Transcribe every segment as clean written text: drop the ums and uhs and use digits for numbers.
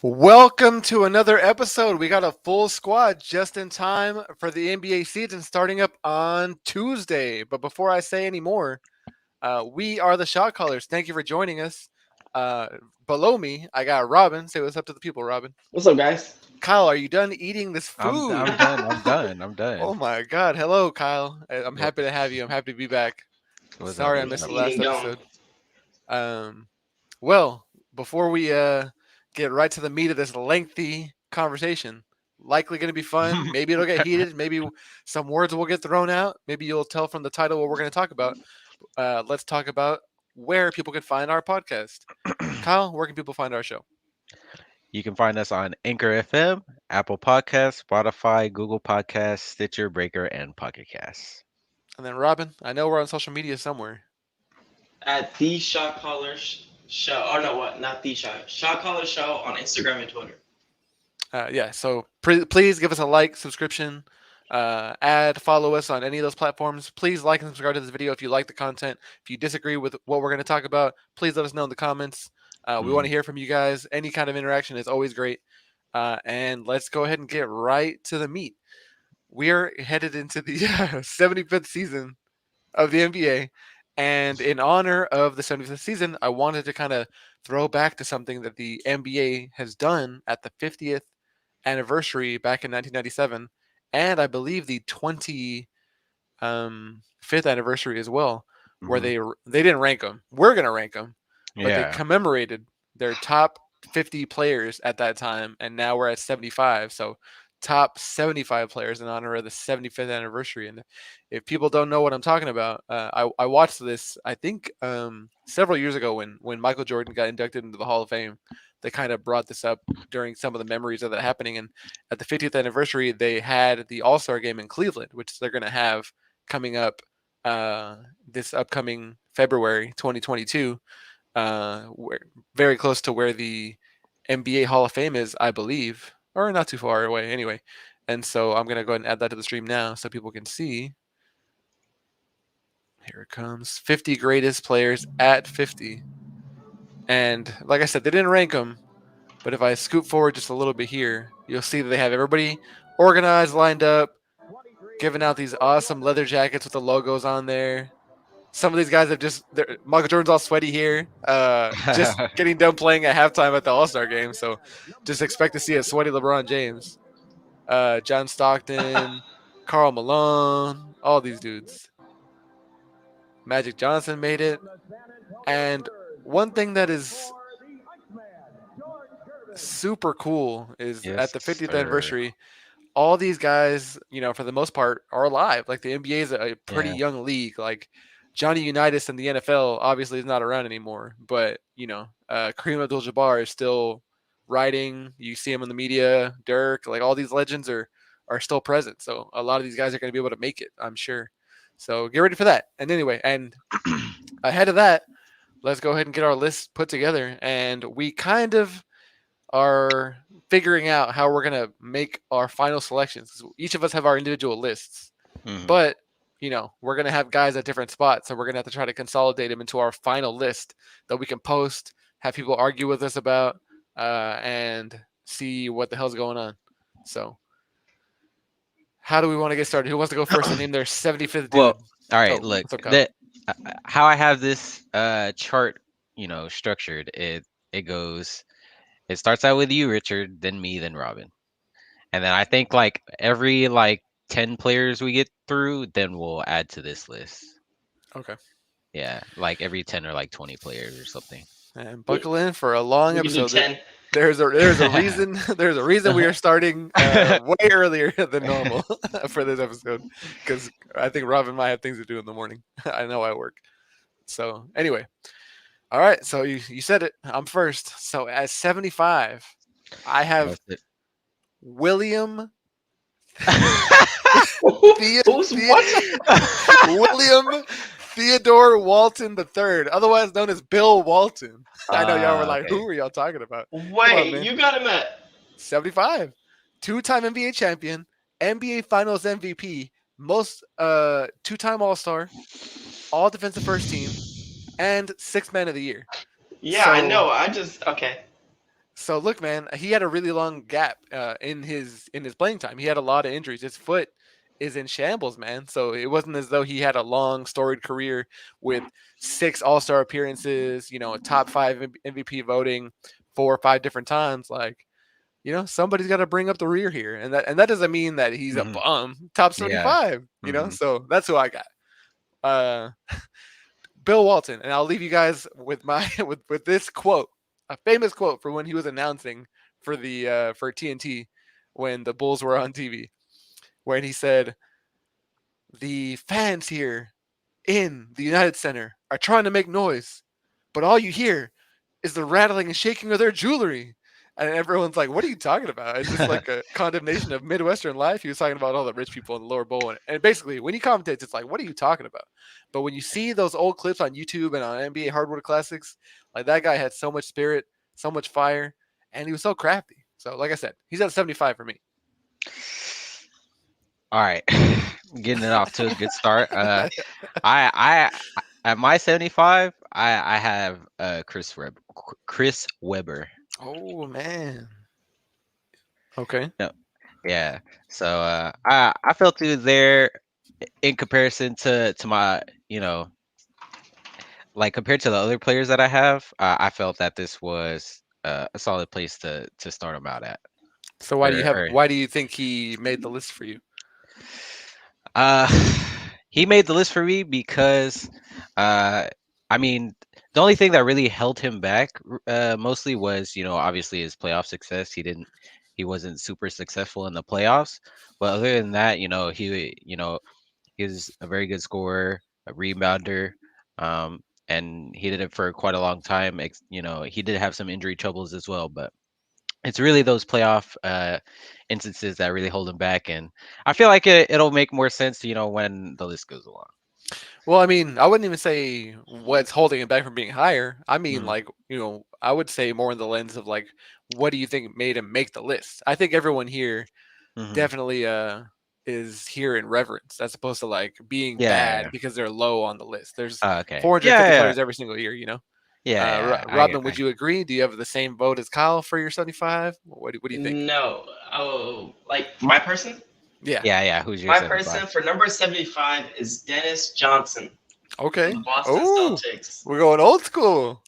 Welcome to another episode. We got a full squad just in time for the NBA season starting up on Tuesday. But before I say any more, we are the Shot Callers. Thank you for joining us. Uh, Below me, I got Robin. Say what's up to the people, Robin. What's up, guys? Kyle, are you done eating this I'm food? done. I'm done. I'm done. Oh my God. Hello, Kyle. I'm What, happy to have you. I'm happy to be back. what's up? Sorry I What's missed up? the Keep last eating going. episode. Um, Well, before we get right to the meat of this lengthy conversation, likely going to be fun. Maybe it'll get heated. Maybe some words will get thrown out. Maybe you'll tell from the title what we're going to talk about. Let's talk about where people can find our podcast. Kyle, where can people find our show? You can find us on Anchor FM, Apple Podcasts, Spotify, Google Podcasts, Stitcher, Breaker, and Pocket Casts. And then Robin, I know we're on social media somewhere. At the Shot Callers Show. Oh no, what? Not the Shot Callers Show on Instagram and Twitter. Yeah, so please give us a like, subscription, follow us on any of those platforms. Please like and subscribe to this video if you like the content. If you disagree with what we're going to talk about, please let us know in the comments. We want to hear from you guys. Any kind of interaction is always great. And let's go ahead and get right to the meat. We are headed into the 75th season of the NBA. And in honor of the 75th season, I wanted to kind of throw back to something that the NBA has done at the 50th anniversary back in 1997, and I believe the 25th anniversary as well, where Hmm. they didn't rank them. We're gonna rank them, but they Yeah. commemorated their top 50 players at that time, and now we're at 75. So top 75 players in honor of the 75th anniversary. And if people don't know what I'm talking about, I watched this I think several years ago when Michael Jordan got inducted into the Hall of Fame. They kind of brought this up during some of the memories of that happening. And at the 50th anniversary, they had the All Star game in Cleveland, which they're going to have coming up this upcoming February 2022, where, very close to where the NBA Hall of Fame is, I believe, or not too far away anyway. And so I'm going to go ahead and add that to the stream now so people can see. Here it comes 50 greatest players at 50. And like I said, they didn't rank them, but if I scoop forward just a little bit here, you'll see that they have everybody organized, lined up, giving out these awesome leather jackets with the logos on there. Some of these guys have Michael Jordan's all sweaty here, just getting done playing at halftime at the All Star game. So just expect to see a sweaty LeBron James, John Stockton, Karl Malone, all these dudes. Magic Johnson made it. And one thing that is super cool is at Yes, the 50th sir. anniversary, all these guys, for the most part, are alive. Like the NBA is a pretty Yeah. young league. Like Johnny Unitas in the NFL obviously is not around anymore, but Kareem Abdul-Jabbar is still riding. You see him in the media. Dirk, like all these legends are still present. So a lot of these guys are going to be able to make it, I'm sure. So get ready for that. And anyway, and ahead of that, let's go ahead and get our list put together. And we kind of are figuring out how we're gonna make our final selections. Each of us have our individual lists, Hmm. but we're gonna have guys at different spots, so we're gonna have to try to consolidate them into our final list that we can post, have people argue with us about, and see what the hell's going on. So, how do we want to get started? Who wants to go first and name their 75th Well, dude? all right. Oh, Look, what's up, Kyle? that how I have this chart, structured. It goes. It starts out with you, Richard, then me, then Robin, and then I think like every 10 players we get through, then we'll add to this list. Okay, Yeah, like every 10 or like 20 players or something. and We, buckle in for a long we can do episode. 10. There's a reason there's a reason we are starting way earlier than normal for this episode because I think Robin might have things to do in the morning. I know I work. So anyway, all right. So you said it. I'm first. So at 75, I have That's it. William Who's what? William Theodore Walton III, otherwise known as Bill Walton. I know y'all were like, Okay. who are y'all talking about? Come on, Wait, man. you got him at 75. Two-time NBA champion, NBA Finals MVP, most two-time All-Star, all defensive first team, and sixth man of the year. Yeah, I So know. I just okay. So look, man, he had a really long gap in his playing time. He had a lot of injuries. His foot is in shambles, man. So it wasn't as though he had a long storied career with six All Star appearances, a top five MVP voting 4 or 5 different times. Like, somebody's got to bring up the rear here, and that doesn't mean that he's a Hmm. bum. Top Yeah. 75, Hmm. So that's who I got. Uh, Bill Walton, and I'll leave you guys with my with this quote, a famous quote for when he was announcing for TNT when the Bulls were on TV, when he said, "The fans here in the United Center are trying to make noise, but all you hear is the rattling and shaking of their jewelry." And everyone's like, "What are you talking about? Is this like a condemnation of Midwestern life?" He was talking about all the rich people in the lower bowl, and basically, when he commentates, it's like, "What are you talking about?" But when you see those old clips on YouTube and on NBA Hardwood Classics, like that guy had so much spirit, so much fire, and he was so crafty. So, like I said, he's at 75 for me. All right, getting it off to a good start. I at my 75, I have Chris Webber. Oh man. Okay. No, yeah. So I felt he was there in comparison to my, like compared to the other players that I have. I felt that this was a solid place to start him out at. So Or why do you think he made the list for you? Uh, he made the list for me because, uh, I mean, the only thing that really held him back, mostly was, obviously his playoff success. He wasn't super successful in the playoffs, but other than that, he was a very good scorer, a rebounder, and he did it for quite a long time. He did have some injury troubles as well, but it's really those playoff instances that really hold him back, and I feel like it'll make more sense, when the list goes along. Well, I mean, I wouldn't even say what's holding it back from being higher. I mean, Hmm. like, I would say more in the lens of like, what do you think made him make the list? I think everyone here Hmm. definitely is here in reverence as opposed to like being Yeah, yeah, bad yeah. because they're low on the list. There's Okay. Yeah, 450 yeah, players every single year. yeah, yeah. Robin, would you agree? Do you have the same vote as Kyle for your 75? What do you think? No. Oh, like my person? Yeah. yeah. Who's your My 75? person for number 75 is Dennis Johnson of Okay. the Boston Oh, Celtics. we're going old school.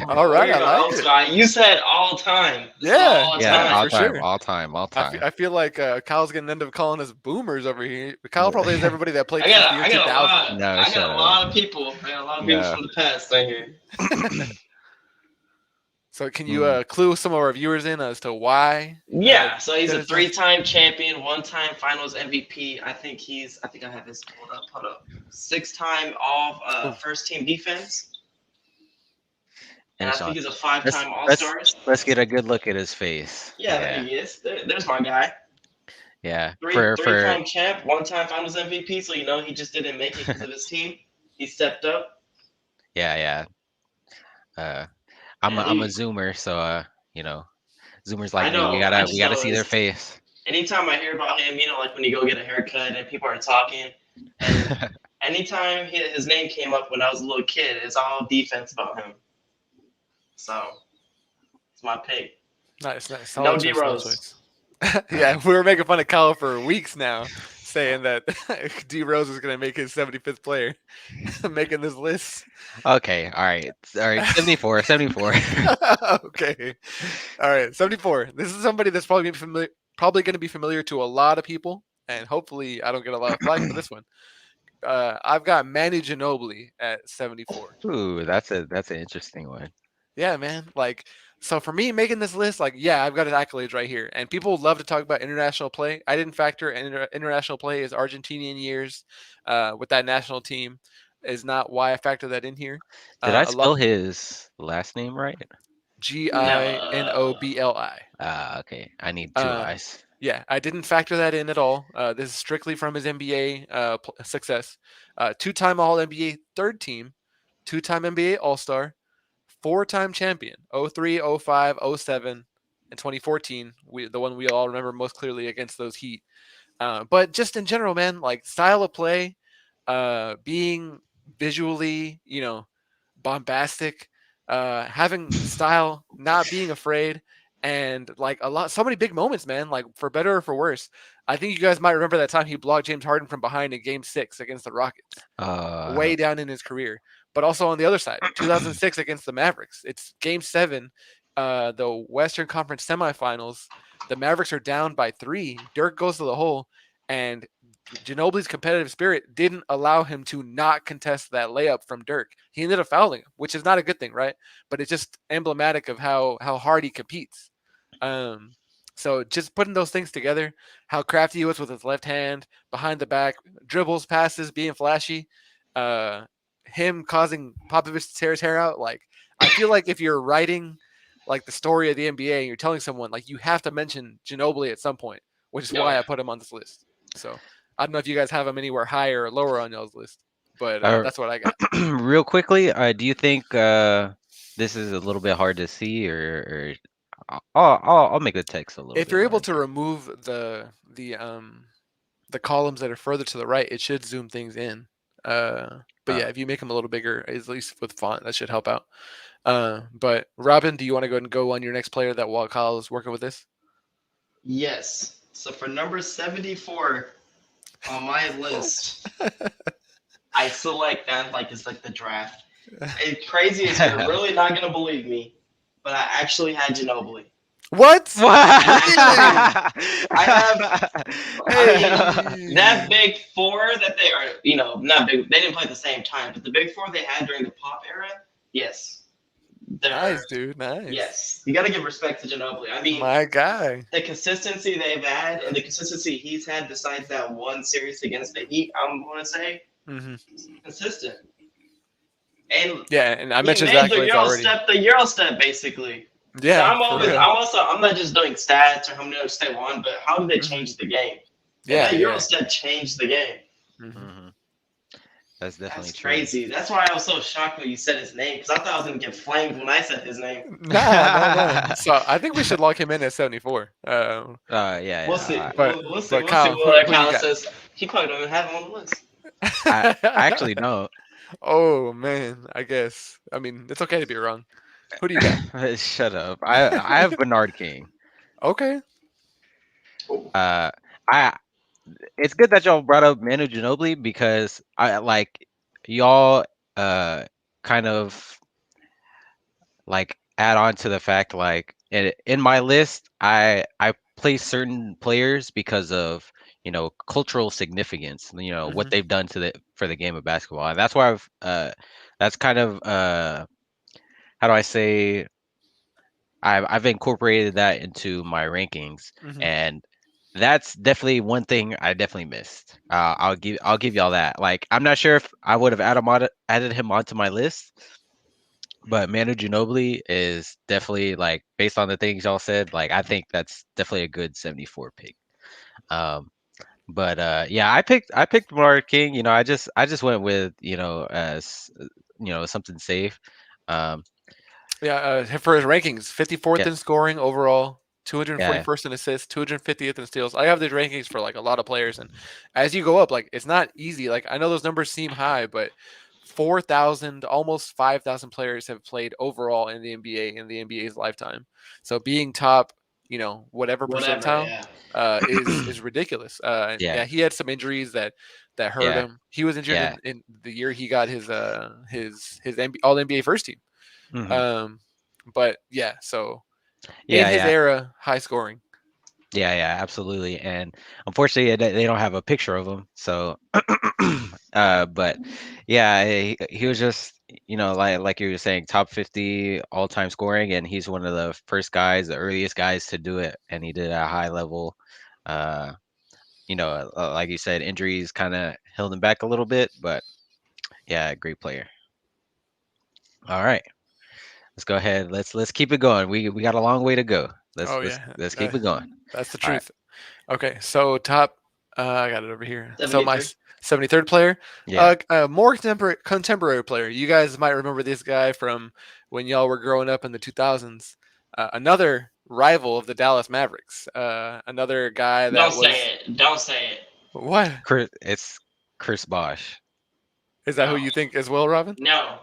All Oh, right, you're I going like else it. guy. You said all time. This is Yeah, all Yeah, yeah, time. all for time, sure. all time, all I feel, time. I feel like Kyle's gonna end up calling us boomers over here. Kyle probably has everybody that played I since got the a, year I got a 2000. lot. No, I shut got a up. lot of people. I got a lot of people No. from the past right here. So can you Mm. clue some of our viewers in as to why Yeah, so he's a Dennis Johnson? three-time champion, one-time Finals MVP. I think I have this pulled up. Hold up. Six-time All Ooh, First Team Defense, and I Dennis think he's Johnson. a Let's five-time let's All-Stars. let's get a good look at his face. Yeah, there Yeah, he is. There's my guy. yeah. Three For three-time champ, one-time Finals MVP. So he just didn't make it because of his team. He stepped up, yeah, yeah. Uh, I'm a and zoomer, so you know, zoomers I like me, we know. I gotta we just gotta know see their is face. anytime I hear about him, like when you go get a haircut and people are talking, and anytime his name came up when I was a little kid, it's all defense about him. So it's my pick. nice, nice, No solid D choice, solid Rose. choice. Yeah, we were making fun of Kyle for weeks now, saying that D Rose is gonna make his 75th player, making this list. Okay, all right, 74, 74. Okay, all right, 74. This is somebody that's probably going to be familiar to a lot of people, and hopefully I don't get a lot of flack for this one. I've got Manu Ginobili at 74. Ooh, that's an interesting one. Yeah, man. Like, so for me making this list, like, yeah, I've got his accolades right here, and people love to talk about international play. I didn't factor international play as Argentinian years with that national team is not why I factor that in here. Did I A lot spell his last name right? Ginobili. Okay. I need two Uh, eyes. yeah, I didn't factor that in at all. This is strictly from his NBA success. Two-time All NBA third team, two-time NBA All Star, four-time champion, 03, 05, 07, and 2014. The one we all remember most clearly against those Heat. But just in general, man, like style of play, being visually, bombastic, having style, not being afraid, and like so many big moments, man. Like for better or for worse. I think you guys might remember that time he blocked James Harden from behind in Game 6 against the Rockets, Uh, way down in his career. But also on the other side, 2006 against the Mavericks. It's Game 7, the Western Conference semifinals. The Mavericks are down by 3. Dirk goes to the hole, and Ginobili's competitive spirit didn't allow him to not contest that layup from Dirk. He ended up fouling him, which is not a good thing, right? But it's just emblematic of how hard he competes. Um, so just putting those things together, how crafty he was with his left hand, behind the back, dribbles, passes, being flashy, uh, him causing Popovich to tear his hair out. Like I feel like if you're writing like the story of the NBA and you're telling someone, like you have to mention Ginobili at some point, which is Oh why I yeah. put him on this list. So I don't know if you guys have him anywhere higher or lower on y'all's list, but uh, that's what I got. real quickly, do you think this is a little bit hard to see, or I'll make the text a little If bit you're able to larger. remove the columns that are further to the right, it should zoom things in. But Uh, yeah, if you make them a little bigger, at least with font, that should help out. But Robin, do you want to go ahead and go on your next player that while Kyle is working with this? Yes. So for number 74 on my list, I select that like it's like the draft. And crazy is you're really not gonna believe me, but I actually had Ginobili. What? Actually, Really? I have. I mean, that Hey, big four that they are, not big. They didn't play at the same time, but the big four they had during the pop era, yes, they're nice, dude. Nice. yes. You got to give respect to Ginobili. I mean, My guy. the consistency they've had and the consistency he's had besides that one series against the Heat, I'm going to say consistent. And Yeah, and I he mentioned made Zach Lavine already. The Euro step basically. So Yeah, for real. I'm not just doing stats or how many they won, but how did they Hmm. change the game? And Yeah, that Euro yeah. step changed the game. Hmm. Mhm. That's definitely That's true. crazy. That's why I was so shocked when you said his name because I thought I was gonna get flamed when I said his name. Nah, nah, nah. So I think we should lock him in at 74. Yeah, We'll see. yeah. We'll see. But We'll see Kyle, what who you Colin got? says. He probably don't even have him on the list. I actually don't. Oh man, I guess. I mean, it's okay to be wrong. Who do you got? Shut up. I have Bernard King. Okay. Oh, Uh, I it's good that y'all brought up Manu Ginobili because I like y'all uh kind of like add on to the fact like in my list I place certain players because of cultural significance, what Hmm. they've done to the for the game of basketball, and that's why I've that's kind of how do I say, I've incorporated that into my rankings, Hmm. and that's definitely one thing I definitely missed. I'll give y'all that. Like, I'm not sure if I would have added him onto my list, but Manu Ginobili is definitely, like, based on the things y'all said. Like, I think that's definitely a good 74 pick. Um, but yeah, I picked Bernard King. I just went with as something safe. Um, Yeah, for his rankings, 54th yeah, in scoring overall, yeah, 241st in assists, 250th in steals. I have these rankings for like a lot of players, and as you go up, like it's not easy. Like I know those numbers seem high, but 4,000, almost 5,000 players have played overall in the NBA in the NBA's lifetime. So being top, whatever whatever. percentile, Yeah. is ridiculous. yeah, Yeah, he had some injuries that hurt yeah, him. He was injured yeah. in the year he got his All NBA first team. Hmm. Um, but yeah, so in Yeah, his yeah. era, high scoring. Yeah, yeah, absolutely. And unfortunately, they don't have a picture of him. So, but yeah, he was just, like you were saying, top 50 all-time scoring, and he's one of the first guys, the earliest guys to do it, and he did it at a high level. Uh, like you said, injuries kind of held him back a little bit, but yeah, great player. All right, let's go ahead. Let's keep it going. We got a long way to go. Let's Oh let's yeah, let's uh, keep it going. that's the All right. truth. Okay, so top. I got it over here. So my 73. 73rd player, Yeah. more contemporary player. You guys might remember this guy from when y'all were growing up in the 2000s. Another rival of the Dallas Mavericks. Another guy Don't that was say it. Don't say it. what It's Chris Bosh. is that? Who No. you think as well, Robin? No.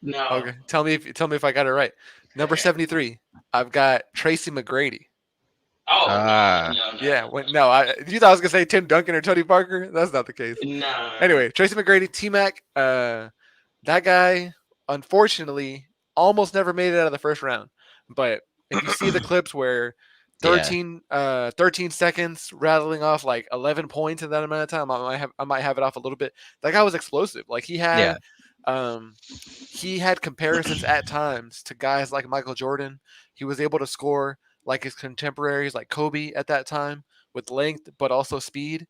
No. Okay, tell me if I got it right. Number Okay. 73. I've got Tracy McGrady. Oh Ah, no no no Yeah, no, you thought I was gonna say Tim Duncan or Tony Parker? That's not the case. no no no. No. Anyway, Tracy McGrady, T Mac, that guy, unfortunately, almost never made it out of the first round. But if you see the clips where yeah, 13 seconds rattling off like 11 points in that amount of time, I might have it off a little bit. That guy was explosive. Like yeah. um, he had comparisons at times to guys like Michael Jordan. He was able to score like his contemporaries, like Kobe at that time, with length but also speed.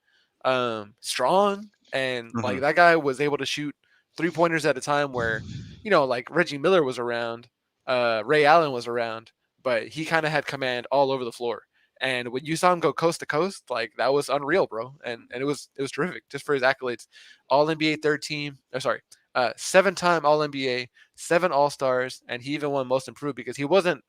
Strong, and like Hmm. that guy was able to shoot 3 pointers at a time where, like Reggie Miller was around, Ray Allen was around, but he kind of had command all over the floor. And when you saw him go coast to coast, like that was unreal, bro. And it was terrific just for his accolades. All NBA third team. Sorry, 7-time All NBA, 7 All Stars, and he even won Most Improved because he wasn't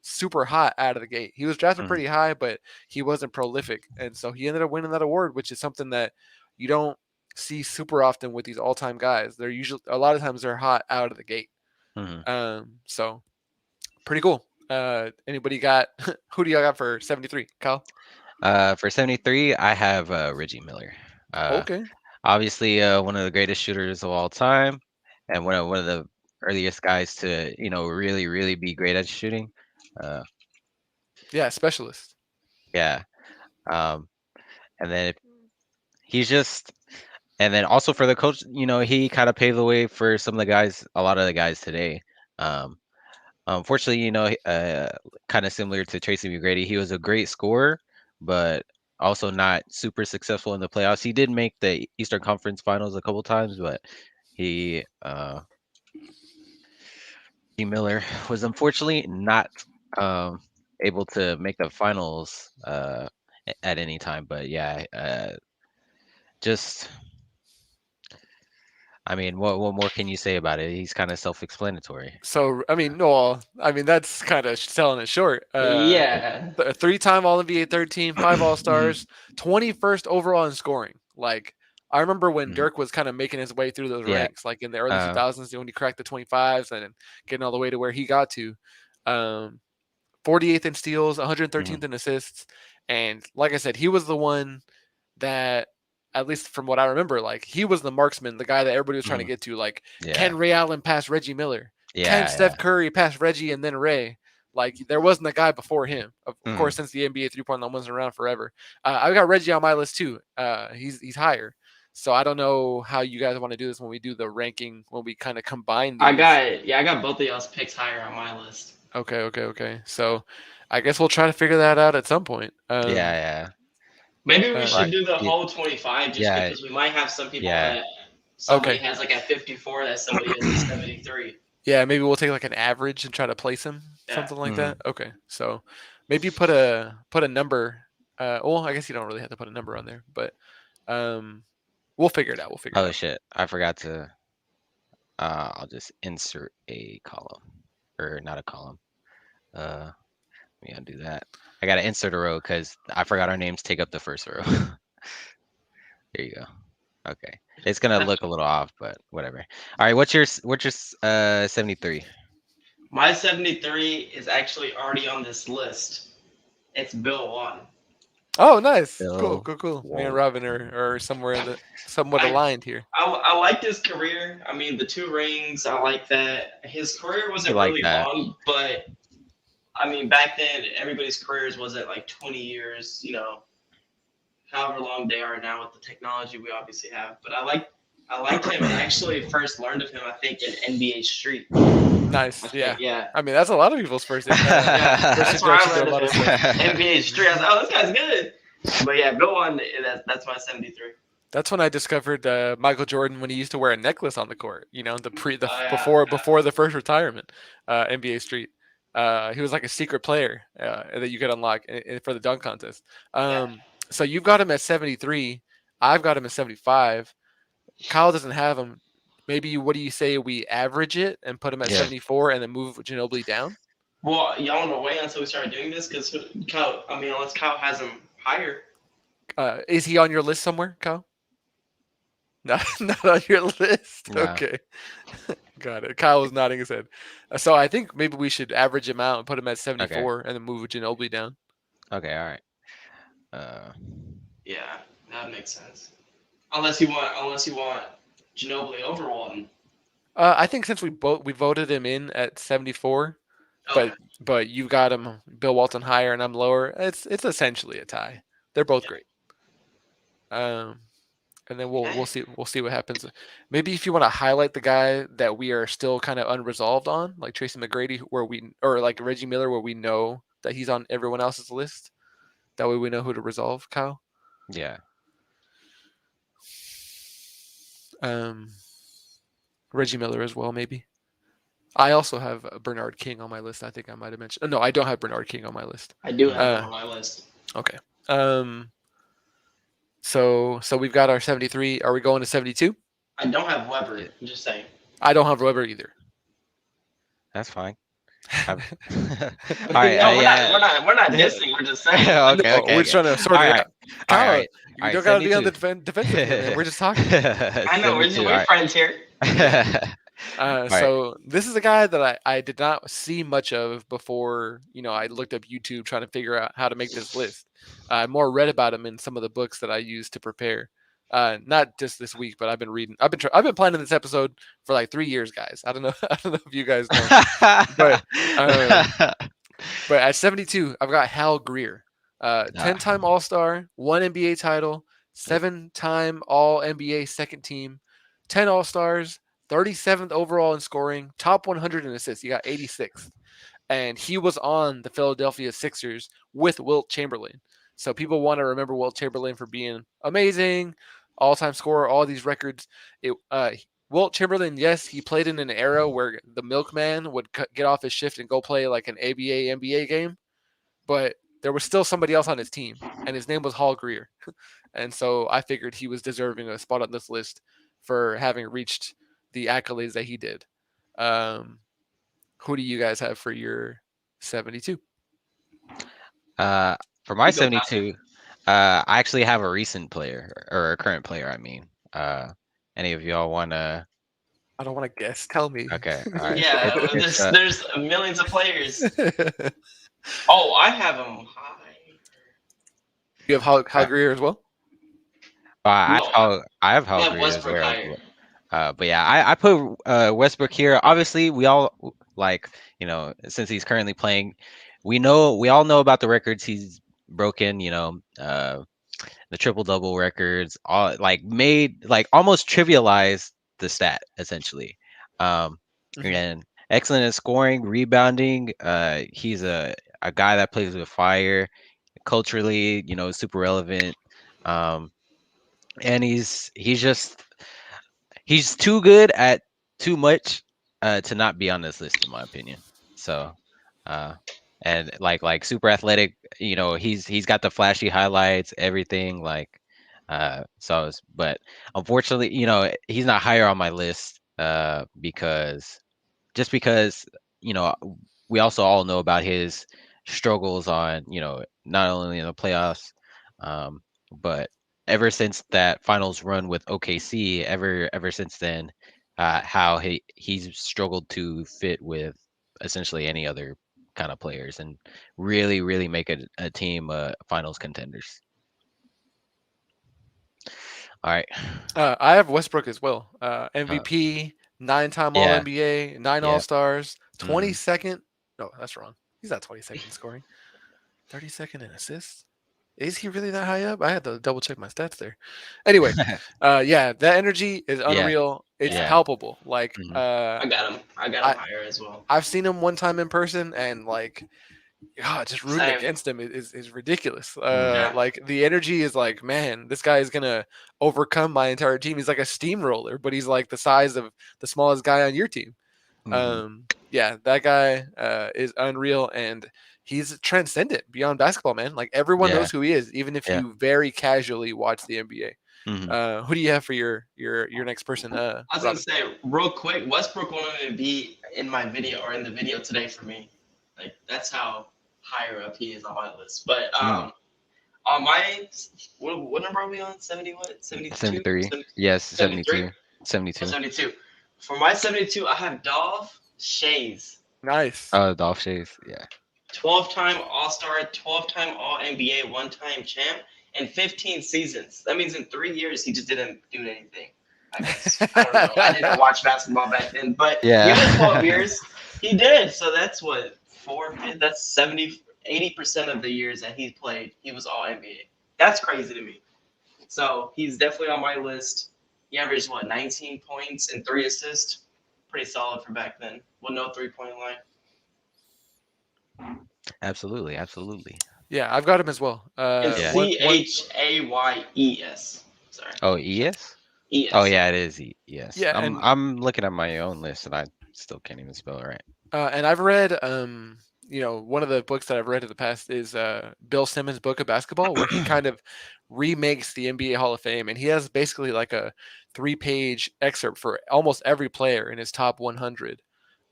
super hot out of the gate. He was drafted Hmm. pretty high, but he wasn't prolific, and so he ended up winning that award, which is something that you don't see super often with these all-time guys. They're usually a lot of times they're hot out of the gate. Hmm. So pretty cool. Anybody got who do y'all got for 73? Kyle? For 73, I have Reggie Miller. Uh, Okay. Obviously, one of the greatest shooters of all time, and one of the earliest guys to really really be great at shooting. Uh, Yeah, specialist. yeah. Um, and then he's just, and then also for the coach, he kind of paved the way for some of the guys, a lot of the guys today. Um, Unfortunately, kind of similar to Tracy McGrady, he was a great scorer, but also not super successful in the playoffs. He did make the Eastern Conference Finals a couple times, but he, G. Miller, was unfortunately not um, able to make the finals at any time. But yeah, just, I mean, what more can you say about it? He's kind of self-explanatory. So I mean, no, I mean that's kind of selling it short. Yeah. A three-time All NBA third team, 5 All-Stars, Mhm, 21st overall in scoring. Like I remember when mhm. Dirk was kind of making his way through those Yeah. ranks, like in the early Uh, 2000s when he cracked the 25s and then getting all the way to where he got to. Um, 48th in steals, mhm. 113th in assists, and like I said, he was the one that, at least from what I remember, like he was the marksman, the guy that everybody was trying to Mhm. get to. Like, Yeah. can Ray Allen pass Reggie Miller? Can Yeah, Steph yeah. Curry pass Reggie and then Ray? Like there wasn't a guy before him. Of Mhm. course, since the NBA 3-point line wasn't around forever, I got Reggie on my list too. He's higher. So I don't know how you guys want to do this when we do the ranking when we kind of combine these. I got both of y'all's picks higher on my list. Okay, okay, okay. So I guess we'll try to figure that out at some point. Yeah, yeah. Maybe we Uh, should Like, do the yeah, whole 25 just yeah, because we might have some people yeah. that somebody okay. has like at 54 that somebody has at 73. Yeah, maybe we'll take like an average and try to place him, Yeah. something like that. Mhm. Okay, so maybe put a number. Well, I guess you don't really have to put a number on there, but um, we'll figure it out. We'll figure it Oh out. shit, I forgot to. I'll just insert a column, or not a column. Let me undo that. I gotta insert a row because I forgot our names take up the first row. There you go. Okay, it's gonna That's, look a little off, but whatever. All right, what's your 73? my 73 is actually already on this list. It's Bill One. Oh, nice, cool, Bill cool, cool. Me and Walton. Robin are somewhere in the somewhat I, aligned here. I liked his career. I mean, the 2 rings, I like that. His career You wasn't like really that? long, but I mean, back then, everybody's careers wasn't like 20 years, however long they are now with the technology we obviously have. But I liked him. I actually first learned of him, I think, in NBA Street. I Nice, think, yeah. yeah. I mean, that's a lot of people's first Yeah, first that's where I introduction to a learned of lot of him. stuff. NBA Street. I was like, oh, this guy's good. But yeah, Bill One, that's my 73. That's when I discovered Michael Jordan when he used to wear a necklace on the court. The Yeah, before the first retirement, NBA Street. He was like a secret player that you could unlock for the dunk contest. yeah. So you've got him at 73. I've got him at 75. Kyle doesn't have him. Maybe what do you say we average it and put him at Yeah. 74 and then move Ginobili down? Well, y'all want to wait until we start doing this? Because Kyle, I mean, unless Kyle has him higher. Is he on your list somewhere, Kyle? Not on your list. No. Okay, got it. Kyle was nodding his head. So I think maybe we should average him out and put him at Okay. 74, and then move Ginobili down. Okay. All right. Uh, Yeah, that makes sense. Unless you want Ginobili over Walton. I think since we voted him in at 74, Okay. but you got him Bill Walton higher and I'm lower. It's essentially a tie. They're both Yeah. great. Um, and then Okay. we'll see what happens. Maybe if you want to highlight the guy that we are still kind of unresolved on, like Tracy McGrady, where we or like Reggie Miller, where we know that he's on everyone else's list. That way we know who to resolve. Kyle. yeah. Um, Reggie Miller as well, maybe. I also have Bernard King on my list. I think I might have mentioned. No, I don't have Bernard King on my list. I do have him Uh, on my list. okay. So we've got our 73. Are we going to 72? I don't have Weber. I'm just saying. I don't have Weber either. That's fine. All No, right. Yeah. we're not dissing. We're just saying. Okay. No, Okay. we're Okay. trying to sort All it right. out. All Kyle, right. you All right. don't got to be on 72. the defensive here, man. We're just talking. I know. 72. All We're right. friends here. All right. So this is a guy that I did not see much of before. I looked up YouTube trying to figure out how to make this list. I more read about him in some of the books that I used to prepare. Not just this week, but I've been reading. I've been planning this episode for like 3 years, guys. I don't know. I don't know if you guys know, but but at 72, I've got Hal Greer, 10-time All-Star, 1 NBA title, 7-time All NBA second team, 10 All-Stars, 37th overall in scoring, top 100 in assists. He got 86th, and he was on the Philadelphia Sixers with Wilt Chamberlain. So people want to remember Wilt Chamberlain for being amazing, all-time scorer, all these records. Wilt Chamberlain, yes, he played in an era where the milkman would get off his shift and go play like an ABA NBA game, but there was still somebody else on his team, and his name was Hal Greer. And so I figured he was deserving of a spot on this list for having reached the accolades that he did. Who do you guys have for your 72? For my You go, Pastor. 72, I actually have a recent player or a current player. I mean, any of y'all want to? I don't want to guess. Tell me. Okay. All right. Yeah, It's, there's millions of players. Oh, I have him high. You have Hal Greer as well? I No, have I Hal have Greer as Westbrook well. higher. But yeah, I put Westbrook here. Obviously, we all like since he's currently playing, we all know about the records he's broken. The triple double records, all like made like almost trivialized the stat essentially. And excellent at scoring, rebounding. He's a guy that plays with fire, culturally, super relevant. Um, and he's too good at too much to not be on this list in my opinion. So uh and like super athletic, he's got the flashy highlights, everything like but unfortunately, he's not higher on my list because you know we also all know about his struggles on not only in the playoffs, um, but ever since that finals run with OKC, ever since then, how he's struggled to fit with essentially any other kind of players and really make a team finals contenders. All right. I have Westbrook as well. Uh, MVP, 9-time All yeah. NBA, 9 All Yeah. Stars, hmm 22nd. No, that's wrong. He's not 22nd in scoring. 32nd in assists. Is he really that high up? I had to double check my stats there. Anyway, yeah, that energy is Yeah. unreal. It's Yeah. palpable. Like, Mhm. I got him. I got him higher as well. I've seen him one time in person, and like, God, just rooting Same. against him is ridiculous. Yeah. Like the energy is like, man, this guy is gonna overcome my entire team. He's like a steamroller, but he's like the size of the smallest guy on your team. Mhm. Yeah, that guy is unreal, and he's transcendent beyond basketball, man. Like everyone Yeah. knows who he is, even if Yeah. you very casually watch the NBA. Mhm. Who do you have for your next person? I was gonna say real quick, Westbrook won't even be in my video or in the video today for me. Like that's how higher up he is on my list. But My what number are we on? 70 what? 72? 73. Yes, 73? 72. Or 72. 72. For my 72, I have Dolph Shays. Nice. Oh, Dolph Shays. Yeah. 12-time All-Star, 12-time All-NBA, one-time champ, and 15 seasons. That means in 3 years he just didn't do anything. I guess I don't know. I didn't watch basketball back then, but given 12 Yeah. years, he did. So that's what four. That's 70, 80% of the years that he played, he was All NBA. That's crazy to me. So he's definitely on my list. He averaged what 19 points and 3 assists. Pretty solid for back then. With no 3-point line. Absolutely. Absolutely. Yeah, I've got him as well. And Yeah. One. Chayes. Sorry, Oh, ES? Oh, ES. yeah, it is ES. Yeah, I'm looking at my own list and I still can't even spell it right. and I've read, one of the books that I've read in the past is Bill Simmons' book of basketball, where he kind of remakes the NBA Hall of Fame, and he has basically like a 3-page excerpt for almost every player in his top 100,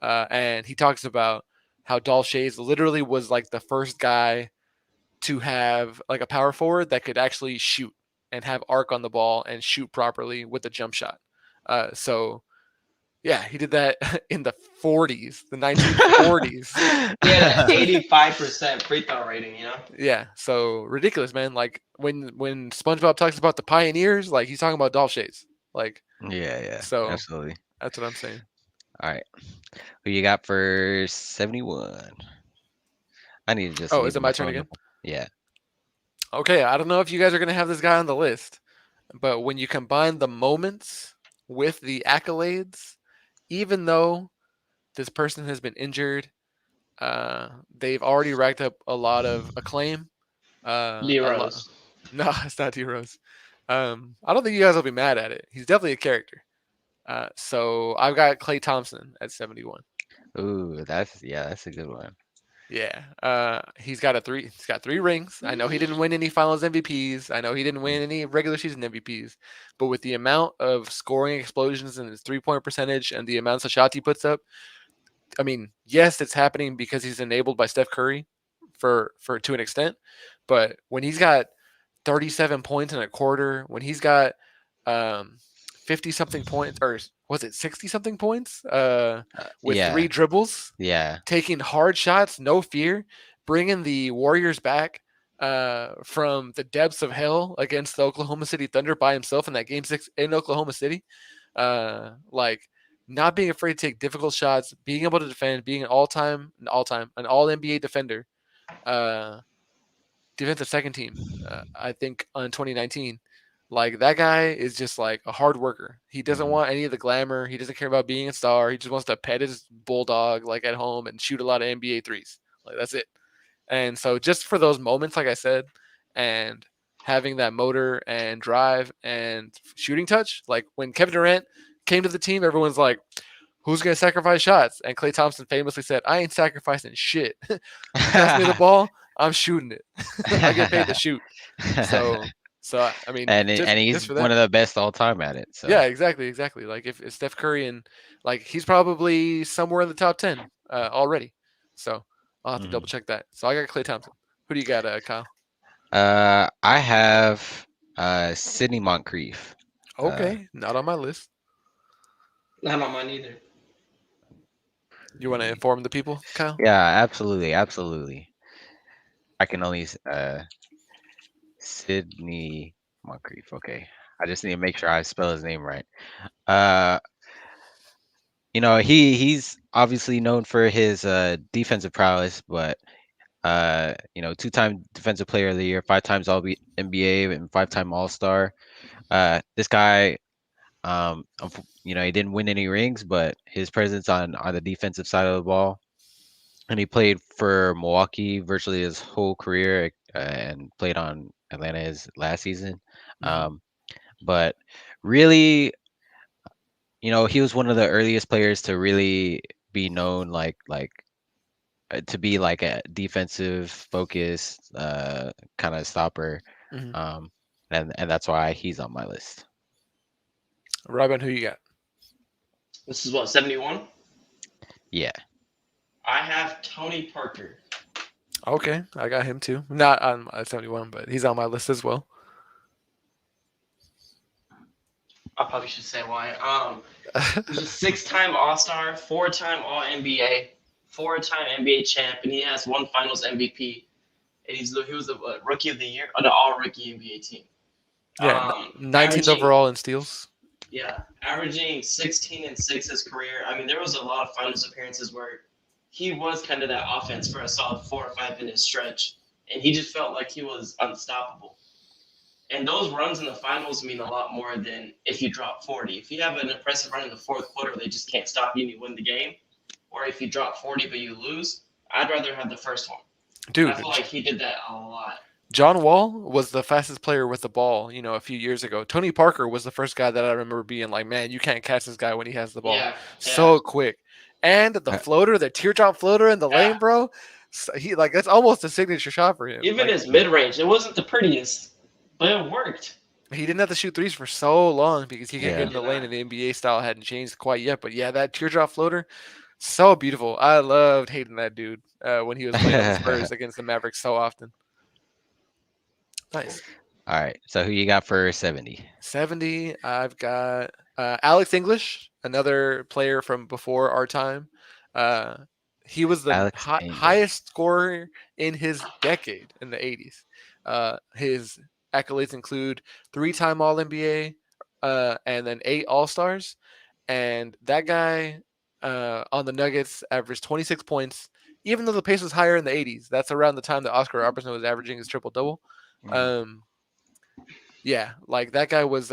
and he talks about how Dolph Shays literally was like the first guy to have like a power forward that could actually shoot and have arc on the ball and shoot properly with a jump shot. So yeah, he did that in the 40s, the 1940s. He had an 85% free throw rating. Yeah, so ridiculous, man. Like when SpongeBob talks about the pioneers, like he's talking about Dolph Shays. Like, Yeah, yeah, so absolutely. that's what I'm saying. All right. Who you got for 71? I need to just Oh, is leave it my my turn phone again? up. Yeah. Okay, I don't know if you guys are gonna have this guy on the list, but when you combine the moments with the accolades, even though this person has been injured, they've already racked up a lot of acclaim. D A lot. Rose. No, it's not D Rose. I don't think you guys will be mad at it. He's definitely a character. So I've got Clay Thompson at 71. Ooh, that's a good one. Yeah. He's got 3 rings. I know he didn't win any finals MVPs. I know he didn't win any regular season MVPs. But with the amount of scoring explosions and his 3-point percentage and the amounts of shots he puts up, I mean, yes, it's happening because he's enabled by Steph Curry for to an extent. But when he's got 37 points in a quarter, when he's got um 50 something points, or was it 60 something points with Yeah. 3 dribbles, Yeah. taking hard shots, no fear, bringing the Warriors back from the depths of hell against the Oklahoma City Thunder by himself in that game 6 in Oklahoma City. Like not being afraid to take difficult shots, being able to defend, being an an all NBA defender, uh, defensive second team. I think on 2019, like that guy is just like a hard worker. He doesn't Mhm. want any of the glamour. He doesn't care about being a star. He just wants to pet his bulldog like at home and shoot a lot of NBA threes. Like that's it. And so just for those moments, like I said, and having that motor and drive and shooting touch, like when Kevin Durant came to the team, everyone's like, who's going to sacrifice shots? And Klay Thompson famously said, I ain't sacrificing shit. You pass me the ball, I'm shooting it. I get paid to shoot. So, I mean, And just he's for one that. of the best all time at it. So Yeah, exactly. Like if Steph Curry and like he's probably somewhere in the top 10 already. So I'll have to double mhm. check that. So I got Klay Thompson. Who do you got, Kyle? I have Sidney Moncrief. Uh Okay, not on my list. Not on mine either. You want to inform the people, Kyle? yeah, absolutely, absolutely. I can only Sidney Moncrief. Okay. I just need to make sure I spell his name right. Uh he's obviously known for his defensive prowess, but two-time defensive player of the year, 5 times all NBA and 5-time All-Star. This guy he didn't win any rings, but his presence on the defensive side of the ball, and he played for Milwaukee virtually his whole career, and played on Atlanta his last season. Mm-hmm. Um, but really, he was one of the earliest players to really be known to be like a defensive focused kind of stopper. Mm-hmm. Um, and that's why he's on my list. Robin, who you got? This is what 71. Yeah. I have Tony Parker. Okay, I got him too. Not on my 71, but he's on my list as well. I probably should say why. He's a six-time All-Star, four-time All-NBA, four-time NBA champ, and he has one Finals MVP. And he was the Rookie of the Year on the All-Rookie NBA team. Yeah, 19th Averaging overall in steals. Yeah, averaging 16 and 6 his career. I mean, there was a lot of finals appearances where he was kind of that offense for a solid 4 or 5 minute stretch, and he just felt like he was unstoppable. And those runs in the finals mean a lot more than if you drop 40. If you have an impressive run in the fourth quarter, they just can't stop you and you win the game. Or if you drop 40 but you lose, I'd rather have the first one. And I Dude, feel like he did that a lot. John Wall was the fastest player with the ball, a few years ago. Tony Parker was the first guy that I remember being like, man, you can't catch this guy when he has the ball. Yeah, yeah, So quick. And the Uh, floater, the teardrop floater in the yeah. lane, bro. He like that's almost a signature shot for him. Even Like his mid range, it wasn't the prettiest, but it worked. he didn't have to shoot threes for so long because he can't get Yeah. in He the did lane not. and the NBA style hadn't changed quite yet. But yeah, that teardrop floater, so beautiful. I loved hating that dude when he was playing on the Spurs against the Mavericks so often. Nice. All right. So who you got for 70? 70, I've got Alex English, another player from before our time. Uh, he was the Alex highest English. scorer in his decade in the 80s. His accolades include three-time All NBA and then 8 All-Stars. And that guy on the Nuggets averaged 26 points, even though the pace was higher in the 80s. That's around the time that Oscar Robertson was averaging his triple double. Mm, Um, yeah, like that guy was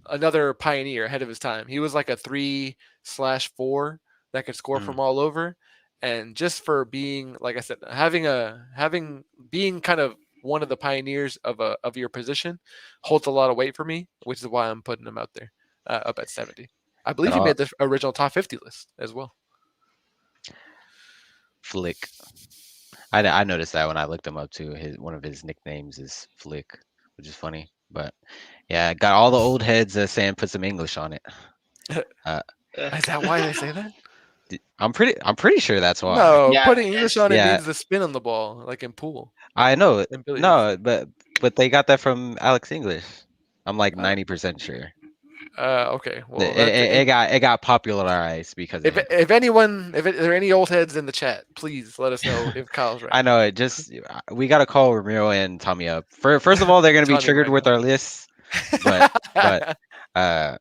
another pioneer ahead of his time. He was like a 3/4 that could score mm. from all over, and just for being, like I said, having being kind of one of the pioneers of your position holds a lot of weight for me, which is why I'm putting him out there, up at 70. I believe Got he all made the original top 50 list as well. Flick. I noticed that when I looked him up too. His one of his nicknames is Flick, which is funny. But yeah, got all the old heads saying put some English on it. Uh, Is that why they say that? I'm pretty sure that's why. No, Yeah, putting English it's on it Yeah, means the spin on the ball, like in pool I know. and billiards. No, but they got that from Alex English. I'm like Uh, 90% sure. okay, It, well that's it, it got it got popularized because of him. if there are any old heads in the chat, please let us know if Kyle's right. I know it. Just we gotta call Ramiro and Tommy up. First of all, they're gonna be Tony triggered might with know. our lists, but uh,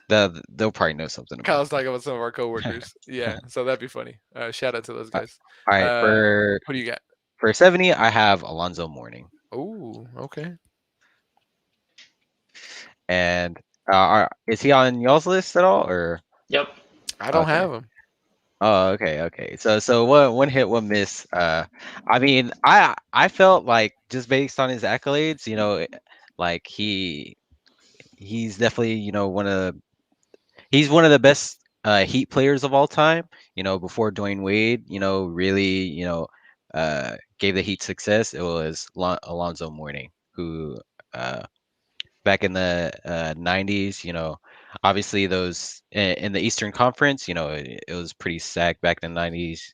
they'll probably know something about Kyle's talking about some of our it. coworkers. Yeah, so that'd be funny. Shout out to those Uh, guys. all right, Who do you got? for 70, I have Alonzo Mourning, Oh, okay. and is he on y'all's list at all? Or yep. I don't okay. have him. Oh, okay. So one hit, one miss. I mean, I felt like just based on his accolades, like he's definitely he's one of the best Heat players of all time. Before Dwayne Wade, really gave the Heat success. It was Alonzo Mourning who uh, back in the 90s, obviously those in the Eastern Conference, it was pretty stacked back in the 90s.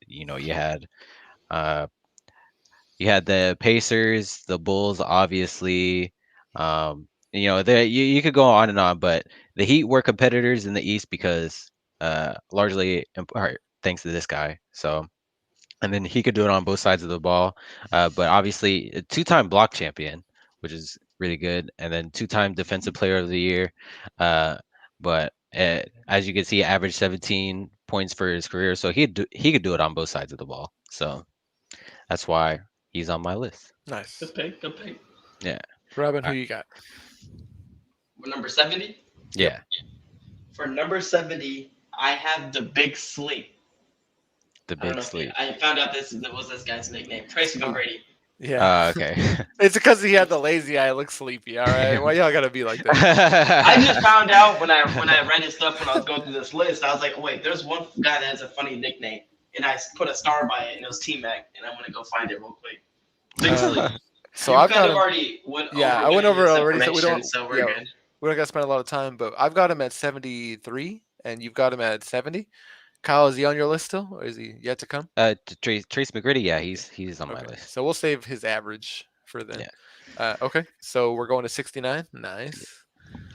Uh, you had the Pacers, the Bulls, obviously. You could go on and on, but the Heat were competitors in the East because largely in part thanks to this guy. So, and then he could do it on both sides of the ball. But obviously, a two-time block champion, which is really good, and then two-time Defensive Player of the Year. Uh, but as you can see, averaged 17 points for his career, so he could do it on both sides of the ball. So that's why he's on my list. Nice. Good pick. Good pick. Yeah. Robin, All who right. you got? For number 70. Yep. Yeah. For number 70, I have the Big Sleep. The I don't big know if sleep. I found out this was this guy's nickname, Tracy McGrady. Yeah. Okay. It's because he had the lazy eye, looks sleepy. All right, why y'all gotta be like that? I just found out when I read his stuff when I was going through this list. I was like, oh, wait, there's one guy that has a funny nickname, and I put a star by it, and it was T Mac, and I'm gonna go find it real quick. Big Sleep. So You I've kind got of him. already went Yeah, over I went over it his already, so information, so we're yeah, good. we don't got to spend a lot of time. But I've got him at 73, and you've got him at 70. Kyle, is he on your list still, or is he yet to come? Trace McGrady, yeah, he's on my Okay, list. so we'll save his average for then. Yeah, Okay, so we're going to 69. Nice.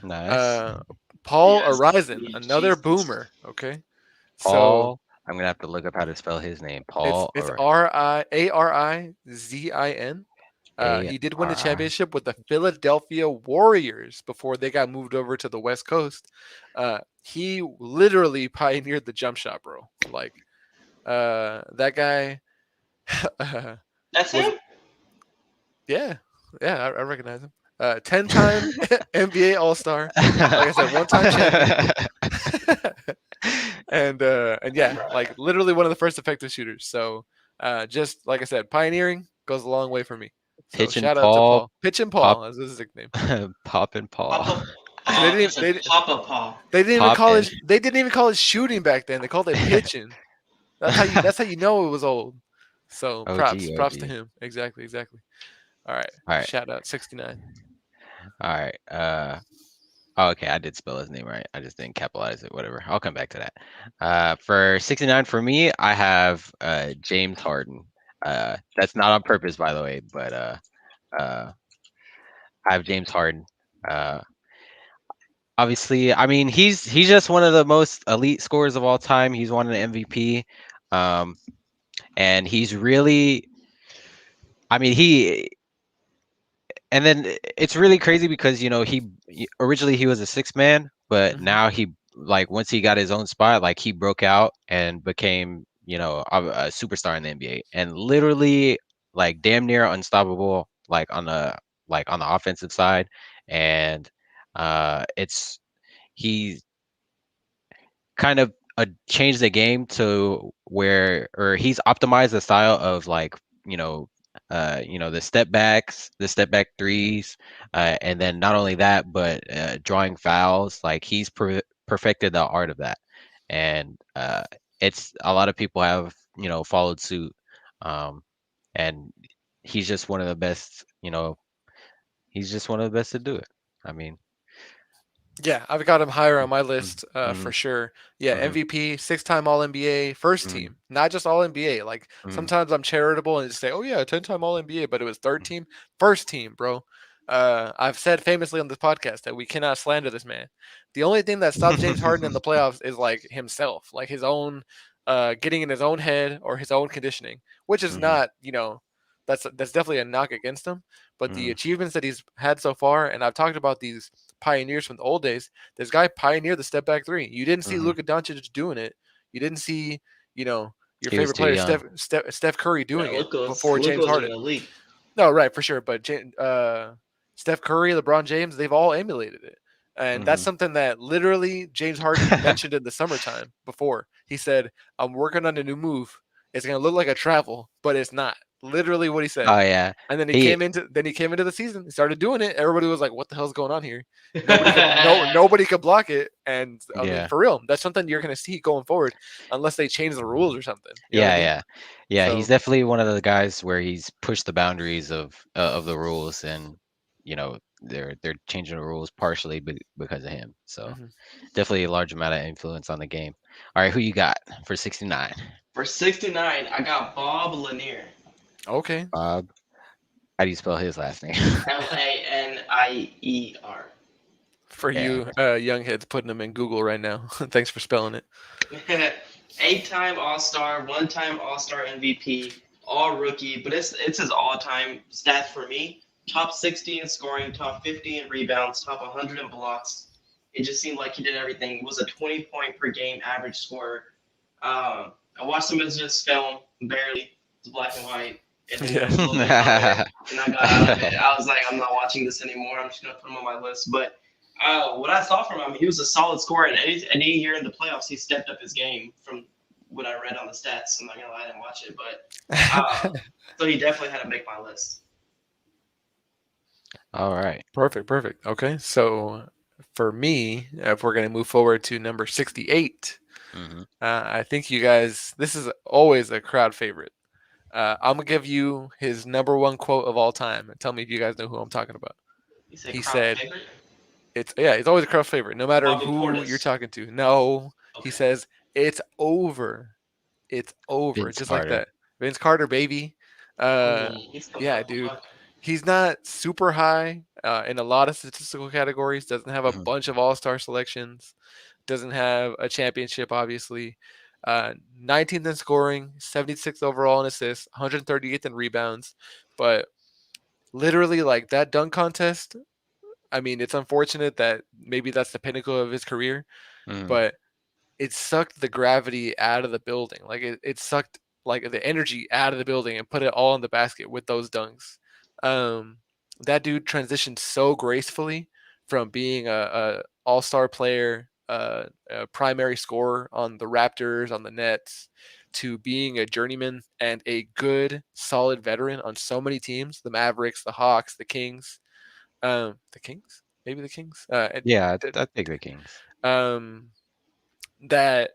nice. Uh, Paul Yes, Arizin, sweet another Jesus. boomer. Okay, so Paul. I'm gonna have to look up how to spell his name. it's Paul it's or Arizin. A He did win the R. championship with the Philadelphia Warriors before they got moved over to the West Coast. He literally pioneered the jump shot, bro. Like that guy That's was him. yeah, yeah, I recognize him. 10-time NBA All Star. Like I said, one-time champion. And yeah, like literally one of the first effective shooters. So just like I said, pioneering goes a long way for me. So Pitching shout out to Paul, Paul. Pitch and pop, Paul is his nickname. popping Paul, Papa. They Oh, didn't he even, said Papa Paw. they didn't even call popping. it they didn't even call it shooting back then. They called it pitching. That's how you know it was old. So OG, props to OG. him. Exactly, exactly. All right. All right, Shout out 69. all right. Oh, okay, I did spell his name right. I just didn't capitalize it. Whatever. I'll come back to that. For 69 for me, I have James Harden. That's not on purpose, by the way, but uh, I have James Harden. Uh, obviously, I mean he's just one of the most elite scorers of all time. He's won an MVP, um, and he's really. I mean he and then it's really crazy because originally he was a six man, but Hmm. now he like once he got his own spot, like he broke out and became a superstar in the NBA and literally like damn near unstoppable like on the offensive side, and it's he kind of changed the game to where or he's optimized the style of like you know the step back threes, and then not only that but drawing fouls. Like he's perfected the art of that, and it's a lot of people have followed suit, um, and he's just one of the best. He's just one of the best to do it. I mean, Yeah, I've got him higher on my mm, list mhm, for sure. Yeah, mhm, MVP, 6-time All NBA, first mhm, team, not just All NBA. Like mhm, sometimes I'm charitable and just say, "Oh yeah, 10-time All NBA," but it was third team, first team, bro. I've said famously on this podcast that we cannot slander this man. The only thing that stops James Harden in mhm. the playoffs is like himself, like his own getting in his own head or his own conditioning, which is Mhm, not, that's definitely a knock against him. But the mhm, achievements that he's had so far, and I've talked about these pioneers from the old days. This guy pioneered the step back three. You didn't see mhm. Luka Doncic doing it. You didn't see, your He was favorite too player young. Steph Curry Yeah, doing it Luca's before James Luca's in Harden. the league. No, right, for sure. But Steph Curry, LeBron James, they've all emulated it. And that's Mhm. something that literally James Harden mentioned in the summertime before. He said, I'm working on a new move. It's going to look like a travel, but it's not. Literally what he said. Oh yeah. And He then he came into the season, he started doing it. Everybody was like, "What the hell's going on here?" Nobody could block it. And I mean, yeah. for real, that's something you're gonna see going forward, unless they change the rules or something. You know what I Yeah, mean? yeah. Yeah, he's So, definitely one of the guys where he's pushed the boundaries of the rules, and they're changing the rules partially because of him. So, mhm. definitely a large amount of influence on the game. All right, who you got for 69? For 69, I got Bob Lanier. Okay, Bob. How do you spell his last name? Lanier. for Yeah. you young heads putting them in Google right now. Thanks for spelling it. 8-time All Star, 1-time All Star MVP, All Rookie, but it's his all-time stats for me. Top 60 in scoring, top 50 in rebounds, top 100 in blocks. It just seemed like he did everything. It was a 20-point per game average scorer. I watched some of his film, barely. It's black and white, and then there Yeah. was a little bit of color, and I got out of it. I was like, I'm not watching this anymore. I'm just gonna put him on my list. But what I saw from him, he was a solid scorer, and any year in the playoffs, he stepped up his game from what I read on the stats. I'm not gonna lie, I didn't watch it, but so he definitely had to make my list. All right. Perfect, perfect. Okay, so for me, if we're gonna move forward to number 68, Mhm. I think you guys, this is always a crowd favorite. I'm gonna give you his number one quote of all time, and tell me if you guys know who I'm talking about. He said He crowd said, favorite, "It's always a crowd favorite, no matter Bobby who you're Portis. talking to." No, he Okay. says It's over. It's over. Vince Just like Carter. that. Vince Carter, baby. Mm, Uh, he's coming yeah, up. dude. He's not super high in a lot of statistical categories. Doesn't have a Mhm. bunch of all-star selections. Doesn't have a championship, obviously. 19th in scoring, 76th overall in assists, 138th in rebounds. But literally, like that dunk contest. I mean, it's unfortunate that maybe that's the pinnacle of his career, Mhm. but it sucked the gravity out of the building. Like it sucked like the energy out of the building and put it all in the basket with those dunks. Um, that dude transitioned so gracefully from being a all star player, a primary scorer on the Raptors, on the Nets, to being a journeyman and a good, solid veteran on so many teams: the Mavericks, the Hawks, the Kings. The Kings, maybe the Kings. Yeah, I think the Kings. Um, that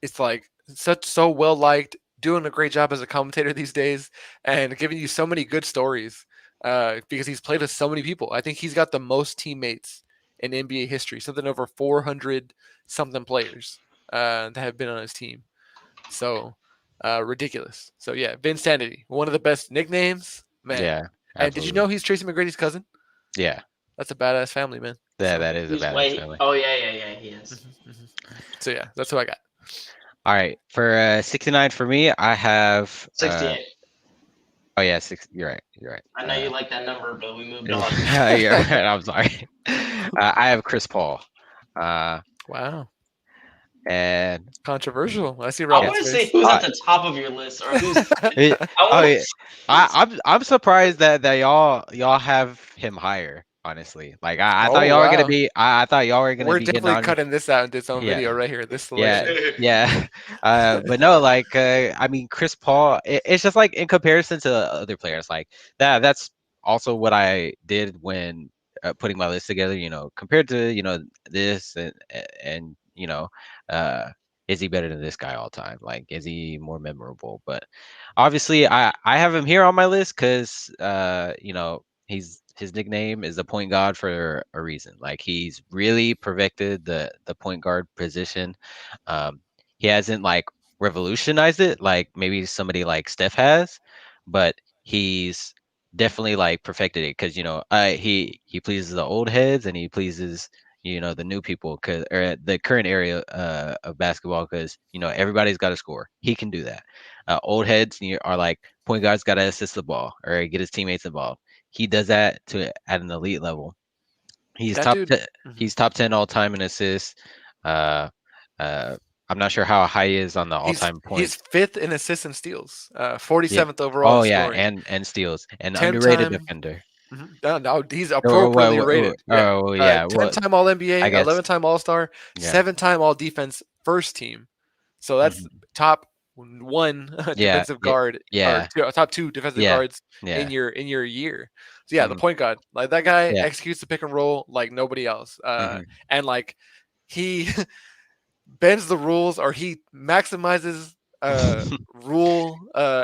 it's like such so well liked, doing a great job as a commentator these days, and giving you so many good stories. Because he's played with so many people. I think he's got the most teammates in NBA history, something over 400 something players that have been on his team. So ridiculous. So yeah, Vince Kennedy, one of the best nicknames, man. Yeah, And did you know absolutely. he's Tracy McGrady's cousin? Yeah, That's a badass family, man. So that is a He's badass way. family. Oh yeah, he is. so yeah, that's what I got. All right, for 69 for me, I have 68. oh yeah, six. You're right. You're right. I know you like that number, but we moved on. Yeah, you're right. I'm sorry. I have Chris Paul. Uh, Wow. and Controversial. I see I yeah, Robin's want to say face. who's at the top of your list or who's. it, I oh want yeah, to. I'm surprised that y'all have him higher. Honestly, like I thought Oh y'all were gonna wow. be I thought y'all were gonna We're be getting definitely on. cutting this out into its own Yeah, video right here. This yeah, selection. yeah. But no, like I mean, Chris Paul. It's just like in comparison to other players, like that. That's also what I did when putting my list together. You know, compared to this and uh, is he better than this guy all time? Like, is he more memorable? But obviously, I have him here on my list because his nickname is the point guard for a reason. Like he's really perfected the point guard position. Um, he hasn't like revolutionized it like maybe somebody like Steph has, but he's definitely like perfected it because he pleases the old heads and he pleases the new people because or the current area of basketball because everybody's got to score. He can do that. Old heads are like point guard's got to assist the ball or get his teammates involved. He does that to at an elite level. He's That top dude. 10, Mhm. he's top 10 all time in assists. Uh, uh, I'm not sure how high he is on the all He's time he's points. fifth in assists and steals. Yeah. 47th overall in Oh yeah, scoring. and steals. An 10 underrated time. defender. No, no, he's Or appropriately rated. Yeah. yeah. 10 Well, time All NBA, I guess 11-time All Star, yeah. 7-time All Defense first team. So that's Mhm. top one Yeah. defensive Yeah. guard or Yeah. top two defensive Yeah. guards in Yeah. your year. So yeah, the Mhm. point guard, like that guy Yeah. executes the pick and roll like nobody else. Mhm. And like he bends the rules or he maximizes rule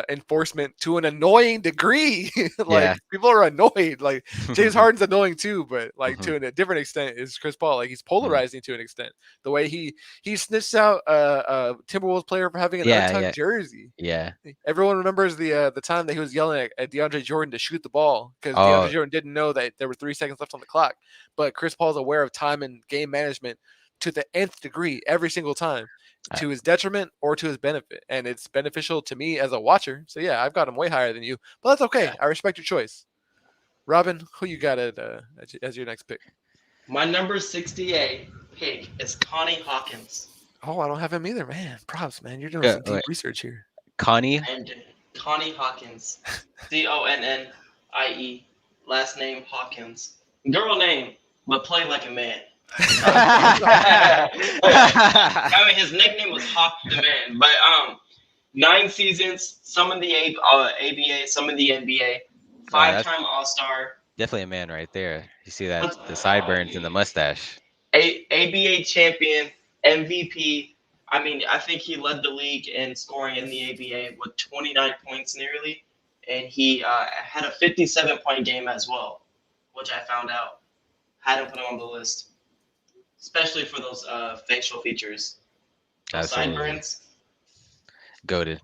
enforcement to an annoying degree. Yeah. Like people are annoyed. Like James Harden's annoying too, but like Mhm. to a different extent is Chris Paul. Like he's Mhm. polarizing to an extent. The way he snitched out a Timberwolves player for having an Yeah. untucked Yeah. jersey. Yeah. Everyone remembers the time that he was yelling at DeAndre Jordan to shoot the ball because DeAndre Oh, Jordan didn't know that there were 3 seconds left on the clock. But Chris Paul's aware of time and game management to the nth degree every single time, uh, to his detriment or to his benefit, and it's beneficial to me as a watcher. So yeah, I've got him way higher than you, but that's Yeah. okay. I respect your choice. Robin, who you got as your next pick? My number 68 pick is Connie Hawkins. Oh, I don't have him either, man. Props, man. You're doing some deep wait, research here. Connie. And Connie Hawkins. Connie. Last name Hawkins. Girl name, but play like a man. I mean, his nickname was Hawk the Man. But 9 seasons, some in the ABA, some in the NBA. That's Five-time All-Star. definitely a man right there. You see that Let's- the sideburns and the mustache. ABA champion, MVP. I mean, I think he led the league in scoring in the ABA with 29 points nearly, and he had a 57-point game as well, which I found out. Had to put him on the list, especially for those facial features. No Absolutely. sideburns. Goated.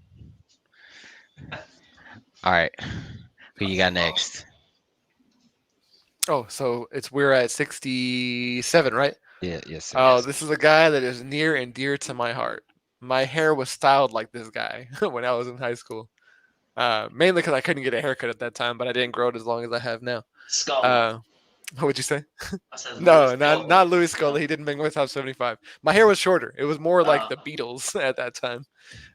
All right. Who you got Oh, next? Oh, so we're at 67, right? Yeah, yes, sir. Oh, yes. this is a guy that is near and dear to my heart. My hair was styled like this guy when I was in high school. Mainly because I couldn't get a haircut at that time, but I didn't grow it as long as I have now. Scully. Uh, what would you say? I says Louis No, Scully. not Louis Scully. He didn't make my top 75. My hair was shorter. It was more like Uh, the Beatles at that time.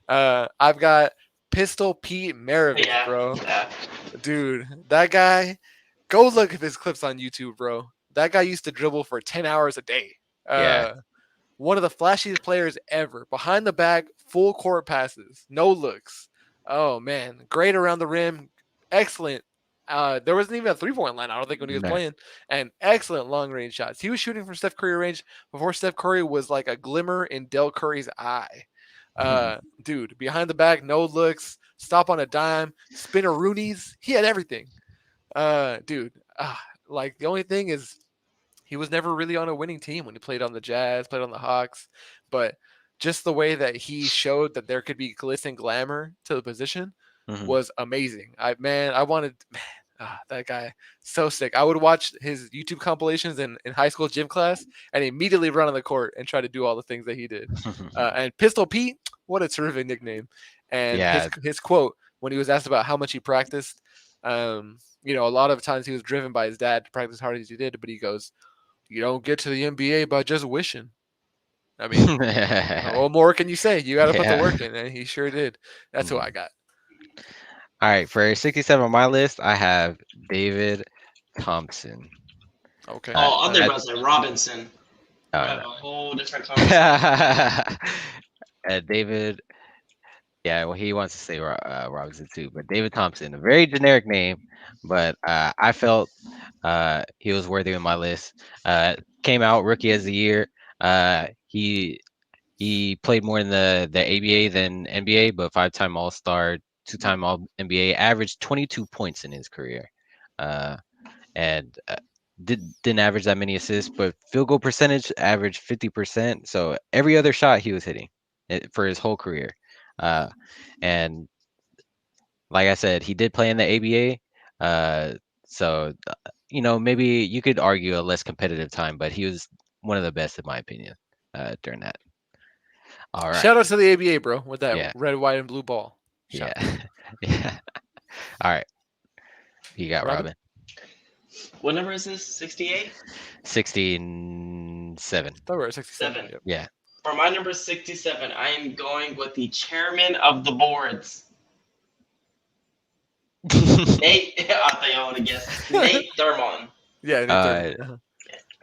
I've got Pistol Pete Maravich, yeah, bro. yeah. Dude, that guy. Go look at his clips on YouTube, bro. That guy used to dribble for 10 hours a day. Yeah. Uh, One of the flashiest players ever. Behind the back, full court passes, no looks. Oh man, great around the rim, excellent. There wasn't even a 3-point line, I don't think, when he was No. playing, and excellent long range shots. He was shooting from Steph Curry range before Steph Curry was like a glimmer in Del Curry's eye. Dude, behind the back, no looks, stop on a dime, spinner Roonies. He had everything. Dude, like the only thing is he was never really on a winning team when he played on the Jazz, played on the Hawks, but just the way that he showed that there could be glitz and glamour to the position Mhm. was amazing. I wanted that guy so sick. I would watch his YouTube compilations in high school gym class and immediately run on the court and try to do all the things that he did. And Pistol Pete, what a terrific nickname! And his Yeah. his quote when he was asked about how much he practiced, a lot of times he was driven by his dad to practice as hard as he did, but he goes, "You don't get to the NBA by just wishing." I mean, what more can you say? You got to put the Yeah. work in, and he sure did. That's who I Mhm. got. All right, for 67 on my list, I have David Thompson. Okay. Uh, Oh, I think I, about to say Robinson. We're oh having a whole different no. conversation. David, yeah, well, he wants to say Robinson too, but David Thompson, a very generic name, but I felt he was worthy of my list. Came out rookie as the year. He played more in the ABA than NBA, but 5-time All Star, 2-time All NBA, averaged 22 points in his career, and didn't average that many assists, but field goal percentage averaged 50%. So every other shot he was hitting for his whole career, uh, and like I said, he did play in the ABA. So maybe you could argue a less competitive time, but he was one of the best in my opinion during that. All right. Shout out to the ABA, bro, with that Yeah. red, white, and blue ball. Yeah. Shout out. Yeah. All right. You got Robin? Robin. What number is this? 68? 67. Thought we were at 67. 7. Yep. Yeah. For my number 67, I am going with the chairman of the boards. Nate, I thought y'all would have guessed. Nate Thurmond. Yeah, Nate uh, Thurman.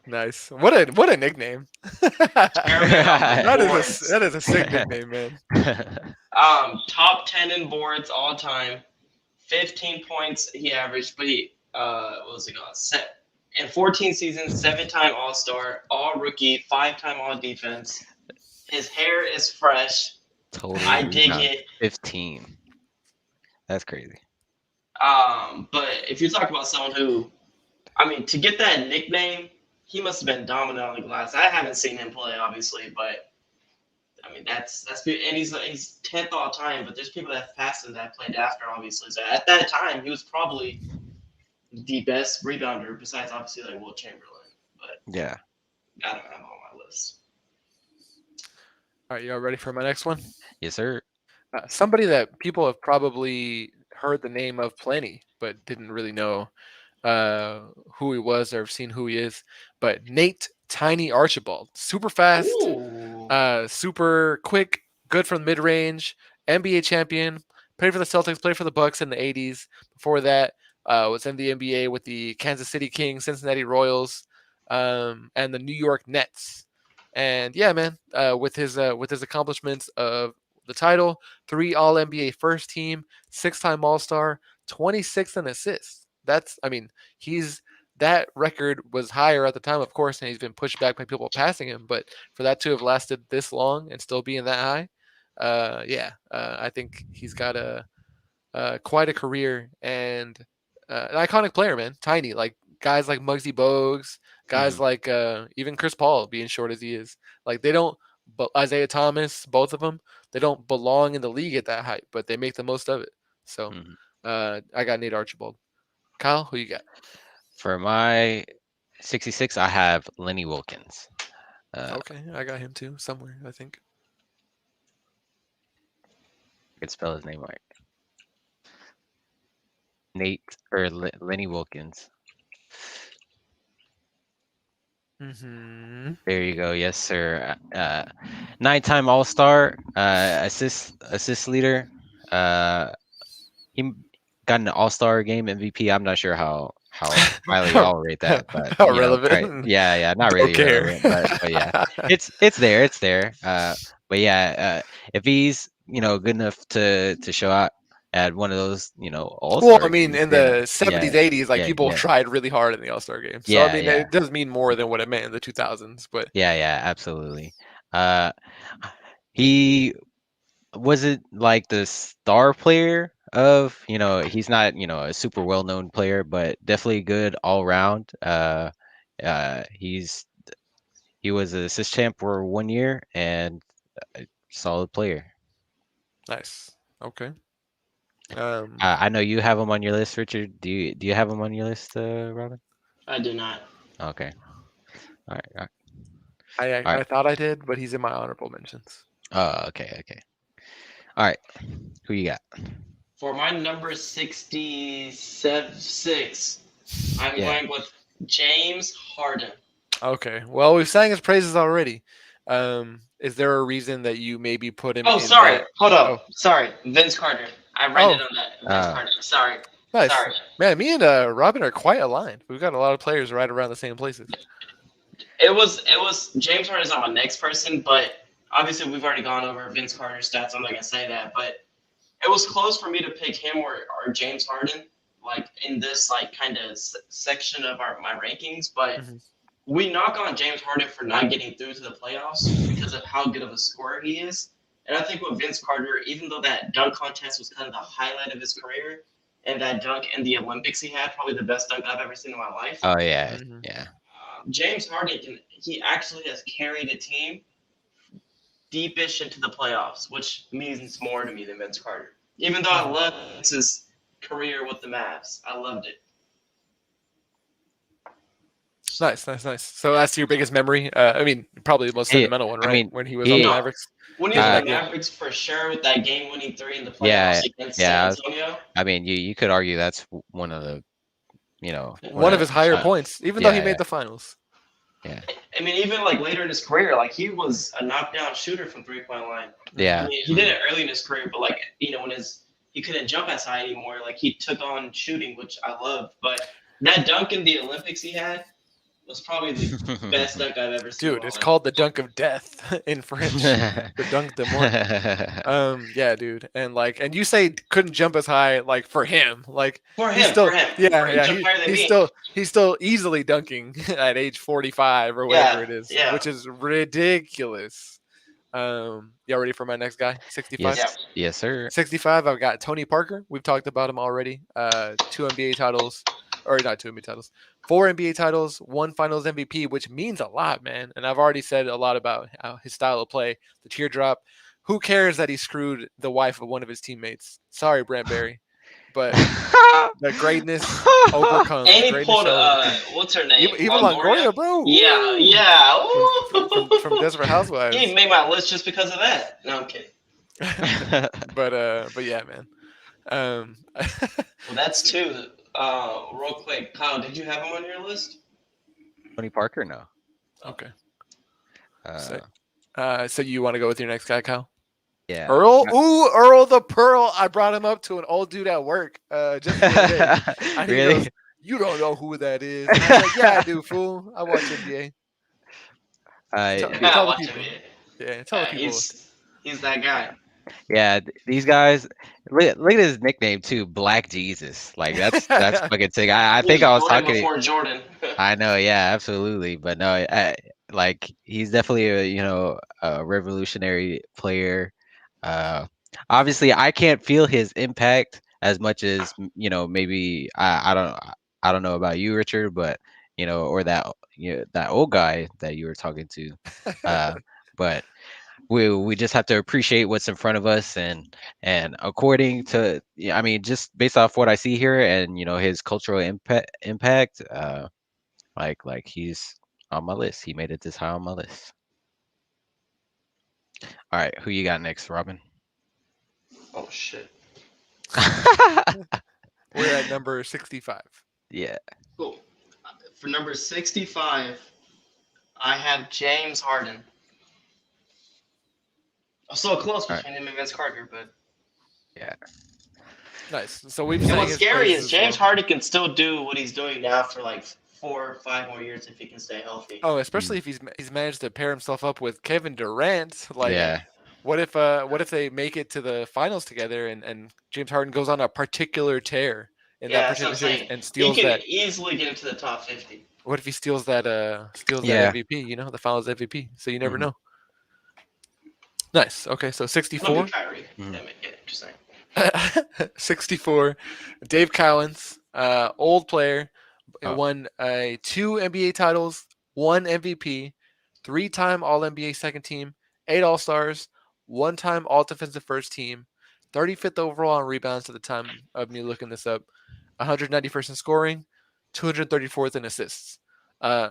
Nice. What a nickname. Chairman of the boards. That is a sick nickname, man. Top 10 in boards all time. 15 points he averaged, but he what was it called? In 14 seasons, 7-time All Star, All Rookie, 5-time All Defense. His hair is fresh. Total I dig rebound, it. 15. That's crazy. But if you talk about someone who, I mean, to get that nickname, he must have been dominant on the glass. I haven't seen him play, obviously, but I mean and he's 10th all time. But there's people that have passed him that have played after, obviously. So at that time, he was probably the best rebounder besides obviously like Will Chamberlain. But Yeah. I don't have him on my list. All right, y'all ready for my next one? Yes, sir. Somebody that people have probably heard the name of plenty, but didn't really know uh, who he was or seen who he is. But Nate Tiny Archibald, super fast, Ooh. super quick, good from mid range, NBA champion. Played for the Celtics, played for the Bucks in the '80s. Before that, was in the NBA with the Kansas City Kings, Cincinnati Royals, and the New York Nets. And yeah, man, with his accomplishments of the title, 3 All NBA first team, 6-time All Star, 26 in assists. I mean, he's that record was higher at the time, of course, and he's been pushed back by people passing him. But for that to have lasted this long and still being that high, I think he's got quite a career and an iconic player, man. Tiny, like guys like Muggsy Bogues, guys Mhm. like even Chris Paul, being short as he is, like they don't but Isaiah Thomas, both of them, they don't belong in the league at that height, but they make the most of it. So Mhm. I got Nate Archibald. Kyle, who you got? For my 66, I have Lenny Wilkins. I Okay, I got him too somewhere. I think. could spell his name right. Nate or Lenny Wilkins. Hmm. There you go. Yes, sir. Nine-time All-Star, assist leader. Uh, he got an All-Star game MVP. I'm not sure how highly how, y'all rate that, but how you know, relevant? yeah, yeah, not Don't really care. relevant, but yeah, it's there, it's there. But yeah, if he's good enough to show out at one of those Well, I All-Star mean, games, in then the yeah, 70s, 80s, like yeah, people yeah, tried really hard in the All Star game. So I yeah, mean, yeah, it does mean more than what it meant in the 2000s. But yeah, yeah, absolutely. Uh, he was it like the star player of he's not a super well known player, but definitely good all round. He was an assist champ for 1 year and a solid player. nice. Okay. Um, I know you have him on your list, Richard. Do you have him on your list, Robin? I do not. Okay. All right. All right. I All I right. I thought I did, but he's in my honorable mentions. Oh, okay. Okay. All right. Who you got? For my number 66, I'm Yeah. going with James Harden. Okay. Well, we've sang his praises already. Is there a reason that you maybe put him Oh, in sorry. that? Hold Oh, up. Sorry. Vince Carter. I read it oh, on that. Vince Uh, Carter. Sorry. nice. Sorry. Man, me and Robin are quite aligned. We've got a lot of players right around the same places. It was James Harden is not my next person, but obviously we've already gone over Vince Carter's stats. I'm not gonna say that, but it was close for me to pick him or James Harden, like in this like kind of section of my rankings. But Hmm. we knock on James Harden for not getting through to the playoffs because of how good of a scorer he is. And I think with Vince Carter, even though that dunk contest was kind of the highlight of his career, and that dunk in the Olympics he had, probably the best dunk I've ever seen in my life. oh yeah. Uh, Hmm. Yeah. James Harden he actually has carried a team deepish into the playoffs, which means more to me than Vince Carter. Even though I Hmm. love Vince's career with the Mavs, I loved it. Nice, nice, nice. So that's your biggest memory. I mean, probably the most He. sentimental one, I right? mean, When he was on the he. No, Mavericks. when he was Even with Uh, the that game. Mavericks, for sure, with that game-winning three in the yeah. playoffs against San Yeah. Antonio. I mean, you could argue that's one of the one One of of his higher uh, points, even though he yeah, made the finals. yeah, I mean, even like later in his career, like he was a knockdown shooter from three-point line. I yeah, Hmm. mean, he did it early in his career, but like when he couldn't jump as high anymore, like he took on shooting, which I loved. But that dunk in the Olympics he had was probably the best mm. dunk I've ever seen in Dude, my it's life. called the dunk of death in French. The dunk de mort. Yeah, dude, and like, and you say couldn't jump as high, like for him, like For he's him, still, for him, yeah, he yeah, jumped higher than he's me. still, he's still easily dunking at age 45 or Yeah, whatever it is, yeah, which is ridiculous. Y'all ready for my next guy? 65. yeah. Yes, yes, sir. 65. I've got Tony Parker. We've talked about him already. Two NBA titles, or not two NBA titles, four NBA titles, one Finals MVP, which means a lot, man. And I've already said a lot about how his style of play, the teardrop. Who cares that he screwed the wife of one of his teammates? Sorry, Brent Barry, but the greatness overcomes. And The he greatness pulled shall overcome. what's her name? Eva Longoria. Longoria, bro. Yeah, Woo! yeah. From Ooh. He Desperate made my list just because of that. No, I'm kidding. Housewives. But yeah, man. Um, Well, that's two. Real quick, Kyle, did you have him on your list? Tony Parker, no. Okay. okay. So, Uh, so you want to go with your next guy, Kyle? yeah. Earl? Ooh, Earl the Pearl. I brought him up to an old dude at work just the other day. And he Really? goes, "You don't know who that is." And I was like, "Yeah, I do, fool. I watch NBA. The, Tell the Watch him. people. Yeah, tell the Yeah, people." he's that guy. yeah, these guys. Look at his nickname too, Black Jesus. Like that's fucking sick. I He was think I was Jordan talking. before Jordan. I know, yeah, absolutely. But no, like he's definitely a a revolutionary player. Uh, Obviously, I can't feel his impact as much as maybe I don't know about you, Richard, but or that that old guy that you were talking to. Uh, but we just have to appreciate what's in front of us, and according to, yeah, I mean, just based off what I see here, and his cultural impact, like he's on my list. He made it this high on my list. All right, who you got next, Robin? Oh shit. We're at number 65. Yeah. Cool. For number 65, I have James Harden. I'm so close All right. between him and Vince Carter, but Yeah. Nice. So we've and sang what's his scary praises is as James well. Harden can still do what he's doing now for like 4 or 5 more years if he can stay healthy. Oh, Mm. especially if he's managed to pair himself up with Kevin Durant. Like, Yeah. Yeah. what if they make it to the finals together and James Harden goes on a particular tear in that Yeah, that's what I'm particular series saying. and He steals can that? easily get into the top 50. What if he steals that Yeah. MVP? The finals MVP. So you never Hmm. know. Nice. Okay, so It'll be 64. Kyrie. Hmm. Damn it. Yeah, just saying. 64. Dave Cowens, old player, Oh, won 2 NBA titles, 1 MVP, 3-time All NBA second team, 8 All-Stars, 1-time All Defensive first team, 35th overall on rebounds at the time of me looking this up, 191st in scoring, 234th in assists.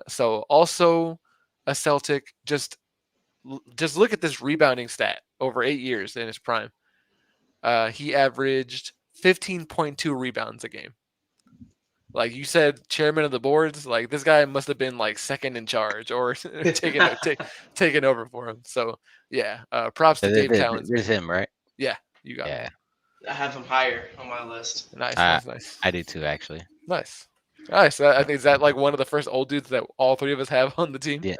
So also a Celtic. Just look at this rebounding stat over 8 years in his prime. He averaged 15.2 rebounds a game. Like you said, chairman of the boards. Like this guy must have been like second in charge or taking over for him. So yeah, props to Dave Cowens, there's man. him, right? Yeah, you got him. Yeah. I have him higher on my list. Nice, I nice, nice, I do too, actually. nice, nice. I think is that like one of the first old dudes that all three of us have on the team. Yeah.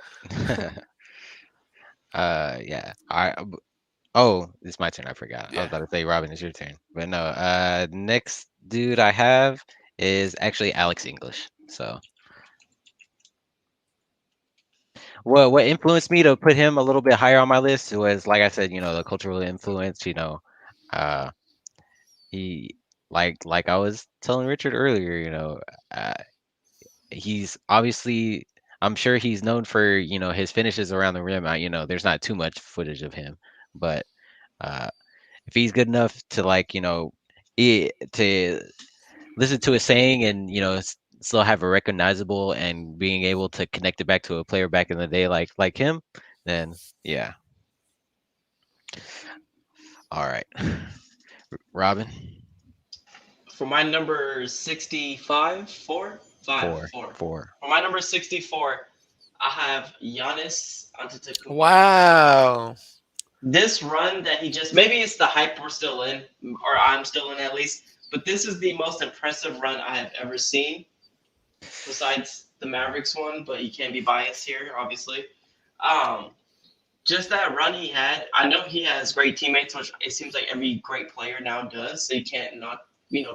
Yeah. Oh, it's my turn. I forgot. I was Yeah. about to say, Robin, it's your turn. But no, next dude I have is actually Alex English. So, well, what influenced me to put him a little bit higher on my list was, like I said, the cultural influence. Uh, he like I was telling Richard earlier. Uh, he's obviously, I'm sure he's known for his finishes around the rim. There's not too much footage of him, but uh, if he's good enough to to listen to a saying and still have a recognizable and being able to connect it back to a player back in the day like him, then yeah. All right. Robin. For my number 65, Four. four. Four. For my number 64, I have Giannis Antetokounmpo. Wow. This run that he just, maybe it's the hype we're still in, or I'm still in at least, but this is the most impressive run I have ever seen, besides the Mavericks one, but you can't be biased here, obviously. Um, just that run he had, I know he has great teammates, which it seems like every great player now does, so you can't not,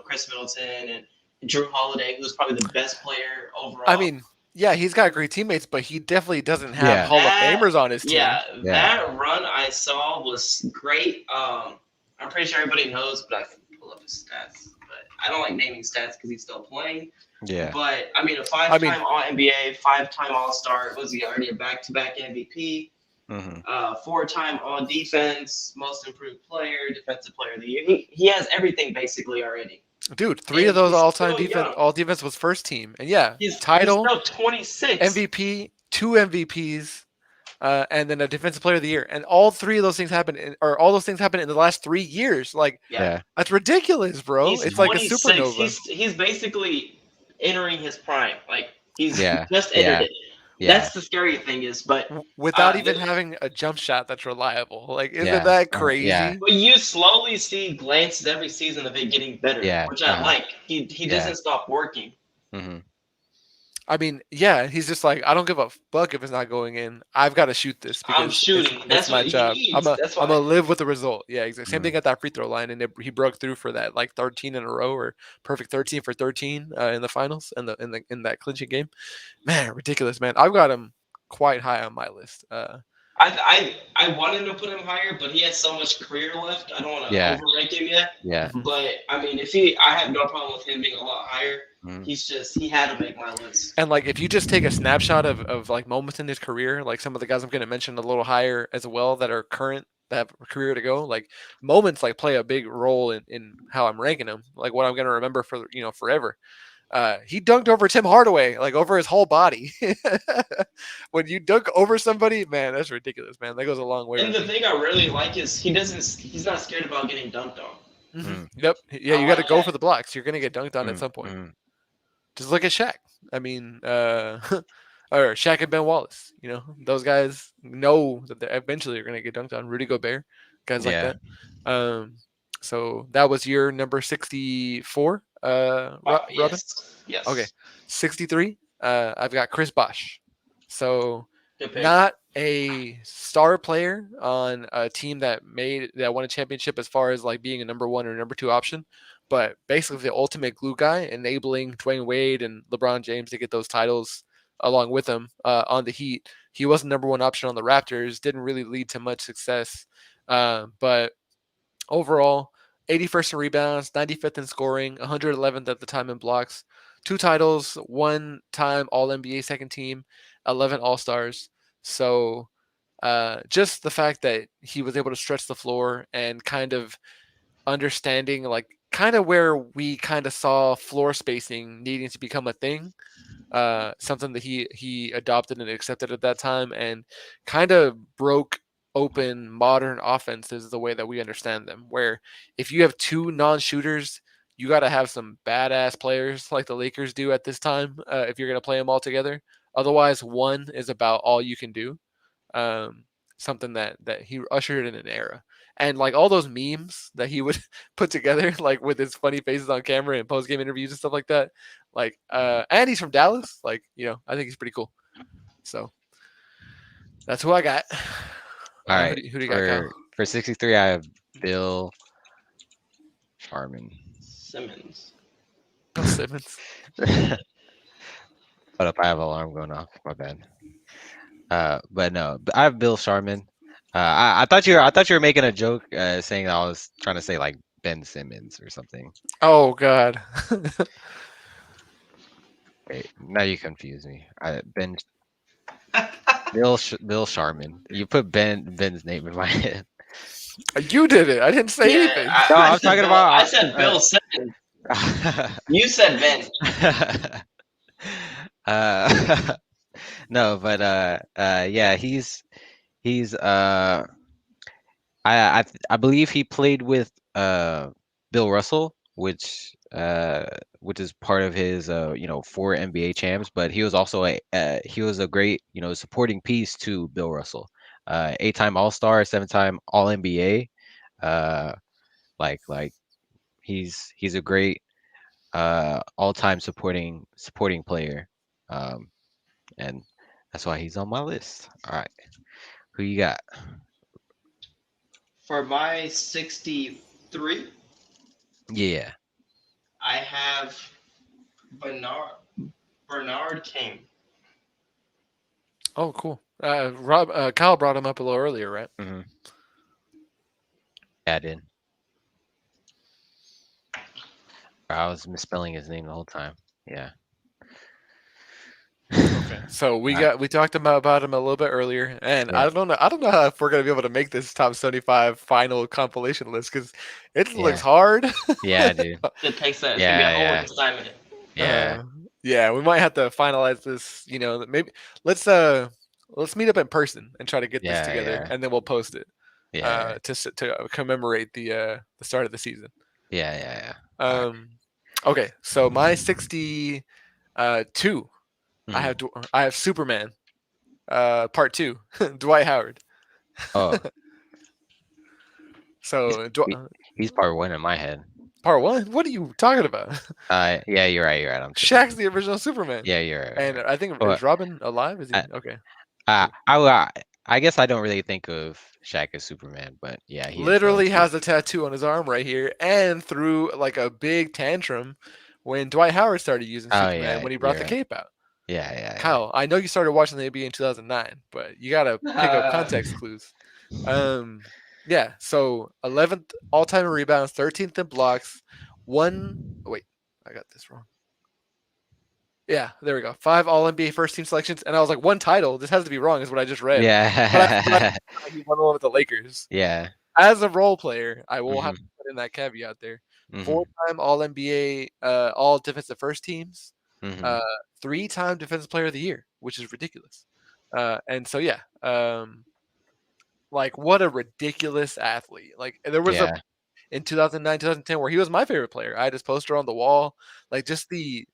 Chris Middleton and Drew Holiday, who's probably the best player I overall. mean, yeah, he's got great teammates, but he definitely doesn't have Yeah. Hall of That, Famers on his team. yeah, Yeah. that run I saw was great. I'm pretty sure everybody knows, but I can pull up his stats. But I don't like naming stats because he's still playing. Yeah. But I mean, a I mean- five-time All NBA, five-time All Star. Was he already a back-to-back MVP? Hmm. Four-time All Defense, Most Improved Player, Defensive Player of the Year. He has everything basically already. Dude, 3 And of those he's all-time still defense, young. all defense was first team, and yeah, He's title, still 26. MVP, 2 MVPs, and then a defensive player of the year, and all all those things happened in the last 3 years. Like Yeah. that's ridiculous, bro. He's It's like a 26. supernova. He's basically entering his prime. Like he's Yeah. just entered Yeah. it. Yeah. That's the scary thing is, but Without even this- having a jump shot that's reliable. Like, isn't Yeah. that Yeah. crazy? but you slowly see glances every season of it getting better, Yeah. which I Uh-huh. like. He Yeah. doesn't stop working. Hmm. I mean, yeah, he's just like, I don't give a fuck if it's not going in. I've got to shoot this because I'm shooting. It's That's my what he job. needs. That's I'm why. gonna live with the result. Yeah, exactly. Same Mhm. thing at that free throw line, and he broke through for that like 13 in a row or perfect 13 for 13 in the finals in that clinching game. Man, ridiculous, man. I've got him quite high on my list. I wanted to put him higher, but he has so much career left. I don't want to Yeah, overrank him yet. yeah. Mhm. But I mean, if he, I have no problem with him being a lot higher. Mm, He had to make my list. And like if you just take a snapshot of like moments in his career, like some of the guys I'm going to mention a little higher as well that are current that have a career to go, like moments like play a big role in how I'm ranking him, like what I'm going to remember for forever. He dunked over Tim Hardaway, like over his whole body. When you dunk over somebody, man, that's ridiculous, man. That goes a long way And with the me. thing I really like is he's not scared about getting dunked on. mm, Yep. Yeah, I you got to like go that. for the blocks. You're going to get dunked on at mm, some point. mm. Just look at Shaq. I mean, or Shaq and Ben Wallace. Those guys know that they eventually are going to get dunked on. Rudy Gobert, guys like Yeah. that. Um, so that was your number 64, Robin. Yes, Okay, yes. 63. I've got Chris Bosh. So Good pick. not a star player on a team that won a championship as far as like being a number one or number two option, but basically the ultimate glue guy, enabling Dwayne Wade and LeBron James to get those titles along with him on the Heat. He was the number one option on the Raptors. Didn't really lead to much success, but overall, 81st in rebounds, 95th in scoring, 111th at the time in blocks, two titles, one time All NBA second team, 11 All Stars. So just the fact that he was able to stretch the floor and kind of understanding, like, kind of where we kind of saw floor spacing needing to become a thing, something that he adopted and accepted at that time, and kind of broke open modern offenses the way that we understand them. Where if you have two non-shooters, you got to have some badass players like the Lakers do at this time if you're going to play them all together. Otherwise, one is about all you can do. Um, Something that he ushered in an era. And like all those memes that he would put together, like with his funny faces on camera and post game interviews and stuff like that, like and he's from Dallas, like I think he's pretty cool. So that's who I got. All right. Who do you got, Kyle? For 63, I have Bill Sharman. Simmons. Bill Simmons. Hold up, I have an alarm going off. My bad. But no, I have Bill Sharman. I thought you were making a joke, saying I was trying to say like Ben Simmons or something. Oh God. Wait, now you confuse me. Bill Sharman. You put Ben's name in my head. You did it. I didn't say Yeah, anything. No, I I'm said talking Bill, about. I said Bill Simmons. You said Ben. uh, no, but yeah, he's I believe he played with Bill Russell, which is part of his four NBA champs, but he was also a great supporting piece to Bill Russell. 8-time All-Star, 7-time All NBA. Uh, like he's a great all-time supporting player, um, and that's why he's on my list. All right, who you got? For my 63, Yeah. I have Bernard King. Oh, cool. Kyle brought him up a little earlier, right? Mm-hmm. Yeah, I did. I was misspelling his name the whole time. Yeah. Okay, so we talked about him a little bit earlier, and Yeah. I don't know if we're gonna be able to make this top 75 final compilation list because it Yeah. looks hard. Yeah, dude. It takes that. It's Yeah, gonna be a yeah. homework assignment. Yeah. Yeah, we might have to finalize this. Maybe let's meet up in person and try to get this Yeah, together, yeah. and then we'll post it Yeah. to commemorate the start of the season. Yeah, yeah, yeah. All right. Okay, so my 62. Mhm. I have Superman, part two, Dwight Howard. Oh, So he- he's part one in my head. part one. What are you talking about? Yeah, you're right. You're right. I'm tripping. Shaq's the original Superman. Yeah, you're right. And I think Well, is Robin alive? Is he I, okay? I guess I don't really think of Shaq as Superman, but yeah, he is. Literally has a tattoo on his arm right here, and threw like a big tantrum when Dwight Howard started using Oh Superman yeah, when he brought you're the right. cape out. Yeah, yeah, Kyle, I know you started watching the NBA in 2009, but you gotta pick up context clues. Um, yeah. So 11th all time in rebounds, 13th in blocks, one. Wait, I got this wrong. Yeah, there we go. 5 All NBA first team selections, and I was like, one title. This has to be wrong, is what I just read. But yeah. he won one with the Lakers. Yeah. As a role player, I will have to Mhm. put in that caveat there. Mhm. 4-time All NBA, all defensive first teams, Mhm. uh, 3-time Defensive Player of the Year, which is ridiculous. And so yeah, like what a ridiculous athlete! Like there was a Yeah. in 2009, 2010 where he was my favorite player. I had his poster on the wall. Like just the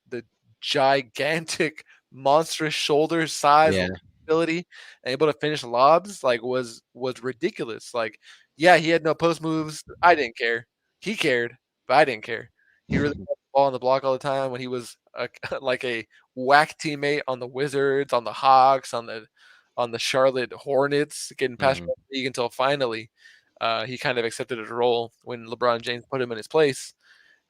gigantic, monstrous shoulders, size, Yeah. ability, and able to finish lobs like was ridiculous. Like yeah, he had no post moves. I didn't care. He cared, but I didn't care. He really put the ball on the block all the time when he was like a whack teammate on the Wizards, on the Hawks, on the Charlotte Hornets, getting past Mhm. the league until finally he kind of accepted his role when LeBron James put him in his place,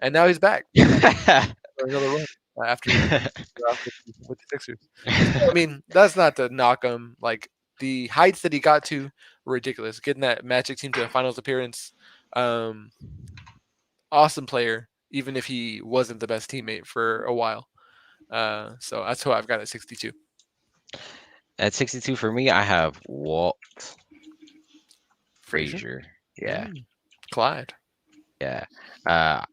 and now he's back for another run after he got off with the Sixers. So, I mean, that's not to knock him. Like the heights that he got to were ridiculous. Getting that Magic team to a finals appearance, um, awesome player, even if he wasn't the best teammate for a while. So that's who I've got at 62. At 62 for me, I have Walt Frazier, Frazier. Yeah. Clyde. Yeah. Uh,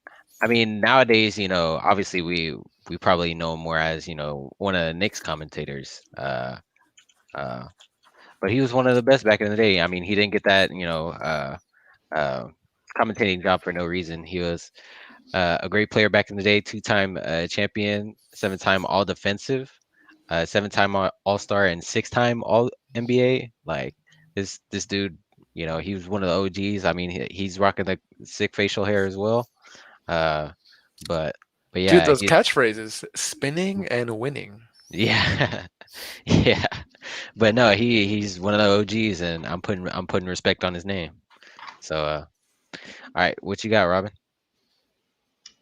I mean, nowadays, obviously we probably know him more as, one of the Knicks commentators. Uh, but he was one of the best back in the day. I mean, he didn't get that, uh, commentating job for no reason. He was a great player back in the day, two-time champion, seven-time All Defensive, seven-time All Star, and six-time All NBA. Like this dude, he was one of the OGs. I mean, he's rocking the sick facial hair as well. Uh, but but Dude, yeah, those catchphrases, spinning and winning. yeah, yeah. But no, he's one of the OGs, and I'm putting respect on his name. So all right, what you got, Robin?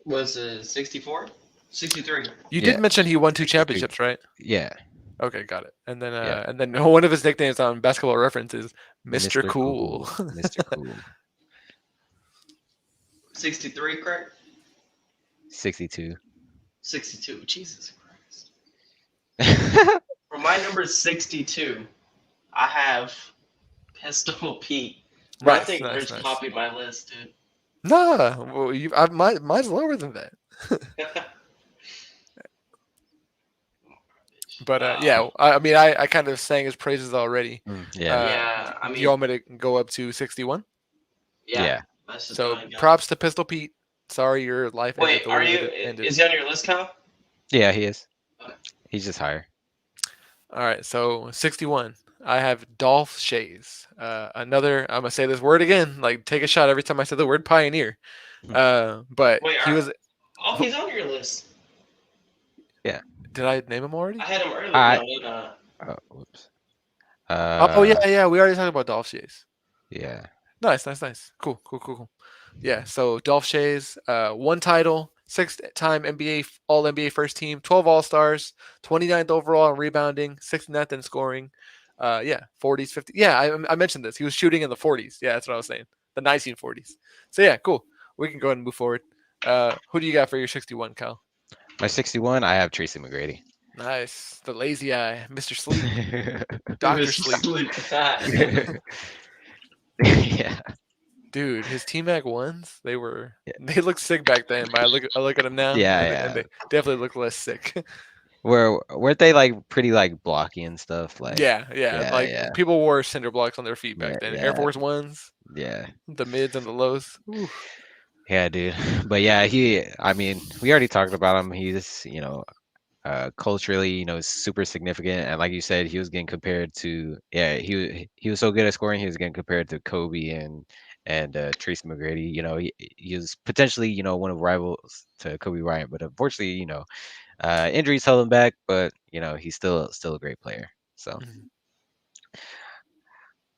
Was it 64? 63. You did Yeah, mention he won two 63. championships, right? Yeah, Okay, got it. yeah. And then one of his nicknames on Basketball Reference is Mr. Mr. Cool. Cool, Mr. Cool. 63, correct? 62. 62. Jesus Christ. For my number 62, I have Pistol Pete. Bro, I Nice, think nice, Rich nice. copied my list, dude. Nah, well, mine's lower than that. But yeah, I mean, I kind of sang his praises already. Yeah, Yeah, I Do you mean, want me to go up to 61? yeah, yeah. that's just what So I got. props to Pistol Pete. Sorry your life ended Wait, the are way you? that it ended. Is he on your list, Kyle? Yeah, he is. Okay. He's just higher. All right, so 61. I have Dolph Shays. Another, I'm gonna say this word again. Like take a shot every time I say the word pioneer. But Wait, he was. oh, he's on your list. Yeah. Did I name him I already? had him earlier. I. No, no. Oh, whoops. Oh yeah, yeah. We already talked about Dolph Shays. Yeah. Nice, nice, nice. Cool, cool, cool, cool. Yeah. So Dolph Shays, one title, 6-time NBA All NBA first team, 12 All Stars, 29th overall in rebounding, 69th in scoring. Yeah, 40s, 50s. Yeah, I mentioned this. He was shooting in the 40s. Yeah, that's what I was saying. The 1940s. So yeah, cool. We can go ahead and move forward. Who do you got for your 61, Kyle? My 61, I have Tracy McGrady. Nice. The lazy eye, Mr. Sleep, Doctor Mr. Sleep. Yeah. Yeah. Dude, his T Mac ones, they looked sick back then, but I look at them now and Yeah. they definitely look less sick. Weren't they like pretty like blocky and stuff? Like, Yeah, yeah. yeah, Like yeah, people wore cinder blocks on their feet yeah, back then. Air yeah, Force Ones, yeah. the mids and the lows. Oof. Yeah, dude. But yeah, I mean, we already talked about him. He's, culturally, super significant. And like you said, he was getting compared to, yeah, he was so good at scoring. He was getting compared to Kobe and Tracy McGrady. He was potentially, one of rivals to Kobe Bryant. But unfortunately, injuries held him back. But he's still a great player. So, Mhm.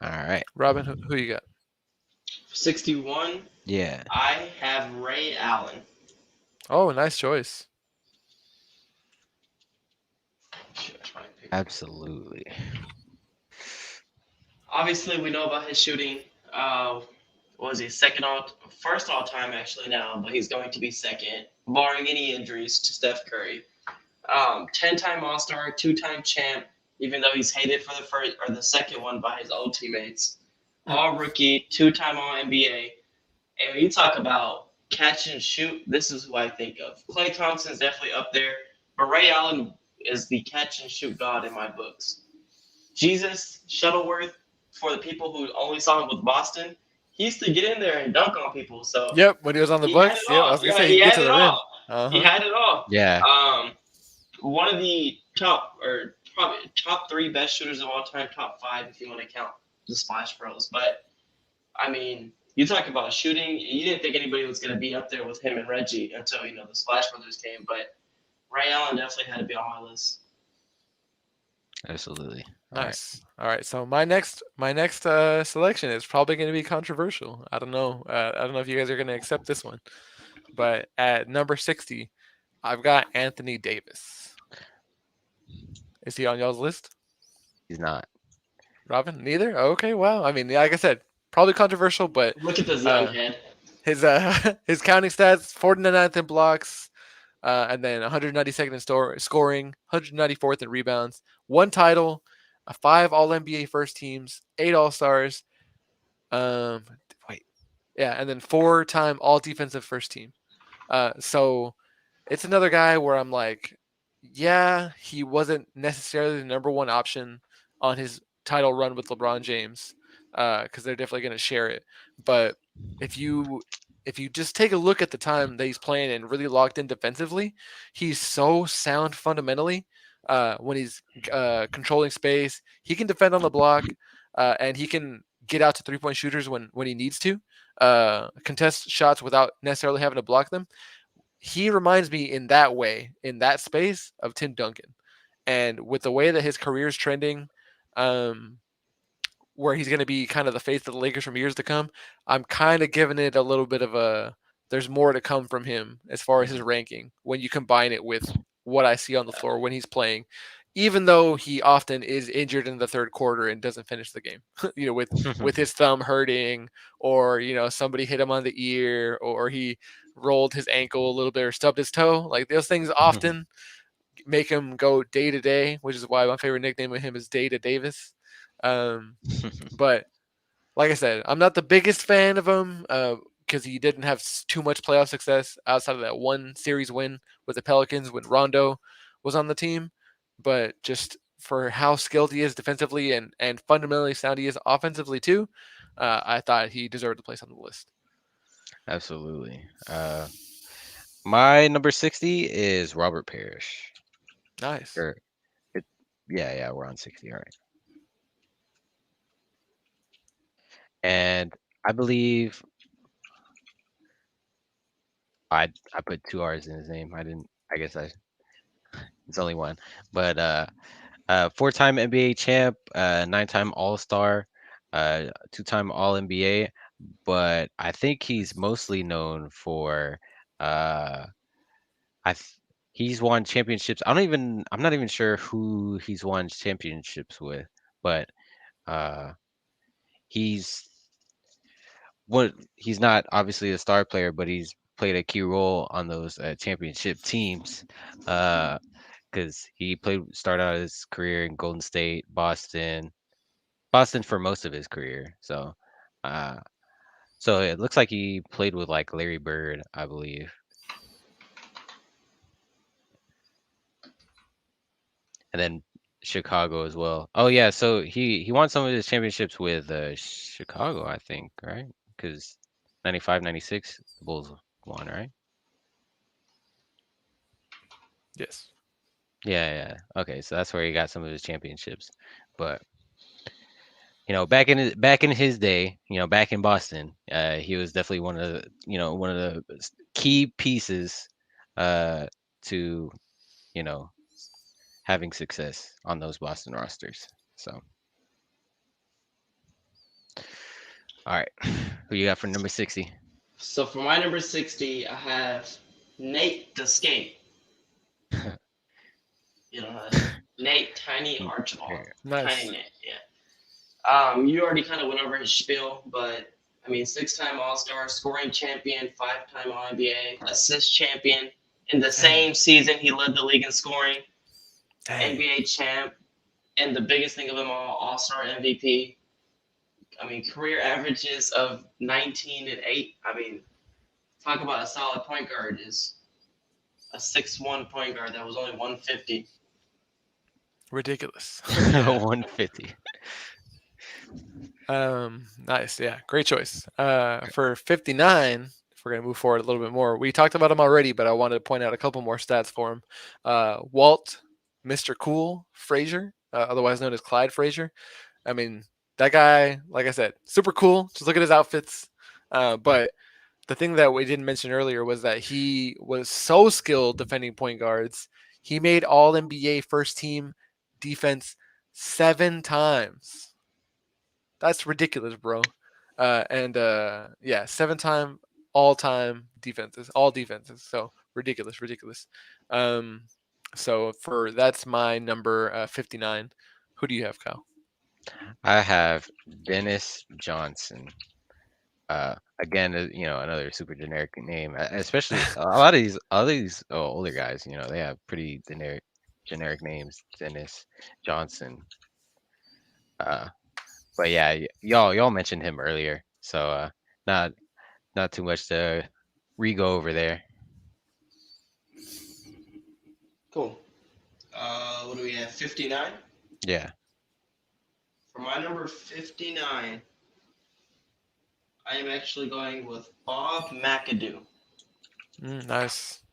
all right, Robin, who you got? 61, yeah, I have Ray Allen. Oh, nice choice. Absolutely. Obviously, we know about his shooting. Uh, what was he first all time actually now, but he's going to be second, barring any injuries to Steph Curry. 10-time All Star, 2-time champ, even though he's hated for the first or the second one by his old teammates. All rookie, 2-time All NBA. And when you talk about catch and shoot, this is who I think of. Klay Thompson's definitely up there, but Ray Allen is the catch and shoot god in my books. Jesus Shuttleworth, for the people who only saw him with Boston, he used to get in there and dunk on people. So Yep, when he was on the he had it Bucks. Yep, I all. was gonna Yeah, say he he can get had to it the rim. all. Uh He huh. had it all. Yeah. One of the top or probably top three best shooters of all time, top five if you want to count the Splash Bros. But I mean, you talk about shooting. You didn't think anybody was going to be up there with him and Reggie until the Splash Brothers came. But Ray Allen definitely had to be on my list. Absolutely. All right. Nice. All right. So my next selection is probably going to be controversial. I don't know. I don't know if you guys are going to accept this one, but at number 60, I've got Anthony Davis. Is he on y'all's list? He's not. Robin? Neither. Okay. Wow. I mean, like I said, probably controversial, but Look at this young uh, head. his his counting stats: 49th in blocks, and then 192nd in scoring, 194th in rebounds, one title, five All NBA first teams, eight All Stars. Um, wait, yeah, and then four-time All Defensive first team. So it's another guy where I'm like, yeah, he wasn't necessarily the number one option on his title run with LeBron James, because they're definitely going to share it. But if you if you just take a look at the time that he's playing and really locked in defensively, he's so sound fundamentally. When he's controlling space, he can defend on the block, and he can get out to 3-point shooters when he needs to, contest shots without necessarily having to block them. He reminds me in that way, in that space, of Tim Duncan. And with the way that his career is trending, um, where he's going to be kind of the face of the Lakers from years to come, I'm kind of giving it a little bit of a there's more to come from him as far as his Mhm. ranking when you combine it with what I see on the floor when he's playing, even though he often is injured in the third quarter and doesn't finish the game, with his thumb hurting, or somebody hit him on the ear, or he rolled his ankle a little bit or stubbed his toe. Like those things often make him go day to day, which is why my favorite nickname of him is Day to Davis. Um, but like I said, I'm not the biggest fan of him because he didn't have too much playoff success outside of that one series win with the Pelicans when Rondo was on the team. But just for how skilled he is defensively and fundamentally sound he is offensively too, I thought he deserved a place on the list. Absolutely. My number 60 is Robert Parrish. Nice. Or it, yeah, we're on 60. All right. And I believe I put two R's in his name. I didn't. I guess it's only one. But four-time NBA champ, nine-time All-Star, two-time All NBA. But I think he's mostly known for uh, I th- he's won championships. I'm not even sure who he's won championships with, but uh, he's he's not obviously a star player, but he's played a key role on those championship teams. Because he started out his career in Golden State, Boston for most of his career. Uh, so it looks like he played with like Larry Bird, I believe, and then Chicago as well. Oh yeah, so he won some of his championships with Chicago, I think, right? Because 95, 96, the Bulls won, right? Yes. Yeah. Okay, so that's where he got some of his championships. But back in his day, back in Boston, he was definitely one of the key pieces uh, to you know having success on those Boston rosters. So, all right, who you got for number 60? So for my number 60, I have Nate the Skate. You know, Nate Tiny Mm, Archibald. here. Tiny Nice. Nate, yeah. You already kind of went over his spiel, but I mean, six-time All-Star, scoring champion, five-time All-NBA, assist champion. In the Dang. same season, he led the league in scoring, Dang. NBA champ, and the biggest thing of them all, All-Star MVP. I mean, career averages of 19 and 8. I mean, talk about a solid point guard is a 6'1" point guard that was only 150. Ridiculous. Yeah. 150. Nice. Yeah, great choice. For 59, if we're gonna move forward a little bit more, we talked about him already, but I wanted to point out a couple more stats for him. Walt, Mr. Cool Frazier, otherwise known as Clyde Frazier. I mean, that guy, like I said, super cool. Just look at his outfits. But the thing that we didn't mention earlier was that he was so skilled defending point guards. He made All NBA first team defense 7 times. That's ridiculous, bro. And yeah, 7 time all time defenses, all defenses. So ridiculous, ridiculous. Um, so for that's my number 59. Who do you have, Kyle? I have Dennis Johnson. Again, another super generic name. Especially a lot of these older guys. They have pretty generic names. Dennis Johnson. Uh, but yeah, y'all mentioned him earlier, so not not too much to re-go over there. Cool. What do we have? 59? Yeah. For my number 59, I am actually going with Bob McAdoo. Nice.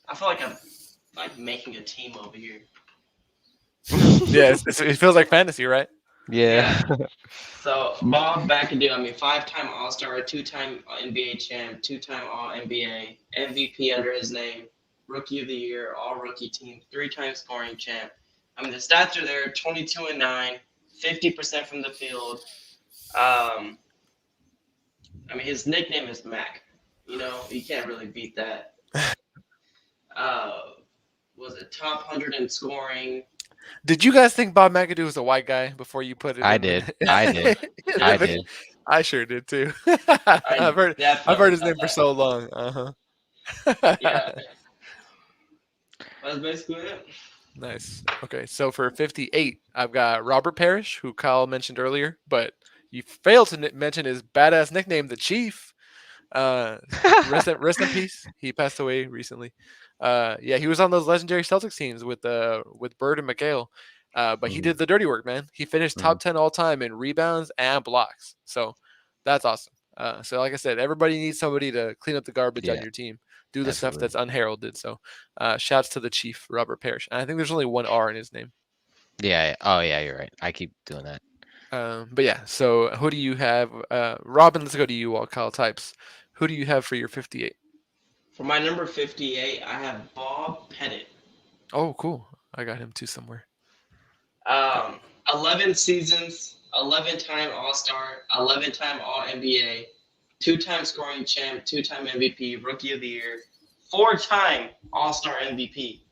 I feel like I'm like making a team over here. Yeah, it feels like fantasy, right? Yeah. Yeah. So Bob McAdoo, I mean, five-time All-Star, two-time NBA champ, two-time All-NBA, MVP under his name, Rookie of the Year, All-Rookie team, three-time scoring champ. I mean, the stats are there: 22 and 9, 50% from the field. Um, I mean, his nickname is Mac. You can't really beat that. Uh, was it top 100 in scoring? Did you guys think Bob McAdoo was a white guy before you put it I in the? did. I did. I did. I sure did too. I I've definitely heard his thought name for that. so long. Uh Yeah, huh. that's basically it. Nice. Okay, so for 58, I've got Robert Parrish, who Kyle mentioned earlier, but you failed to mention his badass nickname, the Chief. Uh, rest in peace. He passed away recently. Yeah, he was on those legendary Celtics teams with Bird and McHale. But he Mhm, did the dirty work, man. He finished mhm. top 10 all time in rebounds and blocks. So that's awesome. So like I said, everybody needs somebody to clean up the garbage on Yeah, your team, do the stuff absolutely. that's unheralded. So shouts to the Chief, Robert Parrish. And I think there's only one R in his name. Yeah. Oh, yeah. You're right. I keep doing that. But yeah, so who do you have? Robin, let's go to you while Kyle types. Who do you have for your 58? For my number 58, I have Bob Pettit. Oh, cool. I got him too somewhere. Uh, Um, 11 seasons, 11-time All-Star, 11-time All-NBA, two-time scoring champ, two-time MVP, Rookie of the Year, four-time All-Star MVP.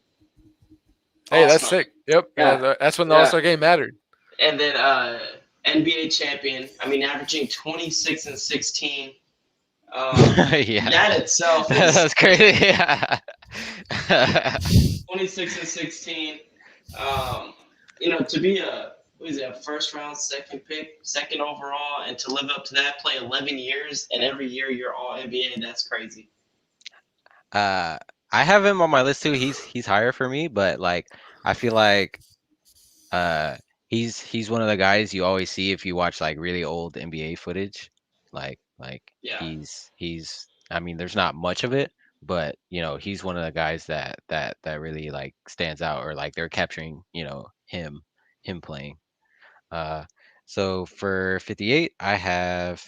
Hey, that's Awesome. sick. Yep. Yeah, That's when the All yeah. Star game mattered. And then NBA champion. I mean, averaging 26 and 16. Yeah. That itself is That's crazy. Yeah. 26 and 16. Um, to be a what is it, a first round second pick, second overall, and to live up to that, play 11 years, and every year you're all NBA. That's crazy. Uh, I have him on my list too. He's higher for me, but like I feel like uh he's one of the guys you always see if you watch like really old NBA footage. Like Yeah, he's I mean there's not much of it, but he's one of the guys that really like stands out or like they're capturing, him playing. Uh so for 58, I have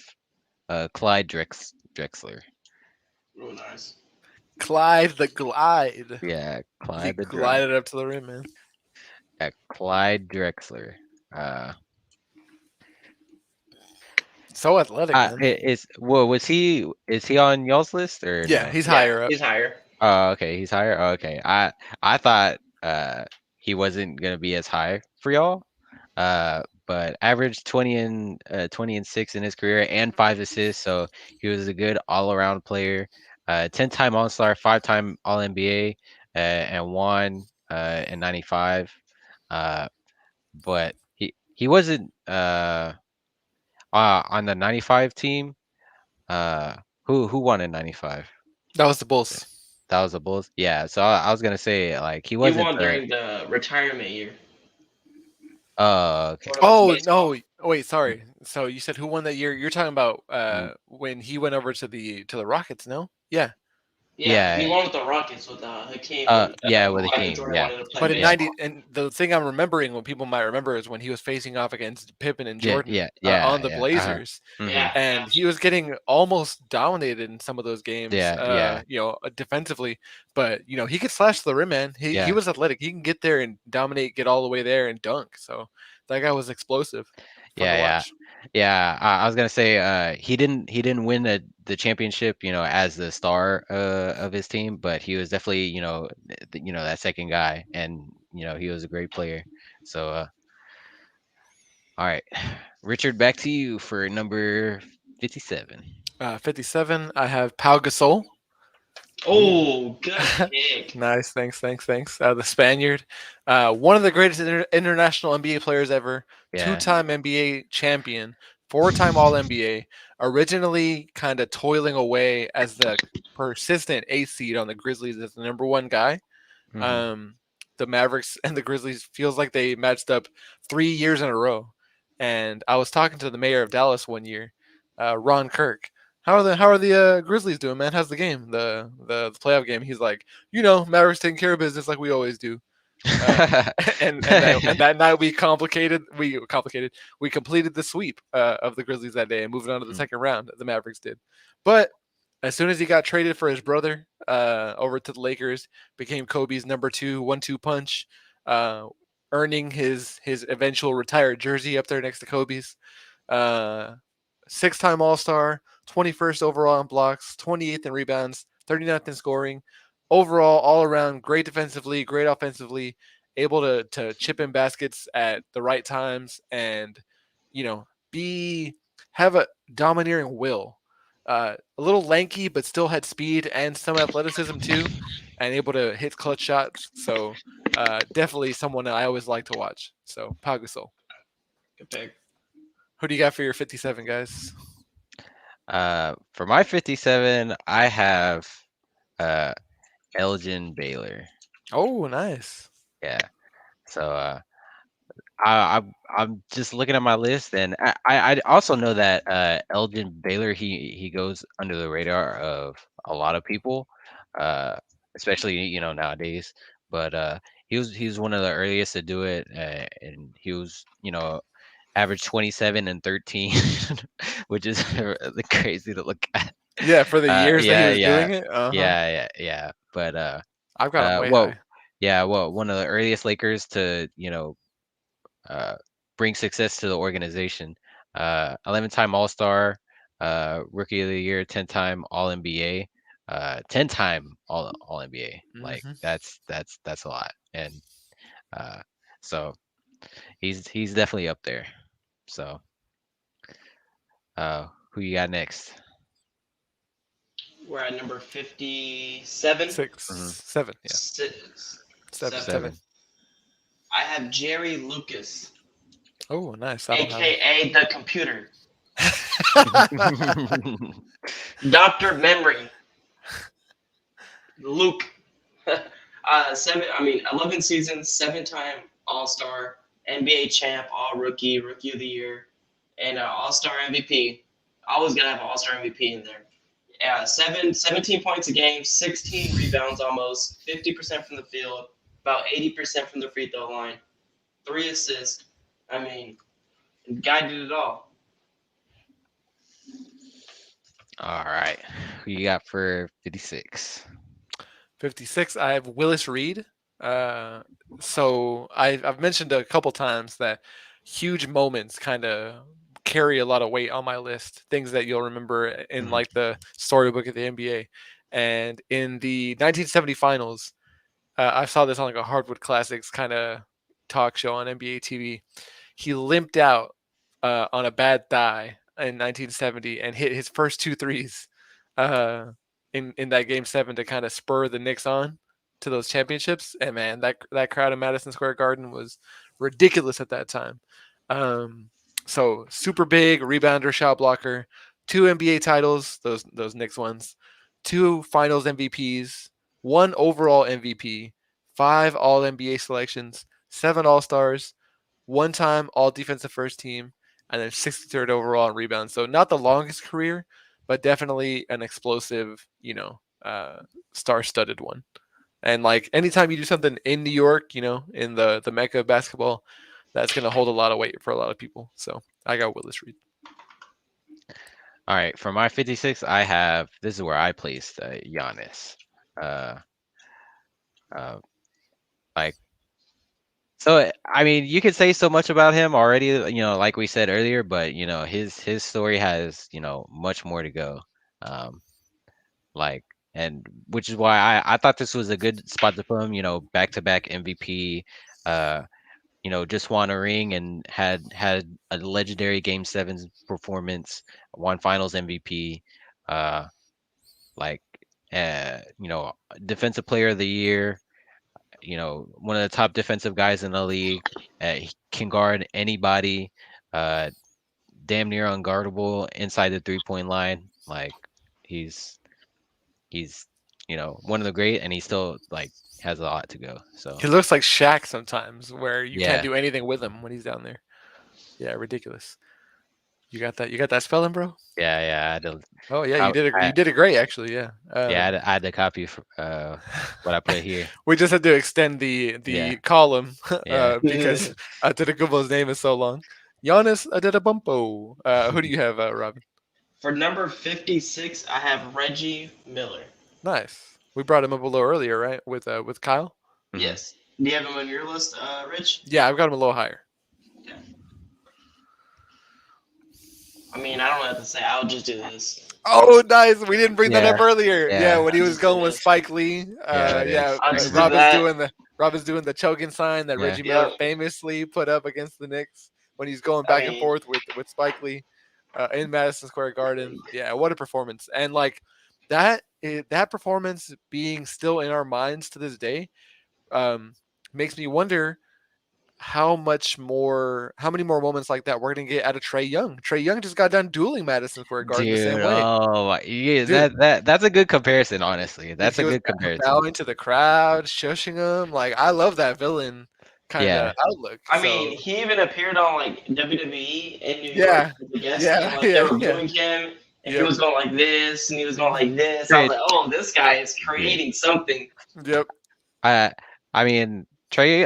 Clyde Drexler. real nice. Clyde the Glide. Yeah, He Clyde the Drag. glided up to the rim, man. Yeah, Clyde Drexler. Uh, So athletic, man. is well, is he on y'all's list or Yeah, no? he's Yeah, higher up. he's higher. Oh, okay, he's higher. Oh, okay, I thought he wasn't gonna be as high for y'all. But averaged 20 and 6 in his career and 5 assists. So he was a good all around player. 10-time All Star, 5-time All NBA, and one in '95. Uh, but he wasn't on the '95 team. Uh, who won in '95? That was the Bulls. That was the Bulls. Yeah. So I was gonna say like he He wasn't won the. during the retirement year. Oh, okay. Or Oh baseball. no! Wait, sorry. So you said who won that year? You're talking about Mhm. when he went over to the Rockets? No, yeah. Yeah, he Yeah. won with the Rockets with Hakeem when Yeah, with Michael Hakeem. Jordan Yeah. wanted to play But in Yeah. '90, baseball. and the thing I'm remembering, what people might remember, is when he was facing off against Pippen and Yeah. Jordan Yeah. Yeah. on the Yeah. Uh-huh. Blazers, Mhm. Yeah, yeah. and he was getting almost dominated in some of those games. Yeah. Yeah. Defensively, but he could slash the rim, man. He Yeah. was athletic. He can get there and dominate, get all the way there and dunk. So that guy was explosive, fun to Yeah. Yeah. watch. Yeah. I was gonna say he didn't win the championship, as the star of his team, but he was definitely, that second guy, and he was a great player. So all right. Richard, back to you for number 57. 57. I have Pau Gasol. Ooh. Oh, good pick. Nice, thanks. The Spaniard, one of the greatest international NBA players ever, Yeah. two-time NBA champion, four-time All NBA. Originally, kind of toiling away as the persistent eighth seed on the Grizzlies as the number one guy. Mhm. Um, the Mavericks and the Grizzlies feels like they matched up 3 years in a row. And I was talking to the mayor of Dallas one year, Ron Kirk. How are the Grizzlies doing, man? How's the game? The playoff game? He's like, Mavericks taking care of business like we always do. Uh, and that night we completed the sweep of the Grizzlies that day and moving on to the Mm. second round. The Mavericks did, but as soon as he got traded for his brother over to the Lakers, became Kobe's number two 1-2 punch, uh, earning his eventual retired jersey up there next to Kobe's. Uh, Six-time All Star, 21st overall in blocks, 28th in rebounds, 39th in scoring. Overall, all around, great defensively, great offensively, able to chip in baskets at the right times, and be have a domineering will. A little lanky, but still had speed and some athleticism too, and able to hit clutch shots. So definitely someone I always like to watch. So Pau Gasol. Good pick. Who do you got for your 57 guys? For my 57, I have uh Elgin Baylor. Oh, nice. Yeah. So I'm just looking at my list, and I also know that Elgin Baylor, he goes under the radar of a lot of people, uh, especially nowadays. But he was one of the earliest to do it, and he was average 27 and 13, which is really crazy to look at. Yeah, for the years that he Yeah, was yeah, doing it. Uh huh. yeah. But I've got him way well, high. yeah, well, one of the earliest Lakers to uh, bring success to the organization. 11-time All Star, Rookie of the Year, 10-time All NBA, 10-time All NBA. Like Hmm. that's a lot, and uh, so he's definitely up there. So who you got next? We're at number 57. Six, Hmm. 7. Yeah, Six, seven, seven. seven. 7. I have Jerry Lucas, Oh, nice. I don't have him. aka the computer, Doctor Memory, Luke. 11 seasons, 7-time All Star, NBA champ, All Rookie, Rookie of the Year, and All Star MVP. Always gonna have an All Star MVP in there. 17 points a game, 16 rebounds almost, 50% from the field, about 80% from the free throw line, 3 assists. I mean, the guy did it all. All right, who you got for 56? 56. I have Willis Reed. Uh, so I've mentioned a couple times that huge moments kind of carry a lot of weight on my list. Things that you'll remember in Hmm. like the storybook of the NBA. And in the 1970 finals, I saw this on like a Hardwood Classics kind of talk show on NBA TV. He limped out on a bad thigh in 1970 and hit his first two threes uh, in that game seven to kind of spur the Knicks on to those championships. And man, that crowd in Madison Square Garden was ridiculous at that time. Um, so super big rebounder, shot blocker, two NBA titles, those Knicks ones, two Finals MVPs, one overall MVP, five All NBA selections, seven All Stars, one time All Defensive First Team, and then 63rd overall in rebounds. So not the longest career, but definitely an explosive, star-studded one. And like anytime you do something in New York, in the mecca of basketball, that's gonna hold a lot of weight for a lot of people. So I got Willis Reed. All right, for my 56, I have this is where I placed Giannis. Uh, uh, like I mean, you could say so much about him already, like we said earlier, but his story has much more to go. Um, like, and which is why I thought this was a good spot to put him. Back to back MVP. Uh, just won a ring and had a legendary Game Seven performance. Won Finals MVP. Uh, like, Defensive Player of the Year. One of the top defensive guys in the league. He can guard anybody. Uh, damn near unguardable inside the 3-point line. Like, he's he's one of the great, and he still like has a lot to go. So He looks like Shaq sometimes, where you can't yeah, do anything with him when he's down there. Yeah, ridiculous. You got that? You got that spelling, bro? yeah. I had to, Oh yeah, you co- did it. You I, did it great, actually. Yeah. yeah, I had to copy what I put here. We just had to extend the Yeah, the column yeah. because Antetokounmpo's name is so long. Giannis Antetokounmpo. Who do you have, Robin? For number 56, I have Reggie Miller. Nice. We brought him up a little earlier, right? With Kyle. Mhm. Yes. Do you have him on your list, Rich? Yeah, I've got him a little higher. Yeah. I mean, I don't have to say. I'll just do this. Oh, nice. We didn't bring that Yeah, up earlier. Yeah, yeah, when he I'll was just do going with this. Spike Lee. yeah. It Yeah, is. I'll just do Robin's that. doing the choking sign that Yeah. Reggie Miller Yep. famously put up against the Knicks when he's going I back and mean, forth with Spike Lee in Madison Square Garden. Yeah, what a performance! And like that performance being still in our minds to this day, um, makes me wonder how many more moments like that we're gonna get out of Trey Young. Trey Young just got done dueling Madison Square Garden the Dude, same way, oh yeah, dude. that's a good comparison, honestly. Dude, That's he a was good comparison. bowing to the crowd, shushing them. Like I love that villain kind Yeah. of outlook. I mean, So he even appeared on like WWE in New York yeah, as a guest, and yeah, like they yeah, were yeah. booing him, and he Yep, was going like this, and he was going mhm, like this. I was Trey, like, oh, this guy is yeah. creating something. yep. I I mean, Trey,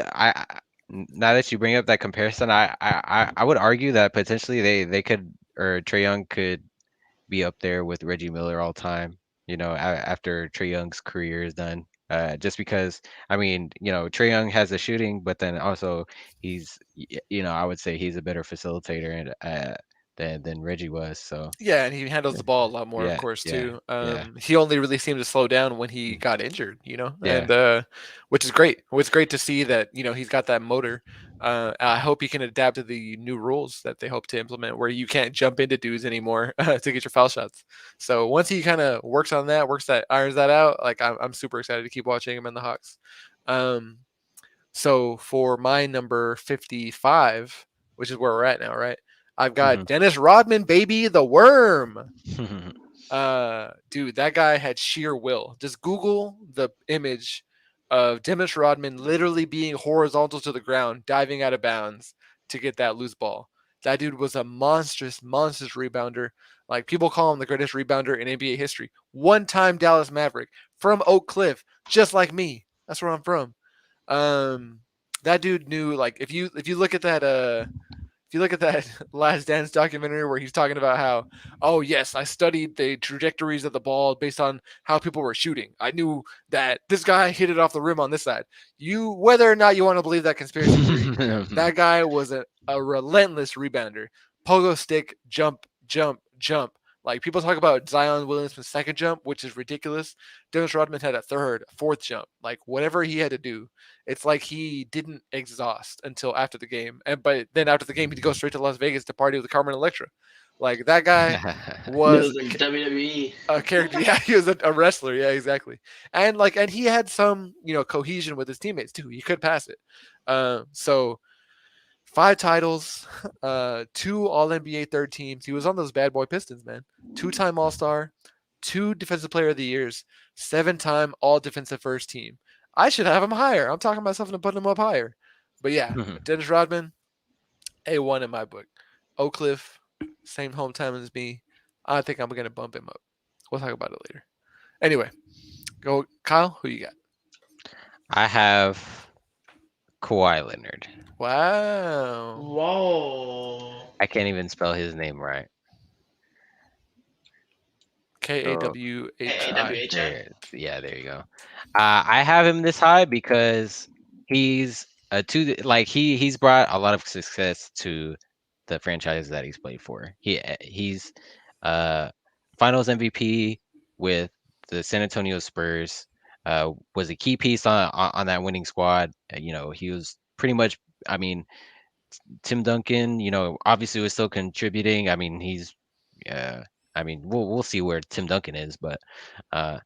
now that you bring up that comparison, I would argue that potentially they could, or Trey Young could be up there with Reggie Miller all time, after Trey Young's career is done. Just because, I mean, Trey Young has the shooting, but then also I would say he's a better facilitator and than Reggie was. So Yeah, and he handles the ball a lot more, of yeah, course, yeah, too. yeah, He only really seemed to slow down when he got injured, yeah. and which is great. It's great to see that he's got that motor. I hope he can adapt to the new rules that they hope to implement, where you can't jump into dudes anymore to get your foul shots. So once he kind of irons that out, like I'm super excited to keep watching him in the Hawks. Um, so for my number 55, which is where we're at now, right? I've got Dennis Rodman, baby, the worm. Dude, that guy had sheer will. Just Google the image of Dennis Rodman literally being horizontal to the ground, diving out of bounds to get that loose ball. That dude was a monstrous, monstrous rebounder. Like people call him the greatest rebounder in NBA history. One-time Dallas Maverick from Oak Cliff, just like me. That's where I'm from. Um, that dude knew, like, if you look at that if you look at that Last Dance documentary where he's talking about how, oh yes, I studied the trajectories of the ball based on how people were shooting. I knew that this guy hit it off the rim on this side. Whether or not you want to believe that conspiracy theory, that guy was a relentless rebounder. Pogo stick, jump, jump, jump. Like people talk about Zion Williamson's second jump, which is ridiculous. Dennis Rodman had a third, fourth jump. Like whatever he had to do, it's like he didn't exhaust until after the game. And but then after the game, he'd go straight to Las Vegas to party with Carmen Electra. Like that guy He was was in WWE. a character. Yeah, he was a wrestler. Yeah, exactly. And he had some cohesion with his teammates too. He could pass it. So five titles, two All NBA third teams. He was on those bad boy Pistons, man. Two-time All Star, two Defensive Player of the Years, seven-time All Defensive First Team. I should have him higher. I'm talking myself into putting him up higher. But yeah, Dennis Rodman, A1 in my book. Oak Cliff, same hometown as me. I think I'm gonna bump him up. We'll talk about it later. Anyway, go Kyle. Who you got? I have Kawhi Leonard. Wow. Whoa. I can't even spell his name right. Kawhi. AWHI. Yeah, there you go. I have him this high because he's he's brought a lot of success to the franchise that he's played for. He's uh Finals MVP with the San Antonio Spurs. Was a key piece on that winning squad. He was pretty much. I mean, Tim Duncan. Obviously was still contributing. I mean, he's. Uh, I mean, we'll see where Tim Duncan is, but uh,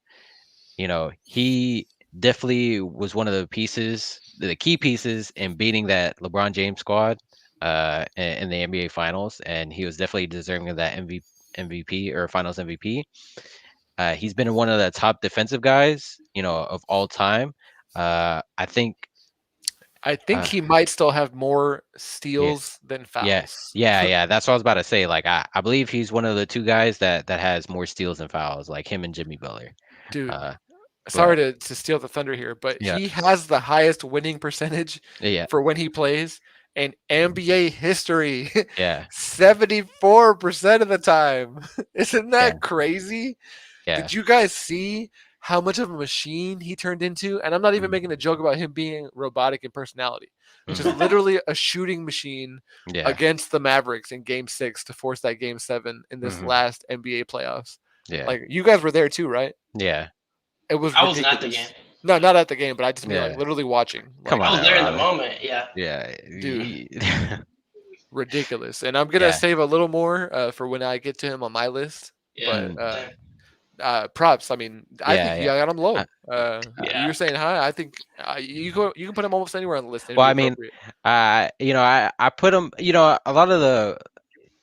he definitely was one of the key pieces in beating that LeBron James squad in the NBA Finals, and he was definitely deserving of that MVP or Finals MVP. He's been one of the top defensive guys, of all time. I think, I think uh, he might still have more yeah, steals than yeah, fouls. yeah. That's what I was about to say. Like, I believe he's one of the two guys that has more steals and fouls, like him and Jimmy Butler. Dude, Uh, sorry but to steal the thunder here, but yeah, he has the highest winning percentage yeah, for when he plays in NBA history. yeah, 74% of the time. Isn't yeah, that crazy? yeah. Did you guys see how much of a machine he turned into? And I'm not even Mhm, making a joke about him being robotic in personality. Just mhm. literally a shooting machine Yeah. against the Mavericks in game 6 to force that game 7 in this Mhm. last NBA playoffs. Yeah. Like you guys were there too, right? Yeah. It was I wasn't at the game. ridiculous. No, not at the game, but I just mean like Yeah. literally watching. Come Like, I on was now, there in the Robin. moment. Yeah. Yeah. dude, he- ridiculous. And I'm gonna yeah. save a little more for when I get to him on my list. Yeah. But Mm. Same. props. I mean, I Yeah. think you Yeah. got him Uh, low. Yeah. You're saying high. I think you can put him almost anywhere on the list and it'd well, be I mean, appropriate. I put him. A lot of the,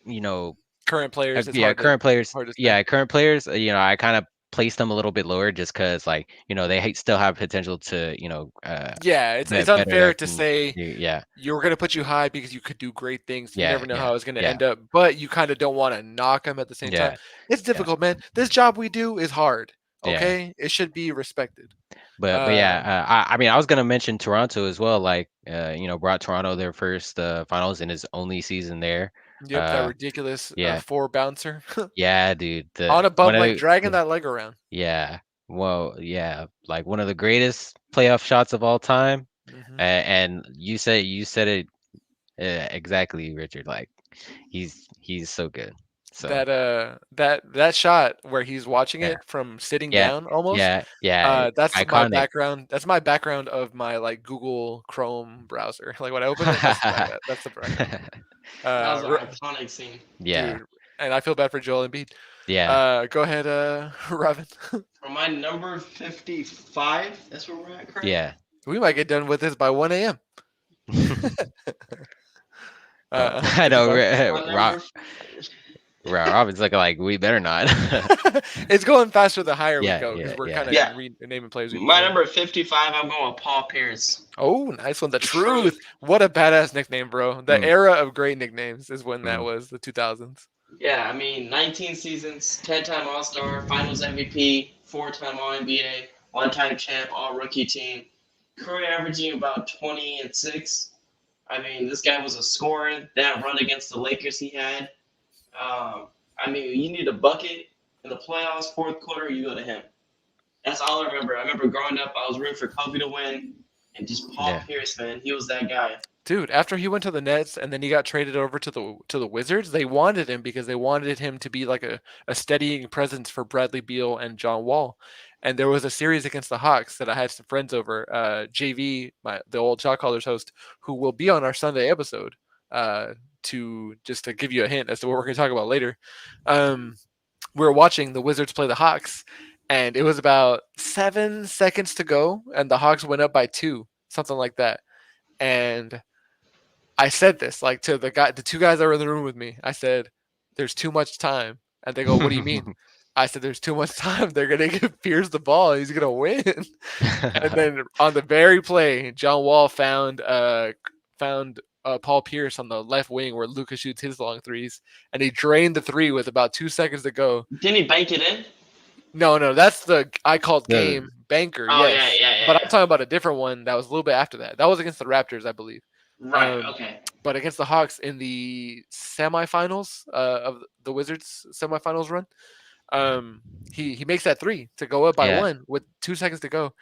you know, Current players, it's yeah, current players. hard to say. Yeah, current players. I kind of placed them a little bit lower just because, like, still have potential to, Yeah, it's get better unfair that to can. say Yeah. you were gonna put you high because you could do great things. You Yeah. never know Yeah. how it's gonna Yeah. end up, but you kind of don't want to knock him at the same time. Yeah. It's Yeah. difficult, man. This job we do is hard. Yeah. Okay, it should be respected. But Uh, yeah, I mean, I was gonna mention Toronto as well. Like, brought Toronto their first finals in his only season there. yep, that Uh, ridiculous yeah, four bouncer yeah, dude. on a One bump, of like the dragging that leg around. yeah, well, yeah, like one of the greatest playoff shots of all time. Hmm. And you said it exactly, Richard. Like, he's so good. So That shot where he's watching yeah, it from sitting yeah, down almost. yeah, yeah, That's my iconic. background. That's my background of my like Google Chrome browser. Like when I open it, that's the background. That was an R- iconic scene. Yeah, dude, and I feel bad for Joel Embiid. yeah, Go ahead, Robin. For my number 55, that's where we're at, correct? yeah. We might get done with this by 1 a.m. I know, 55. My number, Robin's looking like we better not. It's going faster the higher we Yeah, go because yeah, we're yeah. kind of Yeah. naming players. We my enjoy. number 55, I'm going with Paul Pierce. Oh, nice one. The The Truth. Truth. What a badass nickname, bro. The Mm. era of great nicknames is when that Mm. was, the 2000s. Yeah, I mean, 19 seasons, 10-time All-Star, Finals MVP, 4-time All-NBA, one-time champ, All-Rookie team, career averaging about 20 and 6. I mean, this guy was a scorer. That run against the Lakers he had. I mean, you need a bucket in the playoffs, fourth quarter, you go to him. That's all I remember. I remember growing up, I was rooting for Kobe to win, and just Paul Yeah. Pierce, man, he was that guy. Dude, after he went to the Nets and then he got traded over to the Wizards, they wanted him because they wanted him to be like a steadying presence for Bradley Beal and John Wall. And there was a series against the Hawks that I had some friends over, JV, the old Shot Callers host, who will be on our Sunday episode. To just to give you a hint as to what we're going to talk about later. Um, we were watching the Wizards play the Hawks, and it was about 7 seconds to go, and the Hawks went up by two, something like that. And I said this like to the two guys that were in the room with me. I said, "There's too much time," and they go, "What do you mean?" I said, "There's too much time. They're gonna give Pierce the ball. He's gonna win." And then on the very play, John Wall found Paul Pierce on the left wing where Luka shoots his long threes, and he drained the three with about 2 seconds to go. Didn't he bank it in? No, that's the I called The- game banker. Oh yeah, Yes, yeah, yeah. but I'm yeah. talking about a different one that was a little bit after that. That was against the Raptors, I believe. Right. Um, Okay. but against the Hawks in the semifinals of the Wizards semifinals run, he makes that three to go up by Yeah. one with 2 seconds to go,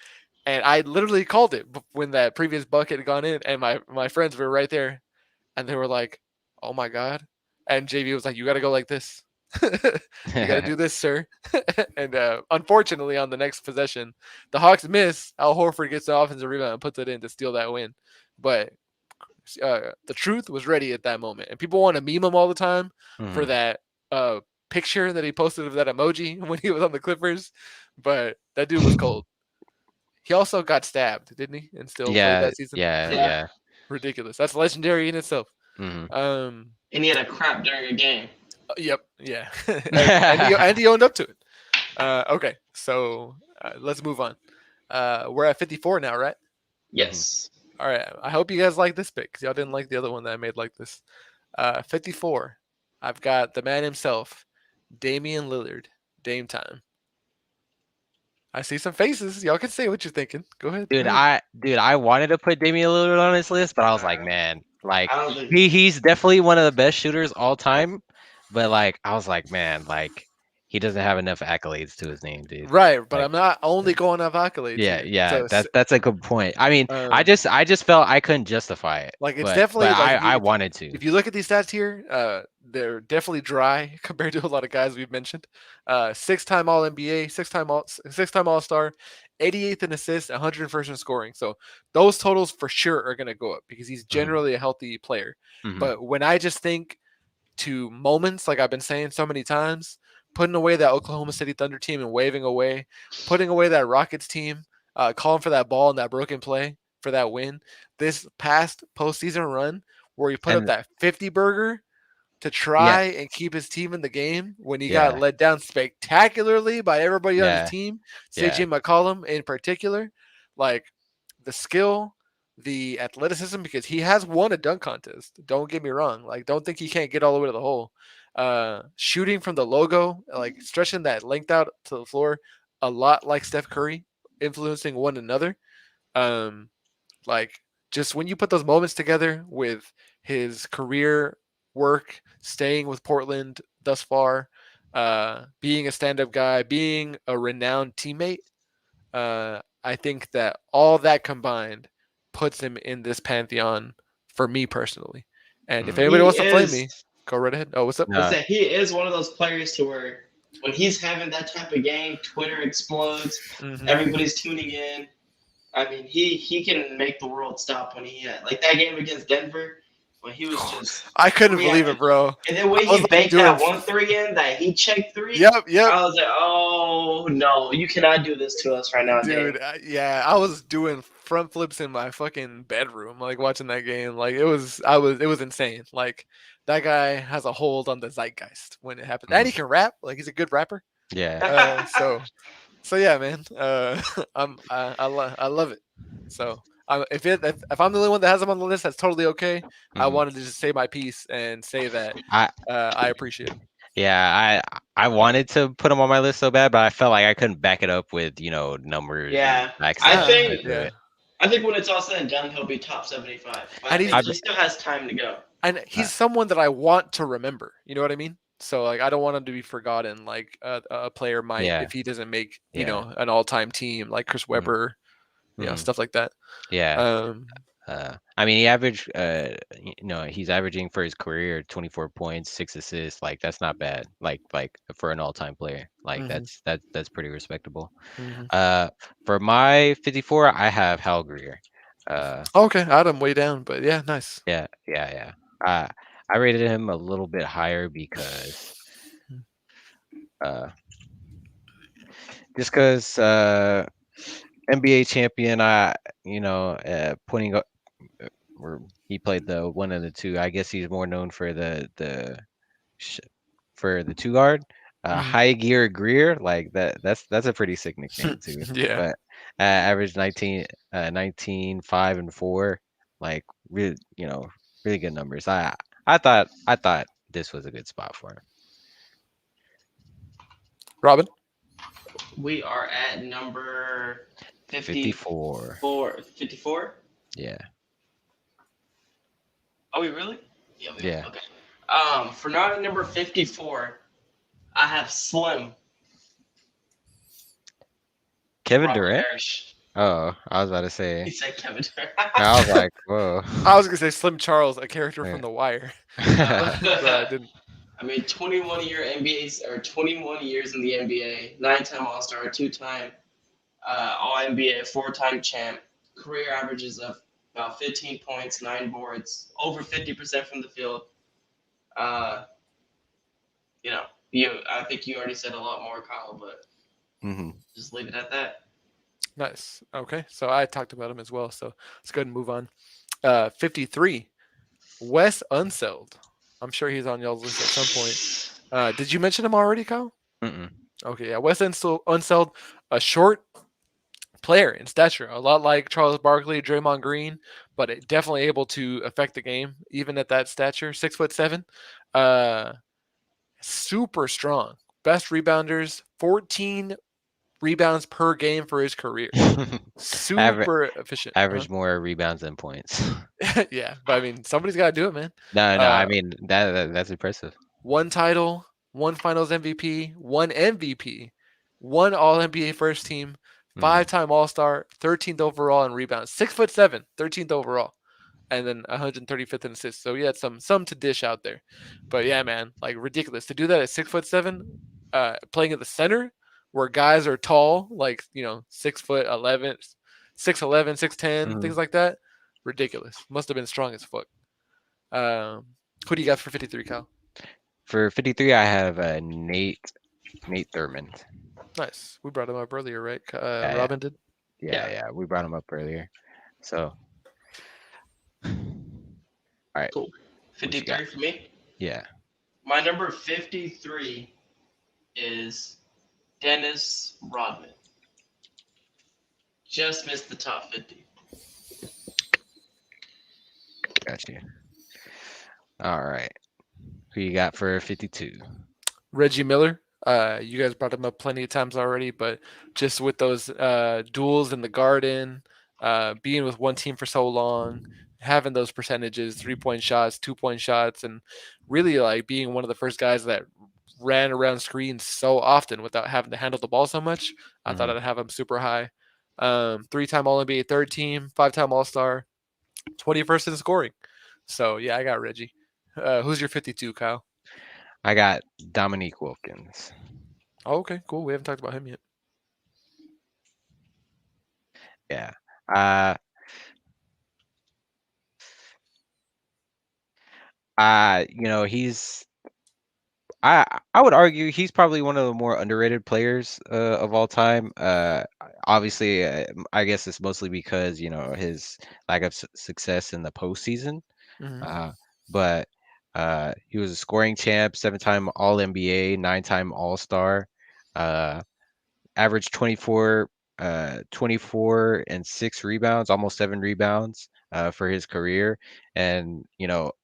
and I literally called it when that previous bucket had gone in, and my friends were right there, and they were like, "Oh my god!" And JV was like, "You got to go like this." You got to do this, sir. And unfortunately, on the next possession, the Hawks miss. Al Horford gets the offensive rebound and puts it in to steal that win. But the truth was ready at that moment, and people want to meme him all the time for Mhm. that picture that he posted of that emoji when he was on the Clippers. But that dude was cold. He also got stabbed, didn't he? And still played Yeah, that season. yeah, Yeah. yeah. Ridiculous. That's legendary in itself. Mhm. And he had a crap during a game. Yep. Yeah. and he owned up to it. Okay. So let's move on. We're at 54 now, right? Yes. All right. I hope you guys like this pick because y'all didn't like the other one that I made like this. 54. I've got the man himself, Damian Lillard. Dame time. I see some faces. Y'all can say what you're thinking. Go ahead. Dude, Go ahead. I wanted to put Damian Lillard on this list, but I was like, Uh, man, like I don't think. he's definitely one of the best shooters all time, but like I was like, man, like he doesn't have enough accolades to his name, dude. Right, but Like, I'm not only going off accolades yeah, here. yeah, So, that's a good point. I mean, um, I just felt I couldn't justify it, like it's but definitely like I wanted to. if you look at these stats here, they're definitely dry compared to a lot of guys we've mentioned. 6-time All NBA, 6-time All Star, 88th in assists, 101st in scoring. So those totals for sure are going to go up because he's Mhm. generally a healthy player. Mhm. But when I just think to moments, like I've been saying so many times, putting away that Oklahoma City Thunder team and waving away, putting away that Rockets team, calling for that ball and that broken play for that win. This past postseason run where he put up And that 50 burger to yeah, try and keep his team in the game when he got yeah, let down spectacularly by everybody on his yeah, team, yeah, CJ McCollum in particular, like the skill, the athleticism, because he has won a dunk contest. Don't get me wrong. Like, don't think he can't get all the way to the hole. Shooting from the logo, like stretching that length out to the floor, a lot like Steph Curry, influencing one another. Um, like just when you put those moments together with his career work, staying with Portland thus far, being a stand-up guy, being a renowned teammate, I think that all that combined puts him in this pantheon for me personally. And if mhm. anybody He wants to flame me, is. go right ahead. Oh, what's up? Is No, that he is one of those players to where when he's having that type of game, Twitter explodes. Mm-hmm. Everybody's tuning in. I mean, he can make the world stop when he like that game against Denver when he was just I couldn't three believe after, it, bro. and then when I was he like banked doing. that 1-3 in, that he checked three. Yep. I was like, oh no, you cannot do this to us right now, Dame. Dude, yeah, I was doing front flips in my fucking bedroom, like watching that game. Like it was insane. Like that guy has a hold on the zeitgeist when it happens, and mhm. he can rap. Like he's a good rapper. Yeah, So yeah, man. I love it. So if I'm the only one that has him on the list, that's totally okay. I mhm. wanted to just say my piece and say that I I appreciate him. Yeah, I wanted to put him on my list so bad, but I felt like I couldn't back it up with, numbers and Yeah, facts I to think do Yeah, it. I think when it's all said and done, he'll be top 75. But I and he's think I he still has time to go. and uh, he's someone that I want to remember. You know what I mean? So like I don't want him to be forgotten like a player might yeah, if he doesn't make yeah, an all-time team like Chris mhm, Webber, mhm, stuff like that. yeah. Um, I mean, he averaged, he's averaging for his career 24 points, 6 assists. Like that's not bad. Like for an all-time player, like Hmm. that's pretty respectable. Hmm. Uh, for my 54, I have Hal Greer. Uh, Okay, I had him way down, but yeah, nice. yeah, yeah, yeah. Uh, I rated him a little bit higher because, uh, just because NBA champion. Pointing up, where he played the one and the two. I guess he's more known for sh- the two guard. Hmm. High Gear Greer, like that. That's a pretty sick nickname too. Yeah, But average 19, 5 and 4, like really, really good numbers. I thought this was a good spot for him. Robin. We are at number 54. 54. 54? Yeah, Are we really? Yeah, we yeah. are. Okay. For not number 54, I have Slim, Kevin Robert Durant. Parrish. Oh, I was about to He say. said Kevin Durant. I was like, whoa. I was gonna say Slim Charles, a character from Yeah. The Wire, Uh, but I didn't. I mean, 21-year NBA's or 21 years in the NBA, nine-time All-Star, two-time All NBA, four-time champ. Career averages of about 15 points, 9 boards, over 50% from the field. Uh, I think you already said a lot more, Kyle, but Hmm. just leave it at that. Nice. Okay, so I talked about him as well. So let's go ahead and move on. 53. Wes Unseld. I'm sure he's on y'all's list at some point. Did you mention him already, Kyle? Mm-mm. Okay, yeah. Unseld, a short player in stature, a lot like Charles Barkley, Draymond Green, but definitely able to affect the game even at that stature. 6'7". Uh, super strong. Best rebounders, 14 rebounds per game for his career. average Super efficient. Huh? average more rebounds than points. Yeah, but I mean, somebody's got to do it, man. No, no, I Uh, mean that's impressive. one title, one Finals MVP, one MVP, one All NBA first team, Hmm. 5-time All Star, 13th overall in rebounds, 6'7", 13th overall, and then 135th in assists. So he had some to dish out there, but yeah, man, like ridiculous to do that at 6'7", playing at the center where guys are tall, like 6'11", 6'11", 6'10", Hmm. things like that. Ridiculous. Must have been strong as fuck. Um, who do you got for 53, Kyle? For 53, I have Nate Thurmond. Nice. We brought him up earlier, right? Yeah, yeah, Robin did. yeah, Yeah, yeah. We brought him up earlier. So, all right, cool. what you got? 53 for me. Yeah. My number 53 is Dennis Rodman. Just missed the top 50. Got you. All right. Who you got for 52? Reggie Miller. You guys brought him up plenty of times already, but just with those duels in the Garden, being with one team for so long, having those percentages, 3-point shots, 2-point shots, and really like being one of the first guys that ran around screens so often without having to handle the ball so much. I thought Hmm. I'd have him super high. 3-time All NBA third team, 5-time All Star, 21st in scoring. So yeah, I got Reggie. Who's your 52, Kyle? I got Dominique Wilkins. Oh, okay, cool. We haven't talked about him yet. Yeah. Uh, he's I would argue he's probably one of the more underrated players of all time. Obviously, I guess it's mostly because his lack of success in the postseason. Hmm. Uh, but he was a scoring champ, 7-time All NBA, 9-time All Star. Uh, averaged 24 and 6 rebounds, almost 7 rebounds for his career. And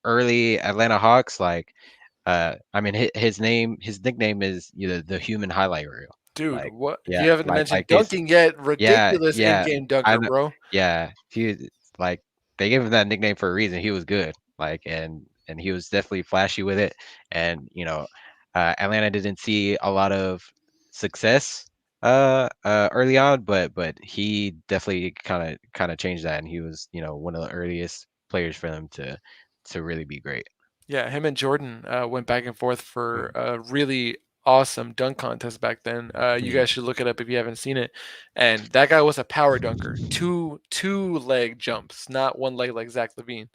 early Atlanta Hawks, like I mean, his nickname is the human highlight reel. Dude, Like, what yeah, you haven't like mentioned his, dunking yet? yeah, Ridiculous yeah, in-game I dunker, know, bro. yeah. Like they gave him that nickname for a reason. He was good, like, and he was definitely flashy with it. And Atlanta didn't see a lot of success early on, but he definitely kind of changed that, and he was one of the earliest players for them to really be great. Yeah, him and Jordan went back and forth for Mhm, a really awesome dunk contest back then. You mhm, guys should look it up if you haven't seen it. And that guy was a power dunker, two leg jumps, not one leg like Zach Levine.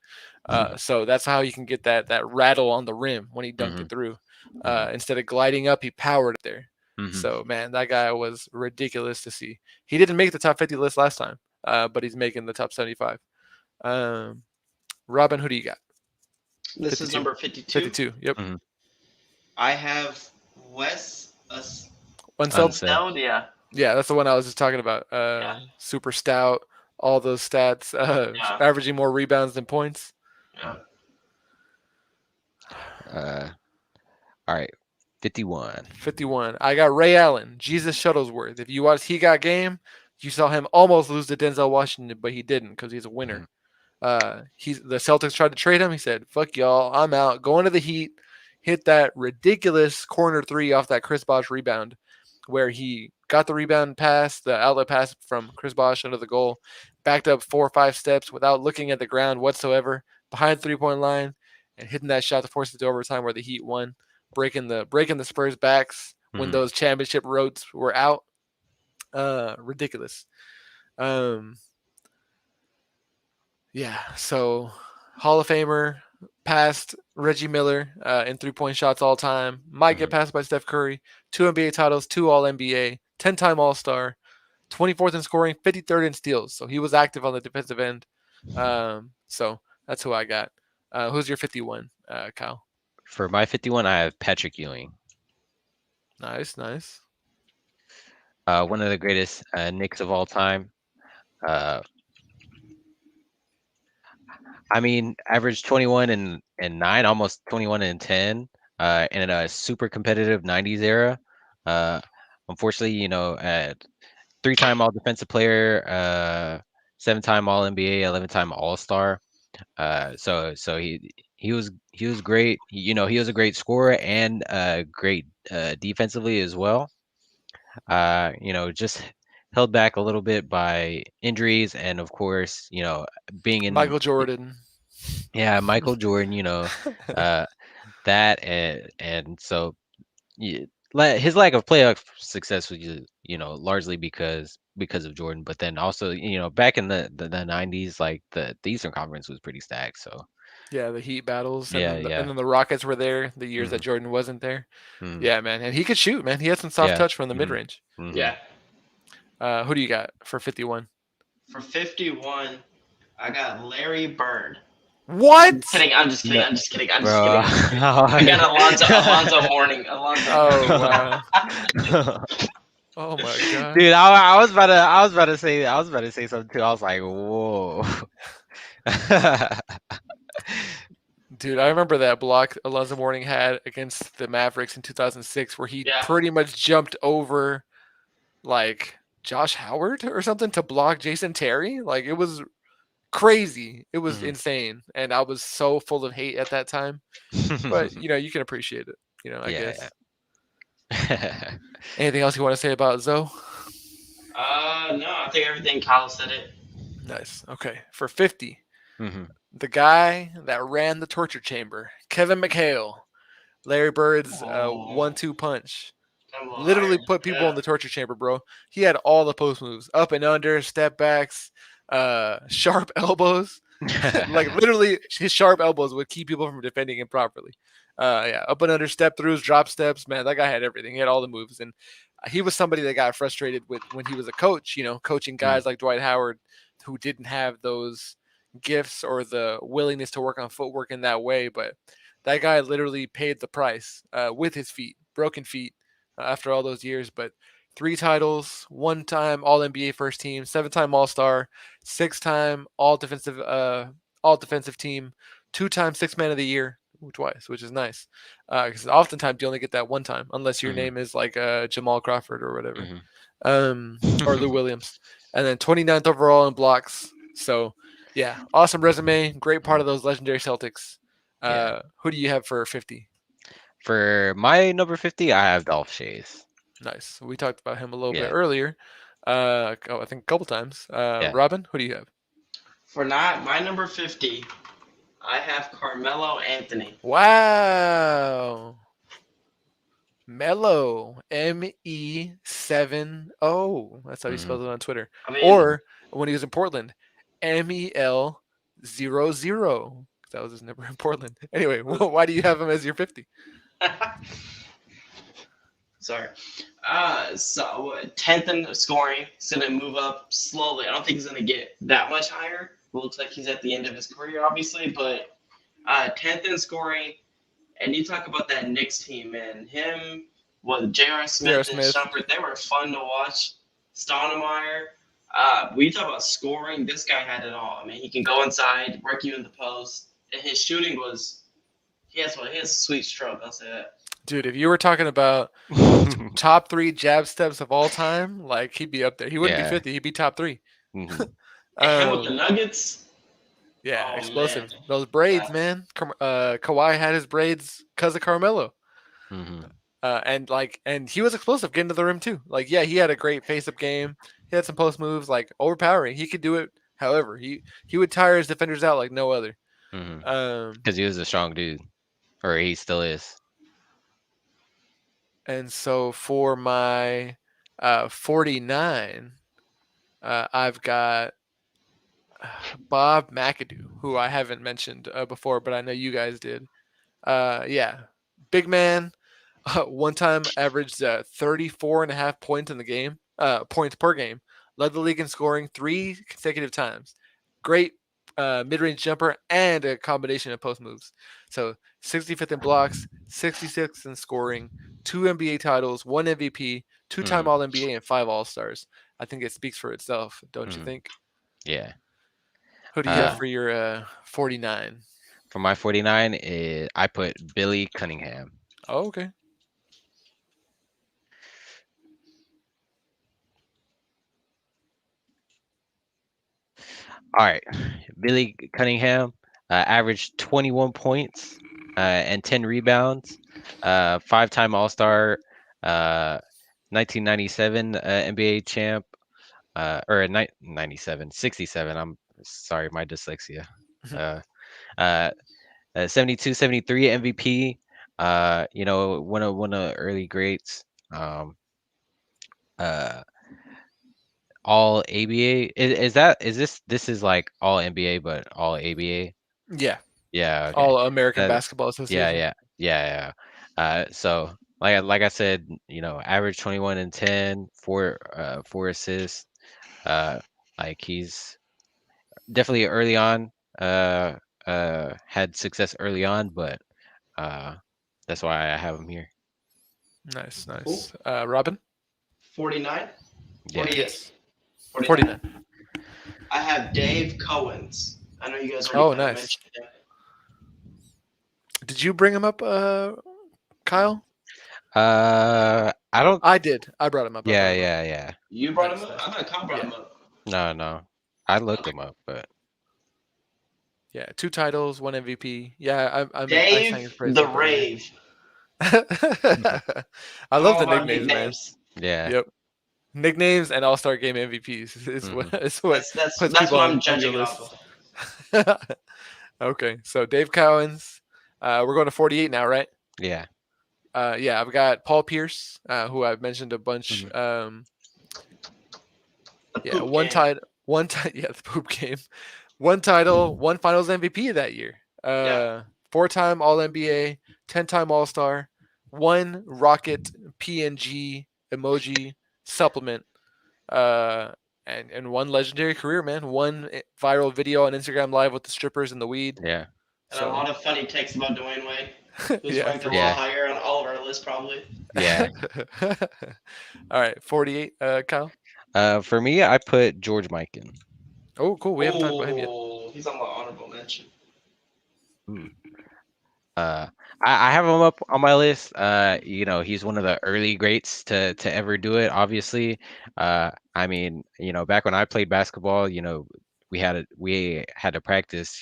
So that's how you can get that rattle on the rim when he dunked mhm, it through. mhm, Instead of gliding up, he powered it there. mhm. So man, that guy was ridiculous to see. He didn't make the top 50 list last time, but he's making the top 75. Um, Robin, who do you got? This is 52. number 52. 52. Yep. Mhm. I have Unseld. Unsaid. Unseld. Yeah. Yeah, that's the one I was just talking about. Yeah. Super stout, all those stats, Yeah. averaging more rebounds than points. Yeah. Uh, all right, 51. 51. I got Ray Allen, Jesus Shuttlesworth. If you watch He Got Game, you saw him almost lose to Denzel Washington, but he didn't because he's a winner. Mhm, He's the Celtics tried to trade him. He said, "Fuck y'all, I'm out." Going to the Heat, hit that ridiculous corner three off that Chris Bosh rebound, where he got the rebound pass, the outlet pass from Chris Bosh under the goal, backed up 4 or 5 steps without looking at the ground whatsoever, behind the 3 point line, and hitting that shot to force it to overtime where the Heat won, breaking the Spurs backs when mhm, those championship roads were out. Ridiculous. Um, Yeah, so Hall of Famer, passed Reggie Miller in 3 point shots all time. Might get mhm. passed by Steph Curry. 2 NBA titles, 2 All NBA, 10-time All Star, 24th in scoring, 53rd in steals. So he was active on the defensive end. So that's who I got. Who's your 51, Kyle? For my 51, I have Patrick Ewing, Nice, nice. one of the greatest Knicks of all time. Uh, I mean, averaged 21 and 9, almost 21 and 10, in a super competitive 90s era. Uh, Unfortunately, three-time All Defensive Player, seven-time All NBA, 11-time All Star. So he was great. He was a great scorer and great defensively as well. Just held back a little bit by injuries and of course, being in Michael Jordan. yeah, Michael Jordan, uh that and so his lack of playoff success was largely because of Jordan, but then also, back in the 90s, like the Eastern Conference was pretty stacked, so Yeah, the Heat battles, and yeah, then and yeah. then the Rockets were there the years that Mhm. Jordan wasn't there. Mhm. Yeah, man, and he could shoot, man. He had some soft Yeah. touch from the mid Mhm. range. Mhm. Yeah. Who do you got for 51? For 51, I got Larry Bird. What? Kidding. I'm just kidding. No, I'm just kidding. I'm just bro. kidding. I'm just kidding. I got Alonzo Mourning. Alonzo Oh Mourning. wow. Oh my god. Dude, I was about to say something too. I was like, whoa. Dude, I remember that block Alonzo Mourning had against the Mavericks in 2006 where he Yeah. pretty much jumped over like Josh Howard or something to block Jason Terry. Like it was crazy. It was Mhm. insane. And I was so full of hate at that time. But you can appreciate it, I Yeah, guess. yeah. Anything else you want to say about Zoe? No, I think everything Kyle said it. Nice. Okay. For 50, Mhm. the guy that ran the torture chamber, Kevin McHale, Larry Bird's Oh, 1-2 punch. come Literally on. put people Yeah. in the torture chamber, bro. He had all the post moves, up and under, step backs, sharp elbows. Like literally, his sharp elbows would keep people from defending him properly. Yeah, up and under, step throughs, drop steps. Man, that guy had everything. He had all the moves, and he was somebody that got frustrated with when he was a coach. Coaching Mm, guys like Dwight Howard who didn't have those gifts or the willingness to work on footwork in that way. But that guy literally paid the price with his feet, broken feet, after all those years. But 3 titles, 1 time All NBA first team, 7 time All Star, 6 time All defensive team, 2 time Six Man of the Year twice, which is nice. Because oftentimes you only get that 1 time, unless your mhm, name is like Jamal Crawford or whatever, mhm. or Lou Williams. And then 29th overall in blocks. So yeah, awesome resume, great part of Mhm. those legendary Celtics. Yeah. Who do you have for 50? For my number 50, I have Dolph Shays. Nice. We talked about him a little bit Yeah, earlier. I think a couple times. yeah. Robin, who do you have? For not my number 50, I have Carmelo Anthony. Wow. Mello, MEE70. That's how he Hmm. spells it on Twitter. I mean, Or when he was in Portland, MEL00. That was his number in Portland. Anyway, why do you have him as your 50? sorry. So 10th in scoring. He's gonna move up slowly. I don't think he's gonna get that much higher. It looks like he's at the end of his career, obviously, but 10th in scoring. And you talk about that Knicks team, man. Him with J.R. J.R. Smith and Smith. Shumpert, they were fun to watch. Stoudemire. We talk about scoring. This guy had it all. I mean, he can go inside, work you in the post, and his shooting was. He has a sweet stroke. I'll say that. Dude, if you were talking about top 3 jab steps of all time, like he'd be up there. He wouldn't be Yeah. 50. He'd be top 3. Hmm. And him with the Um, Nuggets. yeah, Oh explosive. man. Those braids, man. Kawhi had his braids because of Carmelo. Hmm. And he was explosive getting to the rim too. Like, yeah, he had a great face-up game. He had some post moves, like overpowering. He could do it. However, he would tire his defenders out like no other. Hmm. Um, Because he was a strong dude, or he still is. and so for my 49, I've got Bob McAdoo, who I haven't mentioned before, but I know you guys did. Yeah, big man. One time averaged 34 and a half points in the game, points per game. Led the league in scoring 3 consecutive times. Great mid-range jumper and a combination of post moves. So 65th in blocks, 66th in scoring, 2 NBA titles, 1 MVP, two-time Hmm. All NBA, and 5 All-Stars. I think it speaks for itself, don't you Hmm. think? Yeah. Who do you have Uh, Yeah. for your 49? for my 49, I put Billy Cunningham. Oh, okay. All right, Billy Cunningham averaged 21 points and 10 rebounds. Five-time All-Star, 1997 NBA champ, or 97, 67. I'm sorry, my dyslexia. Uh, uh, 72, 73 MVP. One of the early greats. Um, uh, all ABA. This is like all NBA, but all ABA. Yeah, Yeah, okay. All American That Basketball yeah, Association. yeah, yeah, yeah. So like I said, average 21 and 10, four assists. Uh, like he's definitely early on. Uh, had success early on, but uh, that's why I have him here. Nice, Cool. nice. Robin? 49, Yeah. 48, Yes. 49. 49. I have Dave Cowens. I know you guys already Oh, kind of nice. mentioned him. Did you bring him up, Kyle? I don't. I did. I brought him up. I Yeah, brought him up. yeah, yeah. You brought him Nice, up? nice. I thought Kyle brought Yeah, him up. No, no. I looked Okay. him up, but yeah. 2 titles, 1 MVP. Yeah, I sang his Dave praise the up earlier. Rave. I I'm love all the about nicknames, man. nicknames. yeah. Yep. Nicknames and All-Star Game MVPs is what Hmm. is what puts That's people what I'm on your judging it off list. of. Okay, so Dave Cowens. We're going to 48 now, right? Yeah. Yeah, I've got Paul Pierce, who I've mentioned a bunch. Hmm. The Yeah, poop game. yeah, the poop game. One title, one Finals MVP that year. Yeah. 4-time All NBA, 10-time All Star, one Rocket PNG emoji supplement, uh, and one legendary career, man. One viral video on Instagram Live with the strippers and the weed. Yeah. And a So lot of funny takes about Dwayne Wade, who's yeah, ranked a for little sure. Yeah. higher on all of our lists, probably. Yeah. All right, 48, Kyle. For me, I put George Mikan. Oh, cool. We haven't talked about him yet. Oh, he's on my honorable mention. Hmm. Uh, I have him up on my list. He's one of the early greats to ever do it. Obviously, I mean, back when I played basketball, we had to practice,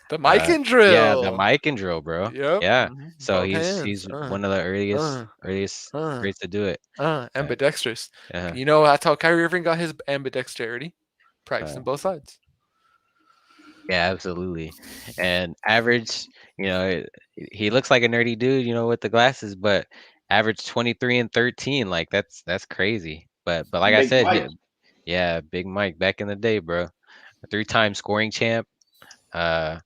The mic and Yeah, the drill. mic and drill, bro. Yep. Yeah. So Both he's hands. one of the Uh, earliest uh, greats to do it. Uh, ambidextrous. uh, You know that's how Kyrie Irving got his ambidexterity, uh, practicing both sides. yeah, absolutely. And average, you know, he looks like a nerdy dude, with the glasses, but average 23 and 13, like that's crazy. But like I Big said, Mike. yeah, Big Mike back in the day, bro. A three-time scoring champ, uh,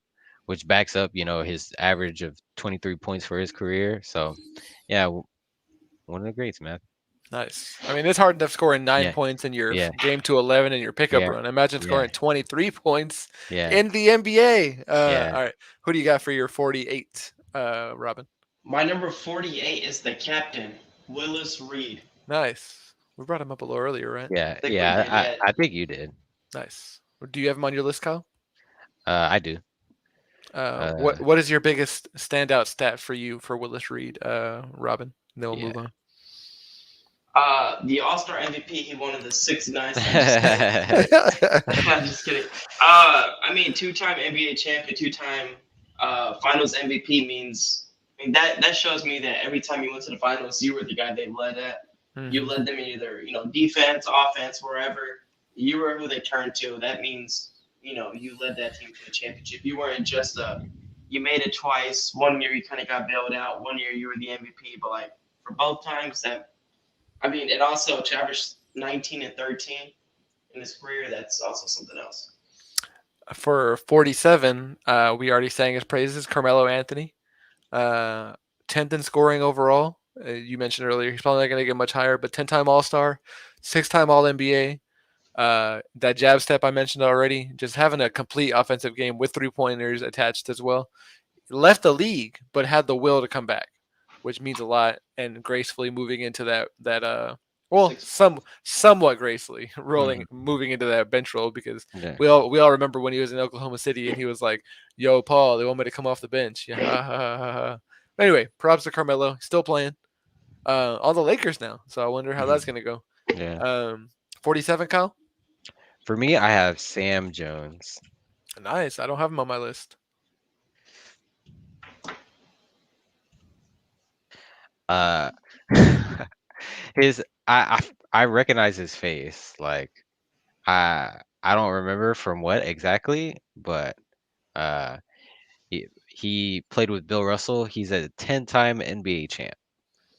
which backs up, his average of 23 points for his career. So, yeah, one of the greats, man. Nice. I mean, it's hard enough scoring 9 points in your Yeah, game to 11 in your pickup yeah, run. Imagine yeah, scoring 23 points yeah, in the NBA. yeah. All right. Who do you got for your 48, Robin? My number 48 is the captain, Willis Reed. Nice. We brought him up a little earlier, right? Yeah, I think we yeah, did, yeah. I think you did. Nice. Do you have him on your list, Kyle? I do. What Uh, What is your biggest standout stat for you for Willis Reed, Robin? And then we'll yeah. move on. The All Star MVP, he won in the 69 cents. I'm just kidding. I mean, two-time NBA champion, two-time Finals MVP means. I mean, that shows me that every time you went to the finals, you were the guy they led at. You Mhm. led them in either defense, offense, wherever. You were who they turned to. That means you led that team to a championship. You weren't just you made it twice. One year you kind of got bailed out. One year you were the MVP. But like for both times, I mean, and also to average 19 and 13 in his career, that's also something else. For 47, we already sang his praises. Carmelo Anthony, uh, 10th in scoring overall. You mentioned earlier he's probably not going to get much higher, but 10-time All Star, 6-time All NBA. That jab step I mentioned already, just having a complete offensive game with 3 pointers attached as well. Left the league, but had the will to come back, which means a lot. And gracefully moving into well, Six. somewhat gracefully rolling, Mhm. moving into that bench role because Yeah. we all remember when he was in Oklahoma City and he was like, "Yo, Paul, they want me to come off the bench." Yeah, ha, ha, ha, ha, ha. Anyway, props to Carmelo, still playing on the Lakers now. So I wonder how Mhm. that's gonna go. Yeah. 47, Kyle. For me, I have Sam Jones. Nice. I don't have him on my list. Uh, his I recognize his face. Like I don't remember from what exactly, but uh, he played with Bill Russell. He's a 10-time NBA champ.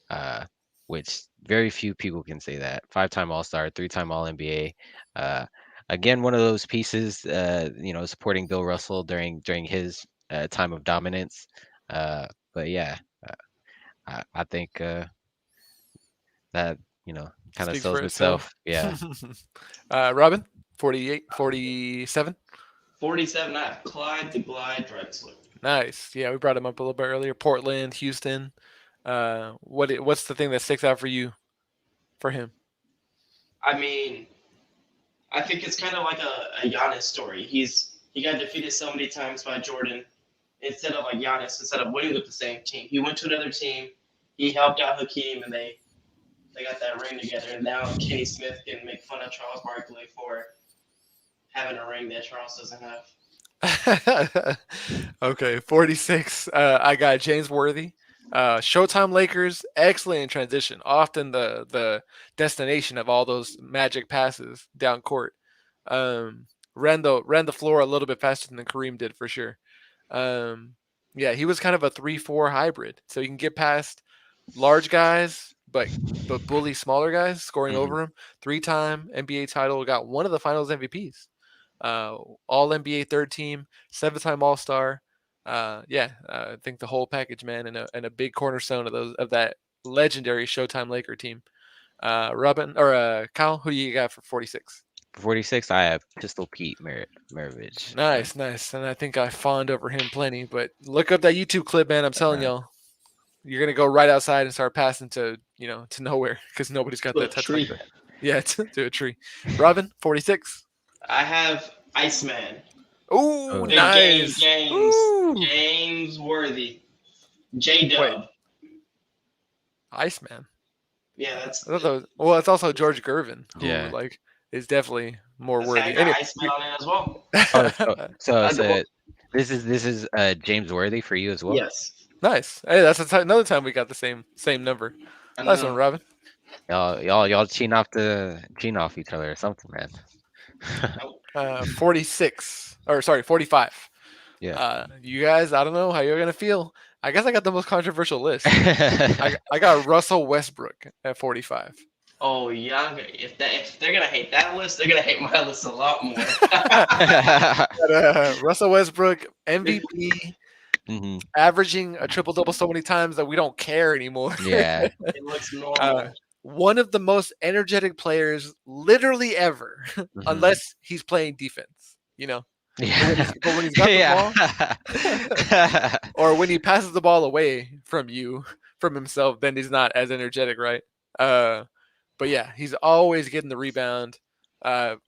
Uh, which very few people can say that. 5-time All Star, 3-time All NBA. Uh, again, one of those pieces. Supporting Bill Russell during his time of dominance. But yeah, uh, I think that kind of Speaks for sells itself. itself. Yeah. Robin, 48, 47. 47, I have Clyde the Glide Drexler. Nice. Yeah, we brought him up a little bit earlier. Portland, Houston. What's the thing that sticks out for you for him? I mean, I think it's kind of like a Giannis story. He got defeated so many times by Jordan. Instead of like Giannis, instead of winning with the same team, he went to another team. He helped out Hakeem, and they got that ring together. And now Kenny Smith can make fun of Charles Barkley for having a ring that Charles doesn't have. Okay, 46. I got James Worthy. Showtime Lakers, excellent in transition. Often the destination of all those magic passes down court. Ran the floor a little bit faster than Kareem did for sure. Um, yeah, he was kind of a 3-4 hybrid, so you can get past large guys, but bully smaller guys, scoring Hmm. over him. 3-time NBA title, got one of the Finals MVPs. All NBA third team, 7-time All Star. I think the whole package, man, and a big cornerstone of that legendary Showtime Laker team. Robin or Kyle, who do you got for 46? 46, I have Pistol Pete Maravich. Nice, nice. And I think I fawned over him plenty. But look up that YouTube clip, man. I'm telling Uh, y'all, you're gonna go right outside and start passing to nowhere because nobody's got To a that touch like tree. that. Yeah, to a tree. Robin, 46. I have Iceman. Ooh, Oh. Big game nice. James. Ooh. James Worthy. J Wait, Dub. Iceman. Yeah, that's Well, it's also George Gervin, who Yeah. like is definitely more that's guy worthy. got Anyway, Iceman on it as well. Oh, so Uh, so well, This is James Worthy for you as well. Yes. Nice. Hey, that's another time we got the same number. I Nice one, know. Robin. Y'all cheating off each other or something, man. 46, or sorry, 45. Yeah. You guys, I don't know how you're gonna feel. I guess I got the most controversial list. I got Russell Westbrook at 45. Oh yeah. If they're gonna hate that list, they're gonna hate my list a lot more. Russell Westbrook MVP, hmm averaging a triple double so many times that we don't care anymore. Yeah. It looks uh, normal. one of the most energetic players, literally ever, hmm unless he's playing defense. You know, Yeah. but when he's got the ball, Yeah. or when he passes the ball away from you, from himself, then he's not as energetic, right? Uh, but yeah, he's always getting the rebound.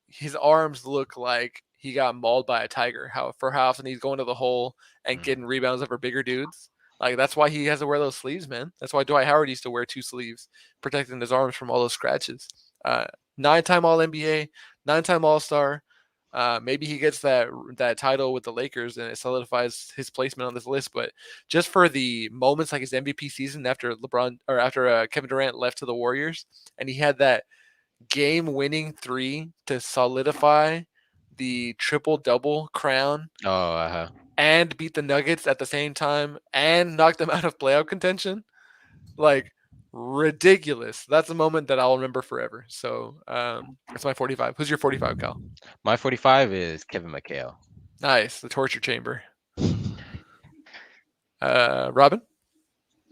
His arms look like he got mauled by a tiger. How often he's going to the hole and Mm, getting rebounds over bigger dudes. Like that's why he has to wear those sleeves, man. That's why Dwight Howard used to wear two sleeves, protecting his arms from all those scratches. Uh, 9-time All NBA, 9-time All Star. Maybe he gets that title with the Lakers and it solidifies his placement on this list. But just for the moments like his MVP season after LeBron or after Kevin Durant left to the Warriors, and he had that game-winning three to solidify the triple double crown oh, and beat the Nuggets at the same time and knock them out of playoff contention. Like ridiculous. That's a moment that I'll remember forever. So that's my 45. Who's your 45, Cal? my 45 is Kevin McHale. Nice, the torture chamber. Robin?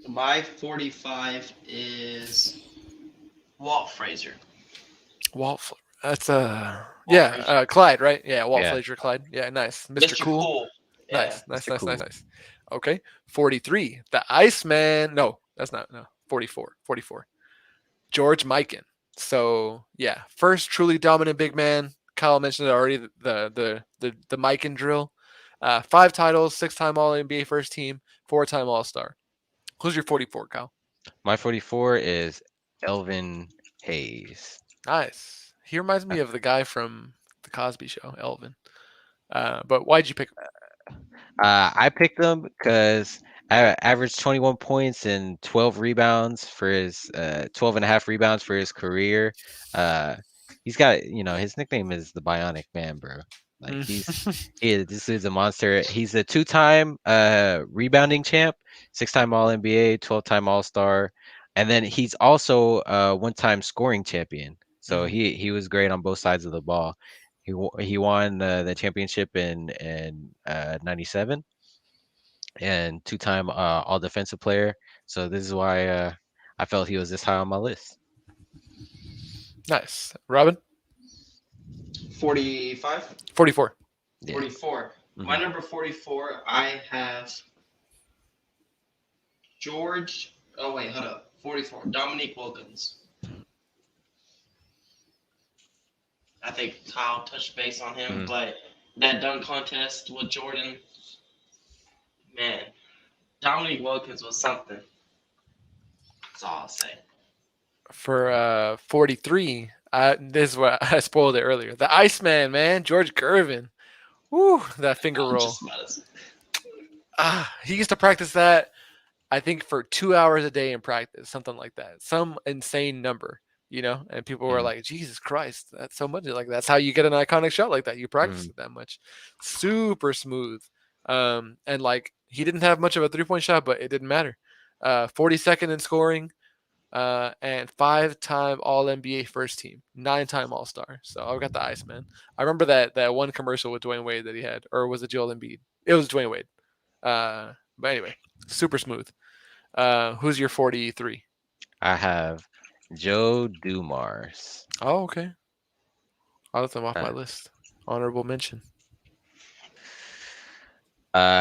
My 45 is Walt Frazier. Walt. That's Walt yeah, Frazier. Clyde, right? Yeah, Walt Yeah. Frazier, Clyde. Yeah, nice, Mr. Mr. Cool. Cool. Yeah. Nice, nice, Mr. nice, nice, Cool. nice. Okay, 43. The Iceman. No, that's not. No, 44. 44. George Mikan. So yeah, first truly dominant big man. Kyle mentioned it already. The Mikan drill. 5 titles, 6-time All NBA first team, 4-time All Star. Who's your 44, Kyle? My 44 is Elvin Hayes. Nice. He reminds me of the guy from the Cosby Show, Elvin. But why'd you pick him? I picked him because I averaged 21 points and 12 rebounds for his 12 and a half rebounds for his career. Uh, he's got, his nickname is the Bionic Man, bro. Like this is a monster. He's a two-time rebounding champ, 6-time All NBA, 12-time All Star, and then he's also a one-time scoring champion. So Mhm. he was great on both sides of the ball. He won the championship in '97 and two-time All Defensive Player. So this is why I felt he was this high on my list. Nice. Robin? 45? 44. Yeah. 44. My Mhm. number 44, I have George. Oh, wait, hold up. 44. Dominique Wilkins. I think Kyle touched base on him, Mhm. but that dunk contest with Jordan, man, Dominique Wilkins was something. That's all I'll say. For 43, this is what I spoiled it earlier. The Iceman, man, George Gervin. Woo, that finger I'm roll. just about to. He used to practice that, I think, for 2 hours a day in practice, something like that. Some insane number, And people were Mhm. like, Jesus Christ, that's so much. Like, that's how you get an iconic shot like that. You practice Mhm. it that much. Super smooth. And like, he didn't have much of a 3-point shot, but it didn't matter. 42nd in scoring, and 5-time All NBA first team, 9-time All Star. So I've got the Iceman. I remember that one commercial with Dwayne Wade that he had, or was it Joel Embiid? It was Dwayne Wade. But anyway, super smooth. Who's your 43? I have Joe Dumars. Oh, okay. I'll let them off Uh, my list. Honorable mention.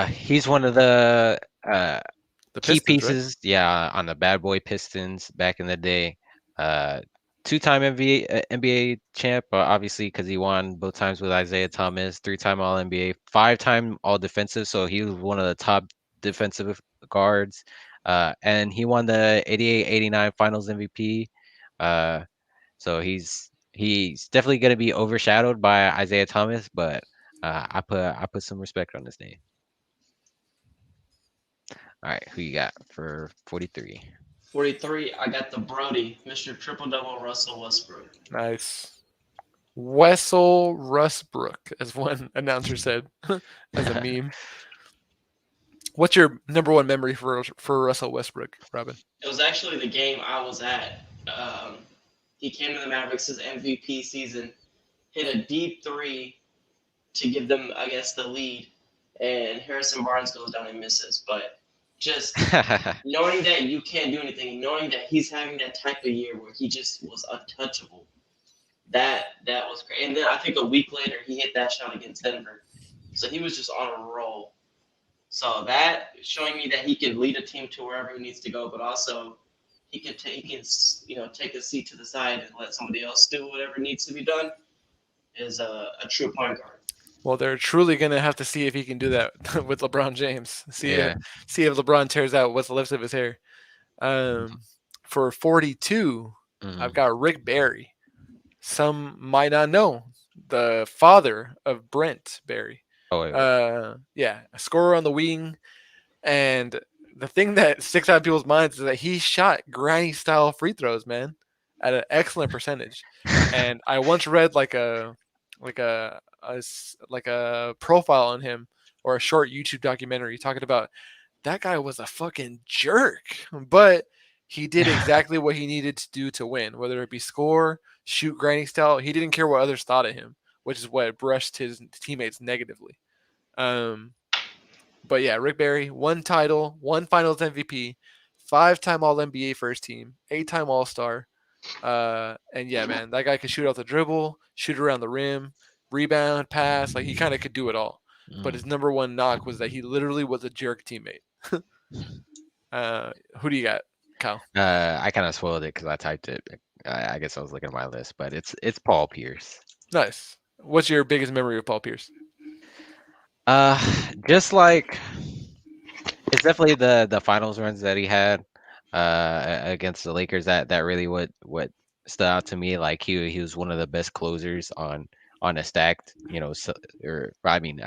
he's one of the The key Pistons, right? pieces, yeah, on the Bad Boy Pistons back in the day. Uh, two-time NBA champ, obviously because he won both times with Isaiah Thomas. Three-time All NBA, five-time All Defensive, so he was one of the top defensive guards. And he won the 88-89 Finals MVP. Uh, so he's definitely going to be overshadowed by Isaiah Thomas, but I put some respect on his name. All right, who you got for 43? 43, I got the Brody, Mr. Triple Double Russell Westbrook. Nice. Wessel Russbrook, as one announcer said, as a meme. What's your number one memory for Russell Westbrook, Robin? It was actually the game I was at. He came to the Mavericks his MVP season, hit a deep three to give them, I guess, the lead, and Harrison Barnes goes down and misses. But just knowing that you can't do anything, knowing that he's having that type of year where he just was untouchable, that was great. And then I think a week later he hit that shot against Denver, so he was just on a roll. So that showing me that he can lead a team to wherever he needs to go, but also he can take a seat to the side and let somebody else do whatever needs to be done is a true point guard. Well, they're truly going to have to see if he can do that with LeBron James. Yeah. See if LeBron tears out what's left of his hair. For 42, I've Mhm. got Rick Barry. Some might not know the father of Brent Barry. Oh wait, wait. Yeah, a scorer on the wing, and the thing that sticks out in people's minds is that he shot granny style free throws, man, at an excellent percentage. And I once read like like a profile on him or a short YouTube documentary talking about that guy was a fucking jerk, but he did exactly what he needed to do to win, whether it be score, shoot grinding style. He didn't care what others thought of him, which is what brushed his teammates negatively. Um, but yeah, Rick Barry, one title, one Finals MVP, 5-time All NBA first team, 8-time All Star. And yeah, man, that guy could shoot off the dribble, shoot around the rim, rebound, pass. Like he kind of could do it all. But Mm. his number one knock was that he literally was a jerk teammate. Who do you got, Kyle? I kind of spoiled it because I typed it. I guess I was looking at my list, but it's Paul Pierce. Nice. What's your biggest memory of Paul Pierce? Uh, just like it's definitely the finals runs that he had against the Lakers that really what stood out to me. Like he was one of the best closers on a stacked, or I mean,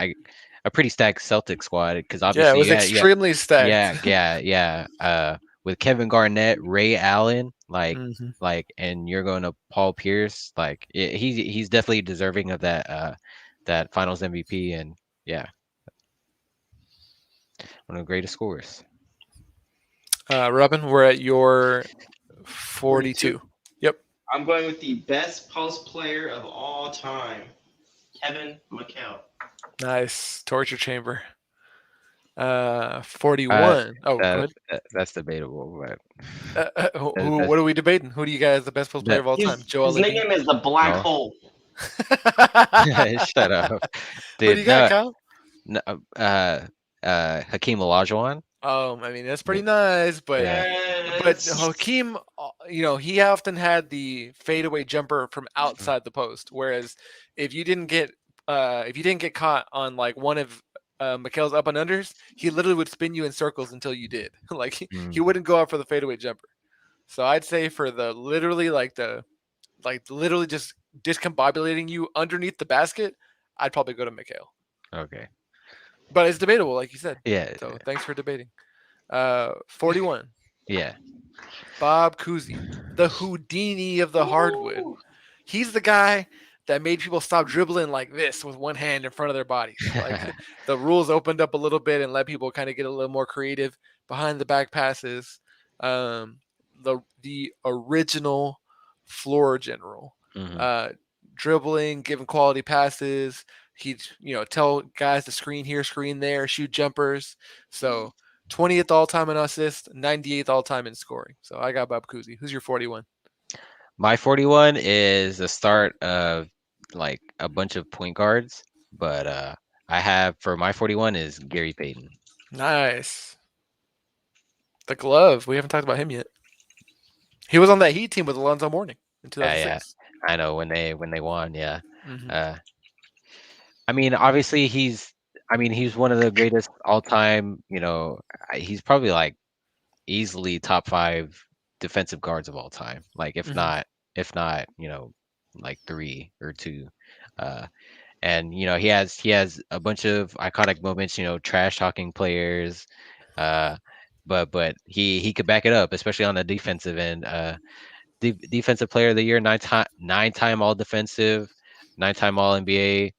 a pretty stacked Celtic squad because Yeah, it obviously was yeah, extremely stacked. yeah. With Kevin Garnett, Ray Allen, Hmm. and you're going to Paul Pierce, he's definitely deserving of that Finals MVP, and yeah, one of the greatest scorers. Robin, we're at your 42. 42. Yep. I'm going with the best post player of all time, Kevin McHale. Nice. Torture chamber. Uh, 41. Oh, go ahead. that's debatable, but What are we debating? Who do you guys the best post player that of all time? Joel His Embiid. nickname is the Black no, Hole. shut up, Who do dude. you got, No, Kyle? no, Hakeem Olajuwon. I mean that's pretty nice, but Yeah. Yes. Hakeem, he often had the fadeaway jumper from outside the post. Whereas if you didn't get caught on like one of Mikhail's up and unders, he literally would spin you in circles until you did. Like he Mm, wouldn't go out for the fadeaway jumper. So I'd say for the literally just discombobulating you underneath the basket, I'd probably go to Mikhail. okay. But it's debatable, like you said. Yeah. So thanks for debating. 41. Yeah. Bob Cousy, the Houdini of the hardwood. Ooh. He's the guy that made people stop dribbling like this with one hand in front of their bodies. Like the rules opened up a little bit and let people kind of get a little more creative behind the back passes. Um, the original floor general, hmm uh, dribbling, giving quality passes. He'd tell guys to screen here, screen there, shoot jumpers. So 20th all time in assists, 98th all time in scoring. So I got Bob Cousy. Who's your 41? My 41 is the start of like a bunch of point guards, but I have for my 41 is Gary Payton. Nice. The glove. We haven't talked about him yet. He was on that Heat team with Alonzo Mourning in Yeah, 2006. I know when they won. Yeah. Hmm. Uh, I mean, obviously he's one of the greatest all time. He's probably like easily top five defensive guards of all time. Like Hmm. if not, like three or two. Uh, and he has a bunch of iconic moments. Trash talking players. Uh, but he could back it up, especially on the defensive end. Defensive Player of the Year, nine-time All Defensive, nine-time All NBA,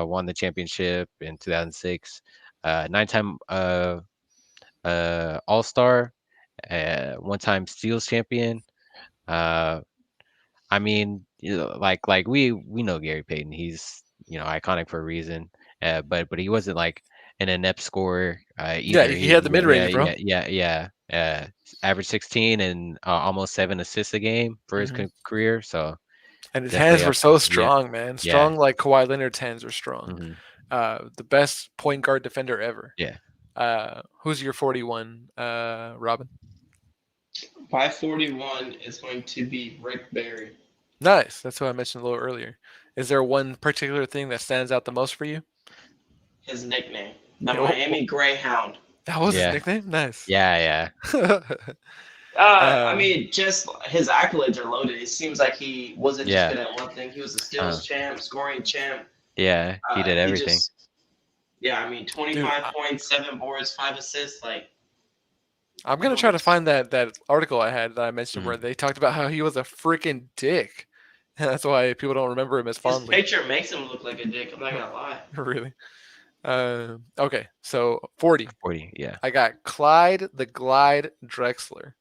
won the championship in 2006, nine-time All Star, one-time Steals champion. Uh, I mean, like we know Gary Payton. He's iconic for a reason. But he wasn't like an inept scorer Yeah, either. he had the mid Yeah, range, yeah, bro. yeah, yeah. Average 16 and almost 7 assists a game for his Hmm. career. So And his hands definitely were up there. so Yeah, strong, man. yeah. Strong like Kawhi Leonard's hands were strong. Hmm. The best point guard defender ever. Yeah. Who's your 41, Robin? 541 is going to be Rick Barry. Nice. That's what I mentioned a little earlier. Is there one particular thing that stands out the most for you? His nickname, the Oh, Miami Greyhound. that was his Yeah. nickname? Nice. Yeah. Yeah. I uh, mean, just his accolades are loaded. It seems like he wasn't just Yeah. good at one thing. He was a Uh, steals champ, scoring champ. yeah. He did He everything. just, yeah, I mean, dude, 25 points, 7 boards, 5 assists. Like, I'm gonna try to unbelievable. find that article I had that I mentioned where Mhm. they talked about how he was a freaking dick. And that's why people don't remember him as His fondly. picture makes him look like a dick. I'm not gonna lie. Really. Okay, so 40. 40. Yeah. I got Clyde the Glide Drexler.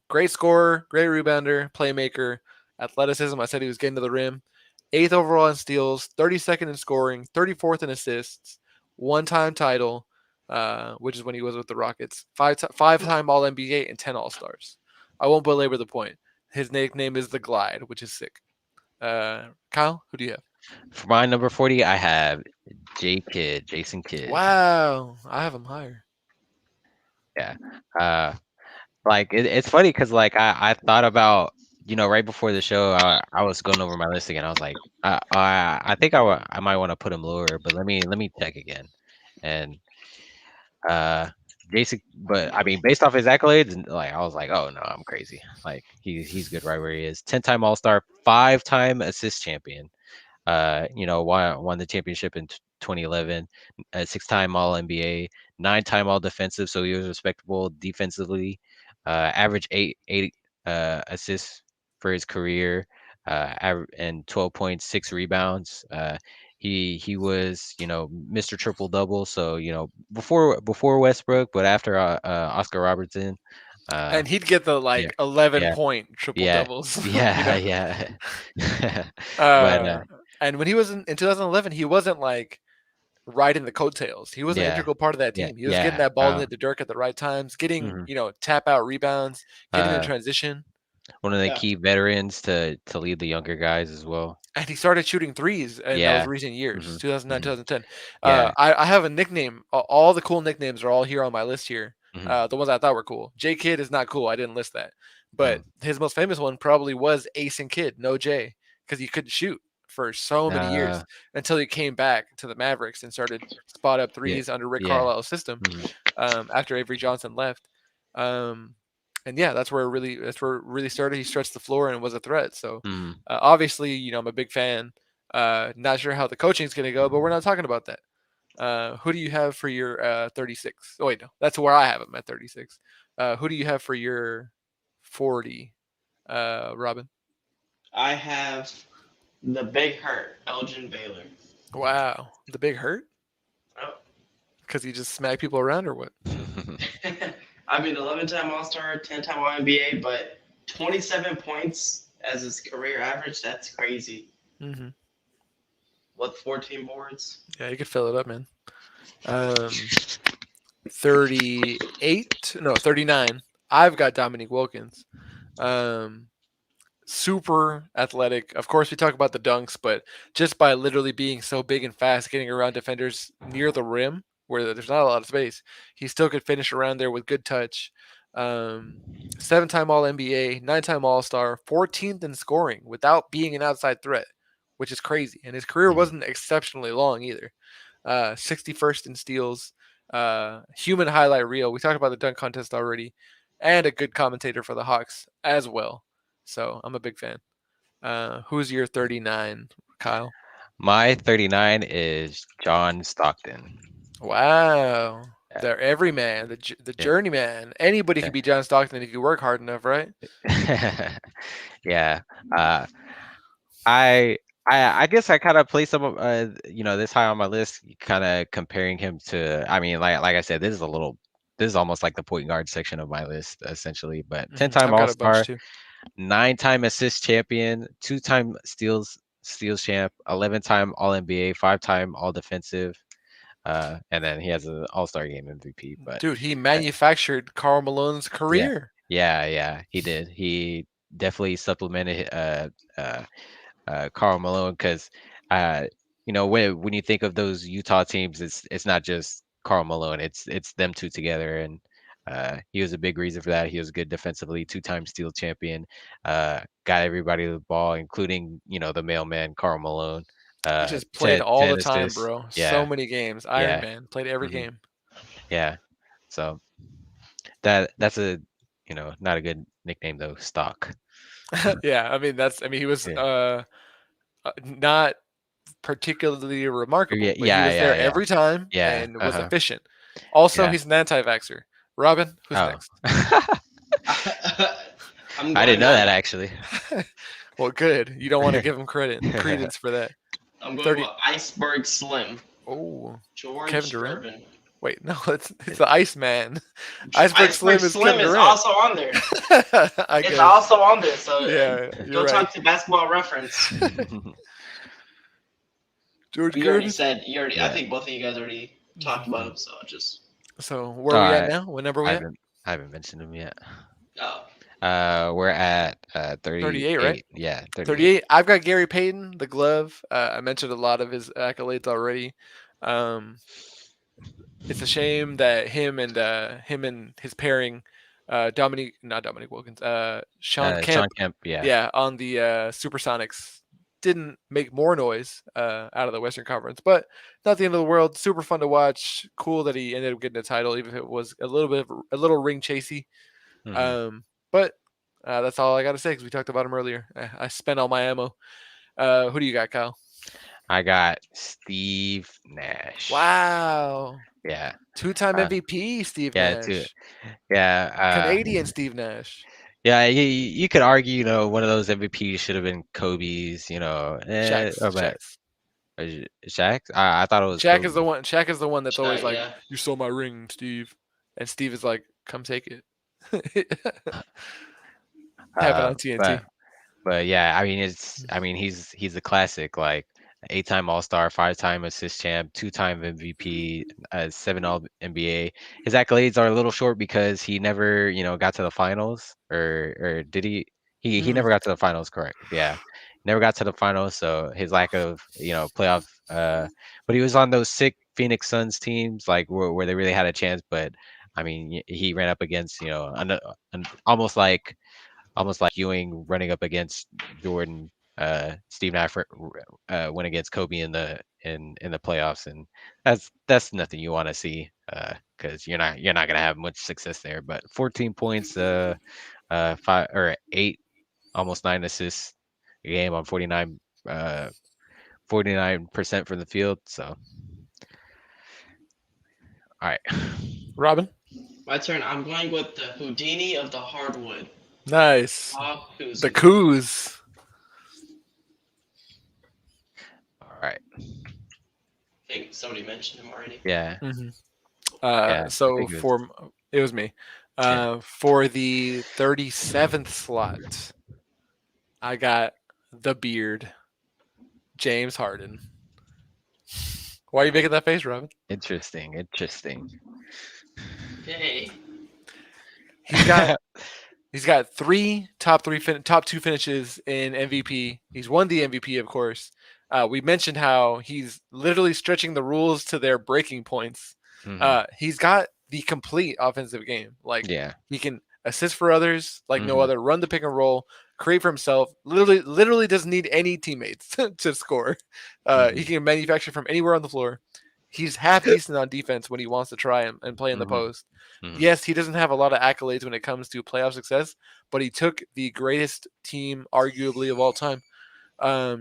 Great scorer, great rebounder, playmaker, athleticism. I said he was getting to the rim. Eighth overall in steals, 32nd in scoring, 34th in assists, one-time title, which is when he was with the Rockets. Five-time All NBA and 10 All Stars. I won't belabor the point. His nickname is the Glide, which is sick. Kyle, who do you have? For my number 40, I have Jason Kidd. Wow, I have him higher. Yeah. Uh, like it's funny because like I thought about right before the show I was going over my list again. I was like I think I might want to put him lower, but let me check again. And uh Jason, but I mean based off his accolades, and like I was like, oh no, I'm crazy. Like he's good right where he is. 10-time All-Star, 5-time assist champion. Won the championship in 2011, a 6-time All NBA, 9-time All Defensive, so he was respectable defensively. Average eight assists for his career, and 12.6 rebounds. He was Mr. Triple Double, so before Westbrook, but after Oscar Robertson. Uh, And he'd get the yeah, like 11 yeah, point triple yeah, doubles, you yeah, know. yeah. But Uh, and when he was in 2011, he wasn't like riding the coattails. He was an yeah. integral part of that Yeah, team. He was getting yeah. that ball into Dirk at the right times, getting Mhm. tap out rebounds, getting in Uh, transition, one of the Yeah. key veterans to lead the younger guys as well. and he started shooting threes in those Yeah. recent years, Mhm. 2009, Mhm. 2010. Yeah. I have a nickname. All the cool nicknames are all here on my list here. Mhm. The ones I thought were cool. J Kid is not cool. I didn't list that, but Mm. his most famous one probably was Ace and Kid, no J, because he couldn't shoot for so many Uh, years until he came back to the Mavericks and started spot up yeah. threes under Rick Yeah. Carlisle's system. Mhm. After Avery Johnson left. Um, and yeah, that's where it really started. He stretched the floor and was a threat. So Mhm. obviously, I'm a big fan. Not sure how the coaching is going to go, but we're not talking about that. Who do you have for your 36? Oh wait, no, that's where I have him at 36. Who do you have for your 40, Robin? I have the Big Hurt, Elgin Baylor. Wow, the big hurt Oh. because he just smacked people around or what? I mean, 11-time All Star, 10-time All NBA, but 27 points as his career average. That's crazy. Hmm. With 14 boards. Yeah, you could fill it up, man. Um, 38, no, 39. I've got Dominique Wilkins. Um, Super athletic. Of course, we talk about the dunks, but just by literally being so big and fast, getting around defenders near the rim where there's not a lot of space, he still could finish around there with good touch. Um, Seven-time All NBA, nine-time All Star, 14th in scoring without being an outside threat, which is crazy. And his career Mhm. wasn't exceptionally long either. 61st in steals, human highlight reel. We talked about the dunk contest already, and a good commentator for the Hawks as well. So I'm a big fan. Who's your 39, Kyle? My 39 is John Stockton. Wow. The everyman, the Yeah. journeyman. Anybody Yeah. could be John Stockton if you work hard enough, right? Yeah. Uh, I I guess I kind of place him this high on my list, kind of comparing him to. I mean, like I said, this is almost like the point guard section of my list essentially. But 10-time I've All got a bunch Star, too. 9-time assist champion, 2-time steals champ, 11-time All NBA, 5-time All Defensive, and then he has an All Star Game MVP. But Dude, he uh, manufactured Karl Malone's yeah, career. yeah, he did. He definitely supplemented Karl Malone because uh, when you think of those Utah teams, it's not just Karl Malone, it's them two together, and he was a big reason for that. He was good defensively, 2-time steal champion, got everybody the ball, including the mailman Karl Malone. He just played 10, all 10 the time, assists. bro. So Yeah, many games. Iron yeah, Man played every hmm game. yeah. So that's a not a good nickname though. Stock. Yeah, I mean he was Yeah, not particularly yeah, remarkable, but he yeah, was there yeah, yeah, every time yeah. and was Uh-huh. efficient. Also, Yeah. he's an anti-vaxxer. Robin, who's Oh. next? I'm I didn't going know on. that actually. Well, good. You don't want to give him credence for that. I'm going 30. with Iceberg Slim, Oh, Kevin George Durant. Gervin. Wait, no, it's the Iceman. Iceberg Iceberg Slim is Slim Kevin is Durant. also on there. I It's guess. also on there. So Yeah, you're go right. talk to Basketball Reference. George You already Gervin. said I Yeah. think both of you guys already talked about him. So just So where Oh, are we at now? What number are I we at? haven't mentioned him yet. oh, We're at 38, right? 38. Yeah, 38. 38. I've got Gary Payton, the glove. I mentioned a lot of his accolades already. Um, it's a shame that him and his pairing, Dominique, not Dominique Wilkins, Sean Sean Kemp, Kemp, yeah. yeah, on the Supersonics didn't make more noise out of the Western Conference, but not the end of the world. Super fun to watch. Cool that he ended up getting a title, even if it was a little ring chasey. hmm But that's all I got to say because we talked about him earlier. I spent all my ammo. Who do you got, Kyle? I got Steve Nash. Wow, Yeah. two-time Uh, MVP, Steve yeah, too. Nash, Yeah. Canadian Steve Nash, Yeah, you could argue, one of those MVPs should have been Kobe's, but Shaq's. Shaq? I thought it was Shaq is Kobe. the one. Shaq is the one that's always like, yeah. "You stole my ring, Steve," and Steve is like, "Come take it." Have it on But TNT. yeah, I mean he's a classic, like 8-time All-Star, 5-time assist champ, 2-time MVP, 7 All NBA. His accolades are a little short because he never, got to the finals, or did he? He Mm, never got to the finals, correct? Yeah, never got to the finals. So his lack of playoff, but he was on those sick Phoenix Suns teams, like where they really had a chance. But I mean, he ran up against almost like Ewing running up against Jordan. Steve Nash went against Kobe in the playoffs, and that's nothing you want to see because you're not gonna have much success there. But 14 points, 5 or 8, almost 9 assists a game on 49% from the field. So all right, Robin, My turn. I'm going with the Houdini of the hardwood. nice. Bob The Cousy. Coos. all right, I think somebody mentioned him already. yeah, hmm yeah. I So think it was it was me. yeah. For the 37th slot, I got the beard, James Harden. Why are you making that face, Robin? Interesting. Hey. He's got He's got top two finishes in MVP. He's won the MVP, of course. We mentioned how he's literally stretching the rules to their breaking points. hmm He's got the complete offensive game. Like Yeah. he can assist for others like no hmm other, run the pick and roll, create for himself. Literally doesn't need any teammates to score. He hmm can manufacture from anywhere on the floor. He's half decent on defense when he wants to try and play in the hmm post. hmm Yes, he doesn't have a lot of accolades when it comes to playoff success, but he took the greatest team, arguably of all time,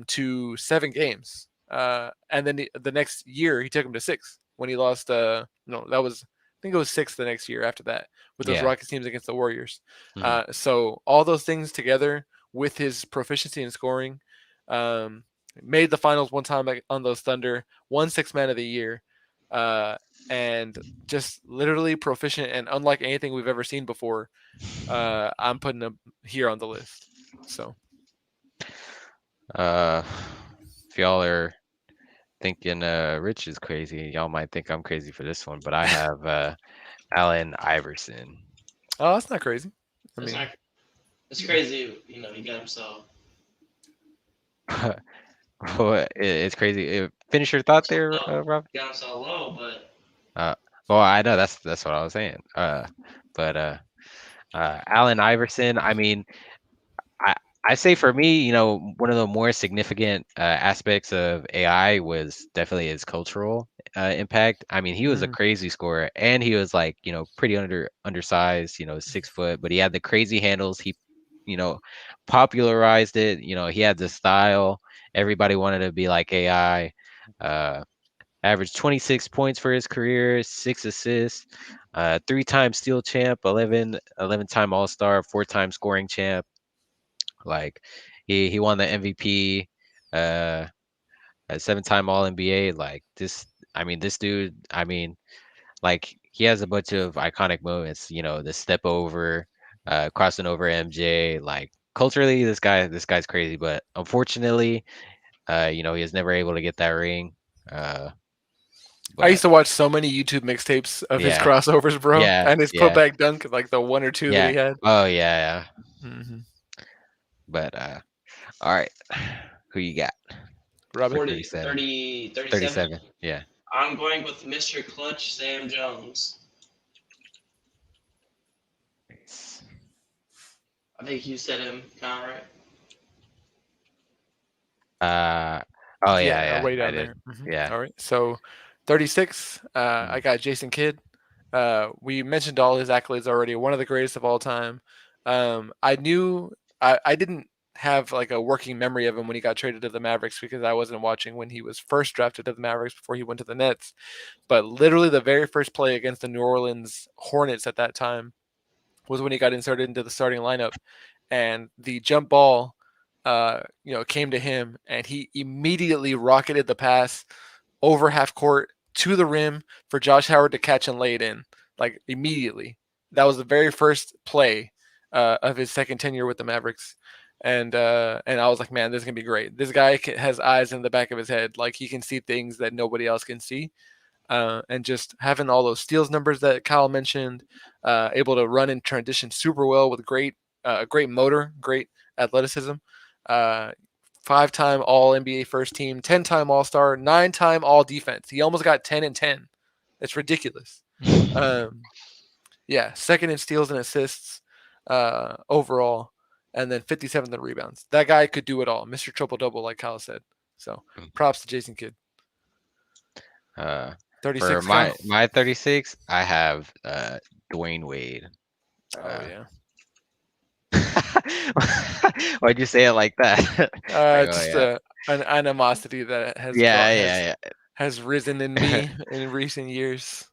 to 7 games. And then the next year, he took him to 6 when he lost. No, that was think it was 6 the next year after that with those Yeah. Rockets teams against the Warriors. Hmm. So all those things together with his proficiency in scoring, um, made the finals one time on those Thunder, won Six Man of the Year, uh, and just literally proficient and unlike anything we've ever seen before. I'm putting him here on the list. So Uh, if y'all are thinking Rich is crazy, y'all might think I'm crazy for this one, but I have Allen Iverson. oh, that's not crazy. I It's mean, not. It's crazy. He got himself It's crazy. Finish your thought so there, low. Rob. Got him so low, but Uh, well, I know that's what I was saying. But Allen Iverson. I mean, I I say for me, one of the more significant aspects of AI was definitely his cultural impact. I mean, he was a mhm. crazy scorer, and he was like, pretty undersized, 6 foot, but he had the crazy handles. He, you know, popularized it. He had the style. Everybody wanted to be like AI. Uh, Averaged 26 points for his career, 6 assists, 3-time steal champ, 11-time All Star, 4-time scoring champ. Like he won the MVP, uh, a 7-time All NBA. Like this, I mean, this dude. I mean, like he has a bunch of iconic moments. The step over, crossing over MJ. Like culturally, this guy's crazy. But unfortunately, he was never able to get that ring. Uh, I used but to watch so many YouTube mixtapes of his yeah, crossovers, bro, yeah, and his yeah, putback dunk, like the one or two that yeah. he had. Oh yeah, yeah. Hmm. But all right, who you got? For Robin, 40, 37. 30, 37. 37. Yeah. I'm going with Mr. Clutch, Sam Jones. Nice. I think you said him, Conrad. Uh, oh yeah, yeah, yeah, way I down did. there. Hmm. Yeah. All right, so 36. I Mm. got Jason Kidd. We mentioned all his accolades already. One of the greatest of all time. I knew I didn't have like a working memory of him when he got traded to the Mavericks because I wasn't watching when he was first drafted to the Mavericks before he went to the Nets. But literally, the very first play against the New Orleans Hornets at that time was when he got inserted into the starting lineup, and the jump ball, came to him, and he immediately rocketed the pass over half court to the rim for Josh Howard to catch and lay it in, like immediately. That was the very first play of his second tenure with the Mavericks. And I was like, man, this is gonna be great. This guy has eyes in the back of his head, like he can see things that nobody else can see, and just having all those steals numbers that Kyle mentioned, able to run in transition super well with great motor, great athleticism. Uh, 5-time All NBA first team, 10-time All Star, 9-time All Defense. He almost got 10 and 10. It's ridiculous. Um, yeah, second in steals and assists overall, and then 57th in rebounds. That guy could do it all, Mr. Triple Double, like Kyle said. So props to Jason Kidd. Uh, for 36, Kyle. my 36, I have Dwayne Wade. Oh Uh, yeah. why'd you say it like that? Like, oh Just yeah, an animosity that has yeah, brought yeah, has risen in yeah, me in recent years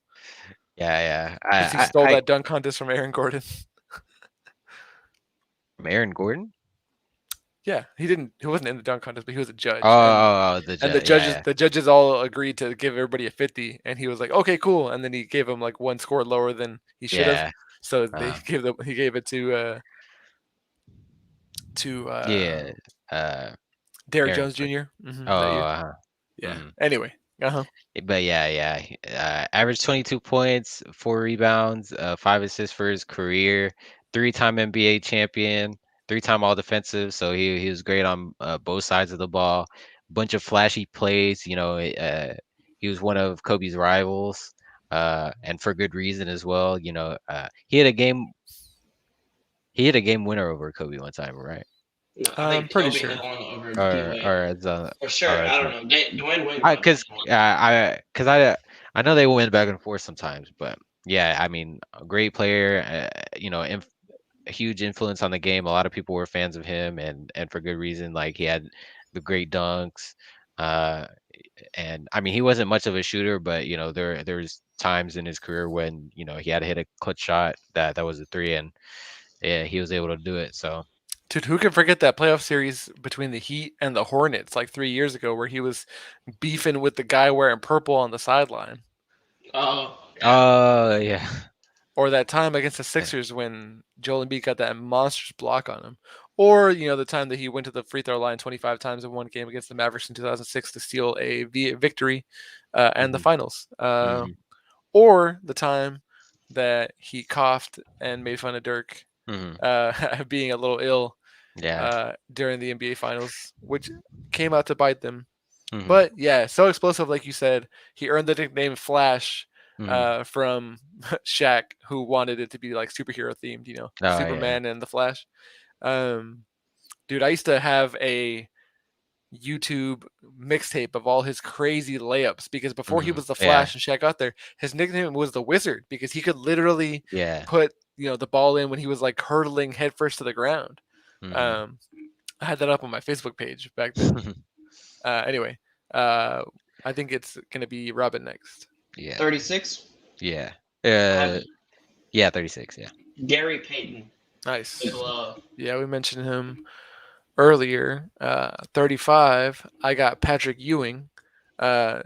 yeah, yeah. because he stole that dunk contest from Aaron Gordon. From Aaron Gordon. Yeah, he didn't. He wasn't in the dunk contest, but he was a Oh, judge, and oh, oh, the and the jet. judges Yeah, the judges all agreed to give everybody a 50, and he was like, okay, cool, and then he gave him like one score lower than he should have, yeah, so yeah. they he gave it to Yeah. Uh, Derrick Aaron Jones Gordon. Jr. Oh, That year. Yeah. mhm. Anyway, uh-huh. But yeah, yeah. Averaged 22 points, 4 rebounds, 5 assists for his career. 3-time NBA champion, 3-time All Defensive. So he was great on both sides of the ball. Bunch of flashy plays. He was one of Kobe's rivals, and for good reason as well. He had a game. He hit a game winner over Kobe one time, right? No, I I'm think pretty Kobe hit sure. one over D Or Wade or it's for or sure. I it's don't know. Dwayne Wade I won because one. I know they went back and forth sometimes, but yeah, I mean, a great player, a huge influence on the game. A lot of people were fans of him, and for good reason. Like he had the great dunks. Uh, and I mean, he wasn't much of a shooter, but there's times in his career when he had to hit a clutch shot that was a three, and yeah, he was able to do it. So Dude, who can forget that playoff series between the Heat and the Hornets like 3 years ago, where he was beefing with the guy wearing purple on the sideline? Oh yeah. oh yeah, Or that time against the yeah. Sixers when Joel Embiid got that monstrous block on him. Or, the time that he went to the free throw line 25 times in one game against the Mavericks in 2006 to steal a victory and the Hmm. finals. Hmm. Or the time that he coughed and made fun of Dirk Hmm. being a little ill Yeah. during the NBA finals, which came out to bite them. Hmm. But yeah, so explosive, like you said. He earned the nickname Flash Hmm. from Shaq, who wanted it to be like superhero themed, Oh yeah. Superman and the Flash. Um, dude, I used to have a YouTube mixtape of all his crazy layups because before he Hmm. was the Yeah. Flash and Shaq got there, his nickname was the Wizard because he could literally Yeah. put the ball in when he was like hurtling headfirst to the ground. Hmm. Um, I had that up on my Facebook page back then. Anyway, uh, I think it's gonna be Robin next. Yeah. 36. Yeah. I have Uh. Yeah. 36. Yeah. Gary Payton, the Nice. glove. Yeah, we mentioned him earlier. 35. I got Patrick Ewing. Uh,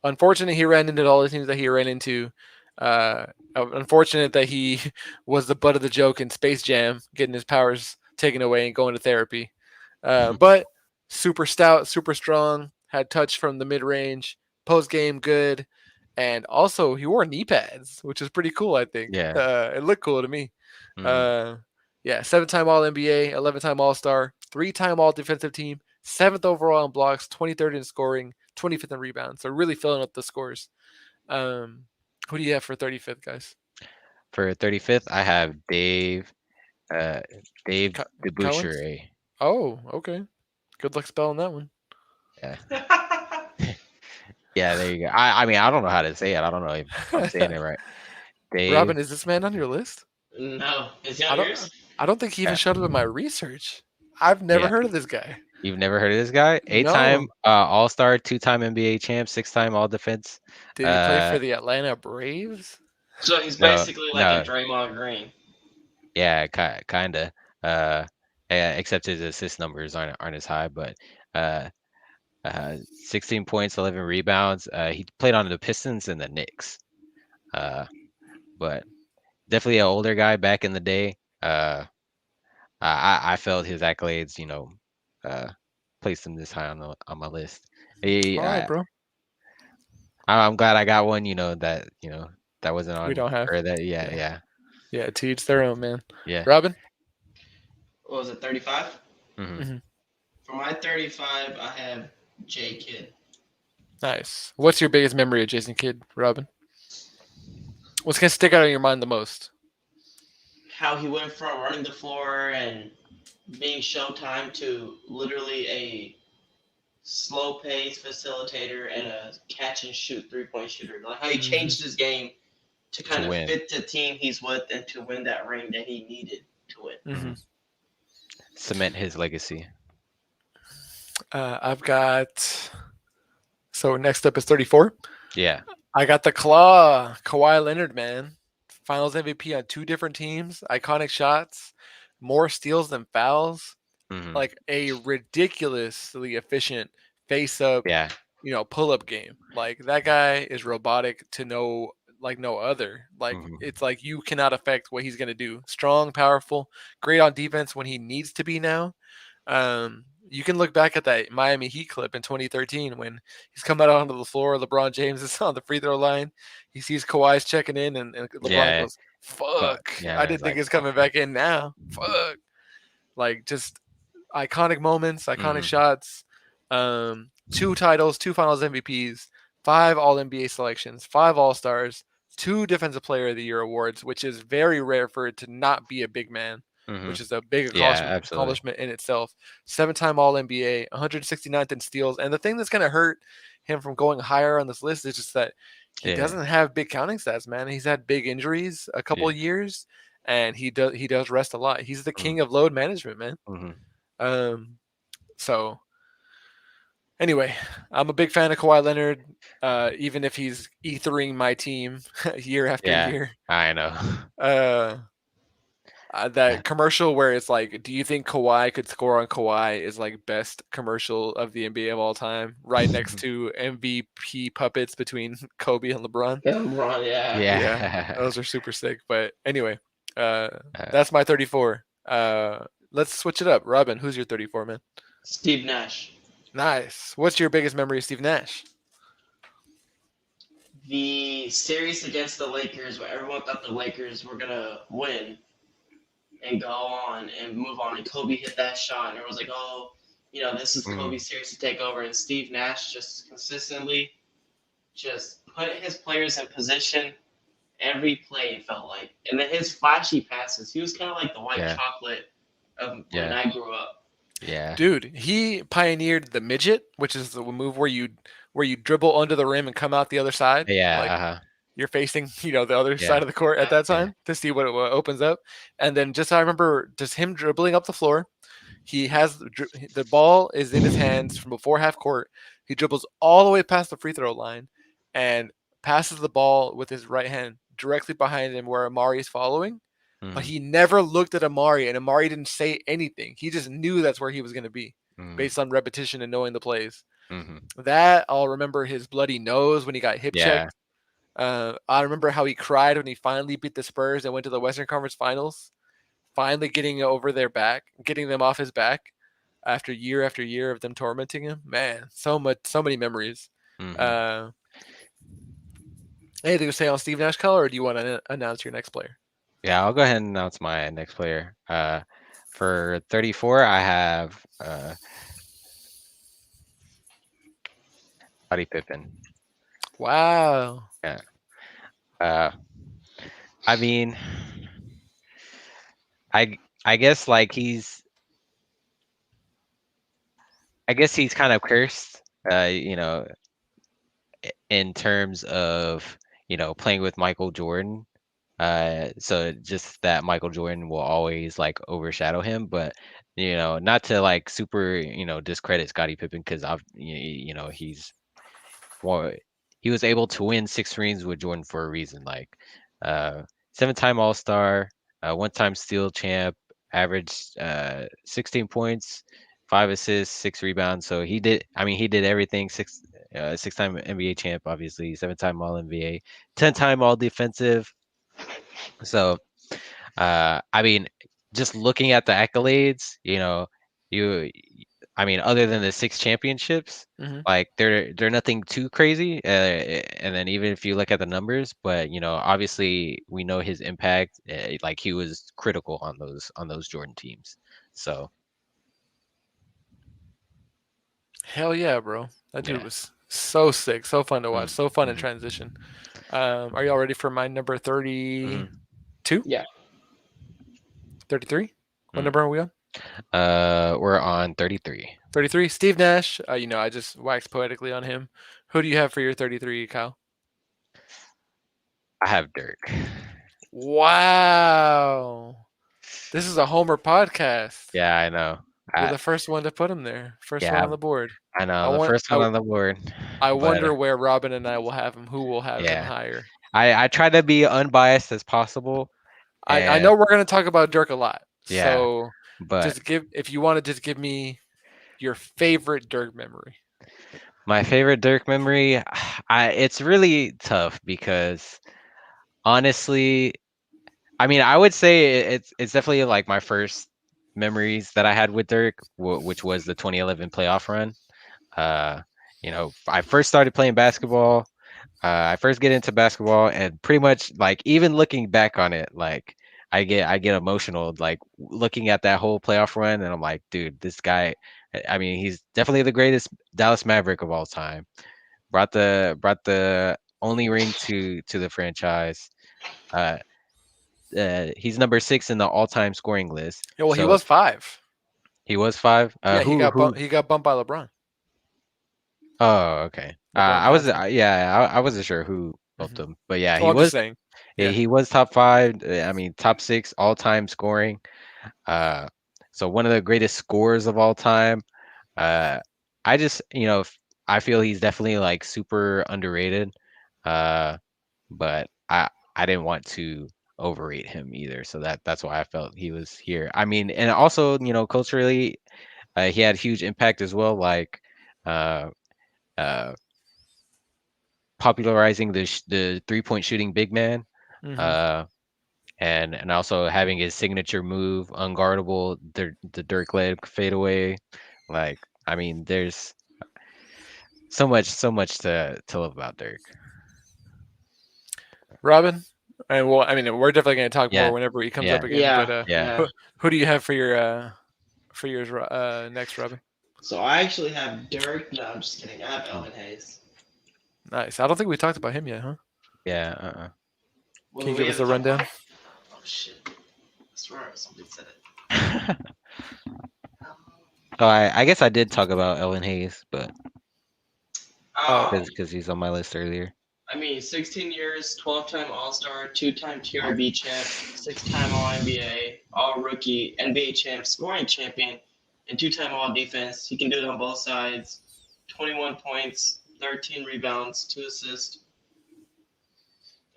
Unfortunate he ran into all the things that he ran into. Uh, Unfortunate that he was the butt of the joke in Space Jam, getting his powers taken away and going to therapy. But super stout, super strong, had touch from the mid range, post game good, and also he wore knee pads, which is pretty cool. I think Yeah. it looked cool to me. Hmm. Uh, yeah, 7-time All NBA, 11-time All Star, 3-time All Defensive Team, seventh overall in blocks, 23rd in scoring, 25th in rebounds. So really filling up the scores. Um, who do you have for 35th, guys? For 35th, I have Uh. Dave Collins? Deboucherie. Oh, okay. Good luck spelling that one. Yeah. Yeah. There you go. I mean, I don't know how to say it. I don't know if I'm saying it right. Dave. Robin, is this man on your list? No, is he I on don't. yours? I don't think he even Yeah. showed up in my research. I've never Yeah. heard of this guy. You've never heard of this guy? Eight-time No. All-Star, two-time NBA champ, six-time All-Defense. Did he play Uh, for the Atlanta Braves? So he's no, basically like a no, Draymond Green. yeah, kinda. Uh, yeah, except his assist numbers aren't as high, but 16 points, 11 rebounds. He played on the Pistons and the Knicks. Uh, but definitely an older guy back in the day. I felt his accolades, uh, placed him this high on my list. He, All right, I, bro. I'm glad I got one, that wasn't We on, don't have. or that, yeah, Yeah. yeah, Yeah. To each their own, man. yeah. Robin. What was it, 35? Hmm. Hmm. For my 35, I have J Kidd. Nice. What's your biggest memory of Jason Kidd, Robin? What's gonna stick out in your mind the most? How he went from running the floor and being Showtime to literally a slow pace facilitator and a catch and shoot 3-point shooter. Like how he Hmm. changed his game to To kind of win. fit the team he's with and to win that ring that he needed to win. Hmm. Hmm. Cement his legacy. I've got. So next up is 34. Yeah. I got the claw, Kawhi Leonard, man. Finals MVP on two different teams, iconic shots, more steals than fouls, Hmm. like a ridiculously efficient face up, Yeah. pull up game. Like that guy is robotic to no other. Like Hmm. it's like you cannot affect what he's gonna do. Strong, powerful, great on defense when he needs to be now. You can look back at that Miami Heat clip in 2013 when he's coming out onto the floor. LeBron James is on the free throw line. He sees Kawhi's checking in, and LeBron Yeah. goes, "Fuck! Yeah. I It's didn't think like, he's coming back in now. Fuck!" Like just iconic moments, iconic hmm. shots. Two titles, two Finals MVPs, five All NBA selections, five All Stars, two Defensive Player of the Year awards, which is very rare for it to not be a big man, Hmm. which is a big Yeah. accomplishment Absolutely. in itself. 7-time All NBA, 169th in steals, and the thing that's gonna hurt him from going higher on this list is just that he Yeah. doesn't have big counting stats, man. He's had big injuries a couple Yeah. of years, and he does rest a lot. He's the Hmm. king of load management, man. Hmm. Um, so Anyway, I'm a big fan of Kawhi Leonard, even if he's ethering my team year after Yeah, year. I know. Uh, that commercial where it's like, "Do you think Kawhi could score on Kawhi?" is like best commercial of the NBA of all time, right next to MVP puppets between Kobe and LeBron. Yeah, LeBron, yeah. Yeah, Yeah. those are super sick. But anyway, uh, Uh, that's my 34. Let's switch it up. Robin, who's your 34, man? Steve Nash. Nice. What's your biggest memory of Steve Nash? The series against the Lakers, where everyone thought the Lakers were gonna win and go on and move on, and Kobe hit that shot, and everyone's like, "Oh, this is mm, Kobe's series to take over." And Steve Nash just consistently just put his players in position every play. It felt like, and then his flashy passes. He was kind of like the white yeah, chocolate of when yeah, I grew up. yeah, Dude, he pioneered the midget, which is the move where you dribble under the rim and come out the other side, yeah, like uh-huh, you're facing, the other yeah, side of the court at Yeah, that yeah, time to see what opens up. And then just I remember just him dribbling up the floor. He has the ball is in his hands from before half court. He dribbles all the way past the free throw line and passes the ball with his right hand directly behind him where Amari is following. But mm, he never looked at Amari, and Amari didn't say anything. He just knew that's where he was going to be mm, based on repetition and knowing the plays. mhm, That I'll remember his bloody nose when he got hip yeah, checked. I remember how he cried when he finally beat the Spurs and went to the Western Conference Finals. Finally getting over their back, getting them off his back after year of them tormenting him. Man, so many memories. mhm. Uh, Anything to say on Steve Nash color, or do you want to announce your next player? Yeah, I'll go ahead and announce my next player. For 34, I have Scottie Pippen. Wow. Yeah. Uh, I mean, I guess like I guess he's kind of cursed. In terms of playing with Michael Jordan. So just that Michael Jordan will always like overshadow him, but not to like super discredit Scottie Pippen because he's more he was able to win 6 rings with Jordan for a reason. Like uh 7-time All-Star, 1-time Steal champ, averaged 16 points, 5 assists, 6 rebounds. So he did everything. 6-time NBA champ, obviously, 7-time All NBA, 10-time All Defensive. So I mean, just looking at the accolades, you other than the 6 championships, Hmm. like they're nothing too crazy. And then even if you look at the numbers, but obviously we know his impact. Like he was critical on those Jordan teams. So Hell yeah, bro. That dude yeah. was so sick, so fun to watch, Mm, so fun in mhm, transition. Are y'all ready for my number mhm, 32? yeah. 33? What mm. number are we on? We're on 33. 33. Steve Nash. I just waxed poetically on him. Who do you have for your 33, Kyle? I have Dirk. Wow. This is a Homer podcast. Yeah, I know. You're I the first one to put him there. First one yeah, on the board. I know. I I'm the want first one on the board, I but wonder where Robin and I will have him. Who will have him yeah, higher? I try to be unbiased as possible, I and know we're gonna talk about Dirk a lot. yeah, So but just give if you want to just give me your favorite Dirk memory. my favorite Dirk memory, it's really tough because honestly, I would say it's definitely like my first memories that I had with Dirk, which was the 2011 playoff run. Uh, I first started playing basketball. I first get into basketball, and pretty much like even looking back on it, like I get emotional, like looking at that whole playoff run, and I'm like, dude, this guy. He's definitely the greatest Dallas Maverick of all time. Brought the only ring to the franchise. Uh, he's number 6 in the all-time scoring list. Yeah, well, he So was 5. he was 5. Yeah, Who? he got bumped by LeBron. Oh, okay. LeBron I was passed him. yeah, I wasn't sure who bumped Hmm. him, but yeah, Well, I'm just saying. Yeah. he was top 5. Top 6 all-time scoring. Uh, so one of the greatest scorers of all time. Uh, I just, I feel he's definitely like super underrated. Uh, but I didn't want to overrate him either. So that's why I felt he was here. I mean, and also, culturally, he had huge impact as well, like uh, uh, popularizing the 3-point shooting big man, Hmm. uh, and also having his signature move, unguardable, the Dirk leg fadeaway. Like, I mean, there's so much to love about Dirk. Robin, and well, I mean, we're definitely going to talk more Yeah, whenever he comes up yeah, again. But Yeah, yeah. yeah. who do you have for yours next, Robin? So I actually have Dirk. No, I'm just kidding. I have Mm, Elvin Hayes. Nice. I don't think we talked about him yet, huh? yeah. Can Well, you we give us haven't a talked about. rundown? Oh shit! I swear somebody said it. Oh, I guess I did talk about Ellen Hayes, but Oh, Um, because he's on my list earlier. I mean, 16 years, 12-time All-Star, two-time TRB champ, six-time All-NBA, All-Rookie, NBA champ, scoring champion, and two-time All-Defense. He can do it on both sides. 21 points, 13 rebounds, two assists.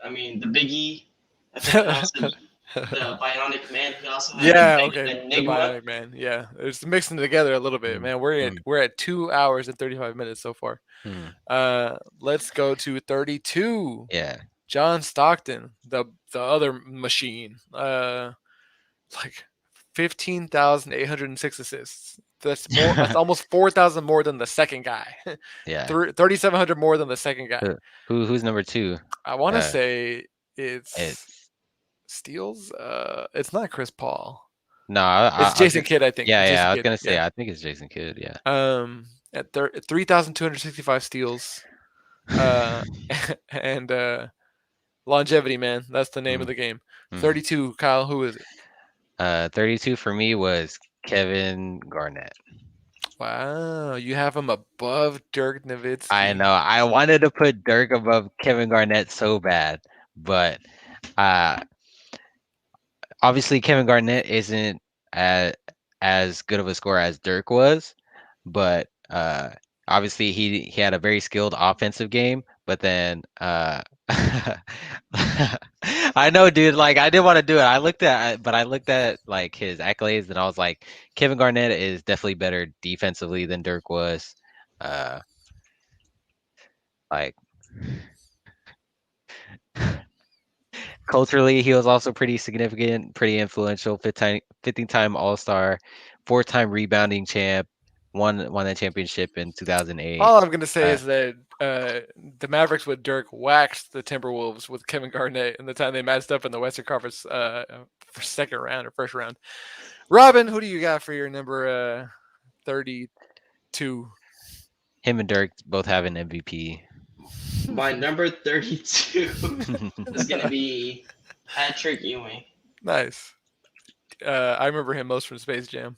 I mean, the Big E. I think I also the Bionic Man. He also had the yeah. Big Okay, the Enigma. Bionic Man. Yeah, it's mixing together a little bit, Mm, man. We're at mm, 2 hours and 35 minutes so far. mm. Let's go to 32. Yeah. John Stockton, the other machine. Like 15,806 assists. That's more. That's almost 4,000 more than the second guy. Yeah. 3,700 more than the second guy. Who who's number two? I want to Uh, say it's it's Steals. It's not Chris Paul. no. It's I was Jason gonna. Kidd. I think Yeah, it's yeah. Jason I was Kidd. gonna say. Yeah. I think it's Jason Kidd. Yeah. At 3,265 steals. Uh, and longevity, man. That's the name of Mm, the game. mm. 32. Kyle, who is it? 32 for me was Kevin Garnett. Wow, you have him above Dirk I Nowitzki. know. I wanted to put Dirk above Kevin Garnett so bad, but uh, obviously Kevin Garnett isn't as good of a scorer as Dirk was, but obviously he had a very skilled offensive game. But then I know, dude. Like I didn't want to do it. But I looked at like his accolades, and I was like, Kevin Garnett is definitely better defensively than Dirk was. Uh, like culturally, he was also pretty significant, pretty influential. 15-time All Star, 4-time rebounding champ, won that championship in 2008. All I'm gonna say Uh, is that the Mavericks with Dirk waxed the Timberwolves with Kevin Garnett, and the time they matched up in the Western Conference for second round or first round. Robin, who do you got for your number 32? him and Dirk both have an MVP. My number 32 is gonna be Patrick Ewing. Nice. I remember him most from Space Jam,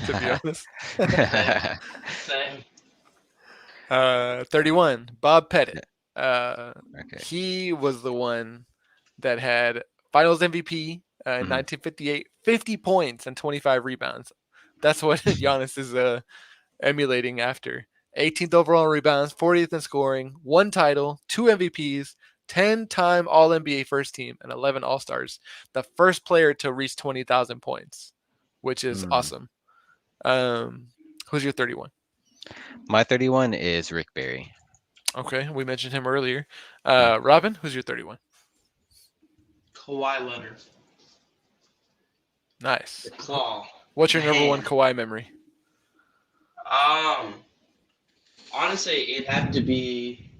to be honest. Same, same. 31, Bob Pettit. Uh, Okay. he was the one that had Finals MVP in Mhm. 1958, 50 points and 25 rebounds. That's what Giannis is emulating after. 18th overall in rebounds, 40th in scoring, one title, two MVPs, 10-time All NBA first team, and 11 All Stars. The first player to reach 20,000 points, which is Mm. awesome. Um, who's your 31? My 31 is Rick Barry. Okay, we mentioned him earlier. Mm. Robin, who's your 31? Kawhi Leonard. The Nice. claw. What's The your number one hand. Kawhi memory? Um, honestly, it had to be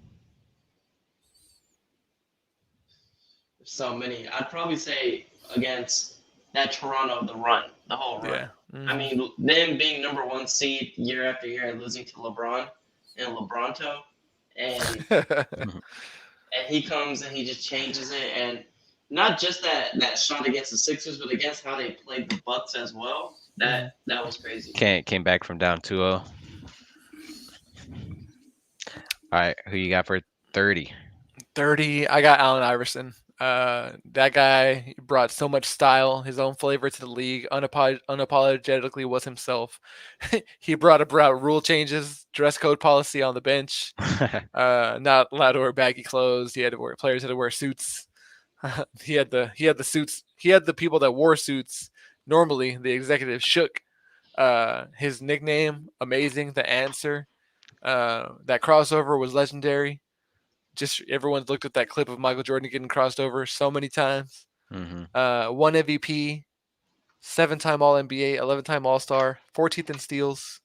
so many. I'd probably say against that Toronto, the run, the whole run. Yeah. I Hmm. mean, them being number one seed year after year and losing to LeBron and LeBronto, and Mhm. and he comes and he just changes it, and not just that shot against the Sixers, but against how they played the Bucks as well. Hmm. That was crazy. Came back from down 2-0. All right, who you got for 30? 30. I got Allen Iverson. That guy brought so much style, his own flavor to the league. Unapologetically was himself. He brought about rule changes, dress code policy on the bench. Not allowed to wear baggy clothes. He had to wear players had to wear suits. He had the suits. He had the people that wore suits. Normally, the executive shook. His nickname, amazing. The answer. That crossover was legendary. Just everyone's looked at that clip of Michael Jordan getting crossed over so many times. Hmm. One MVP, 7-time All NBA, 11-time All Star, 14th in steals.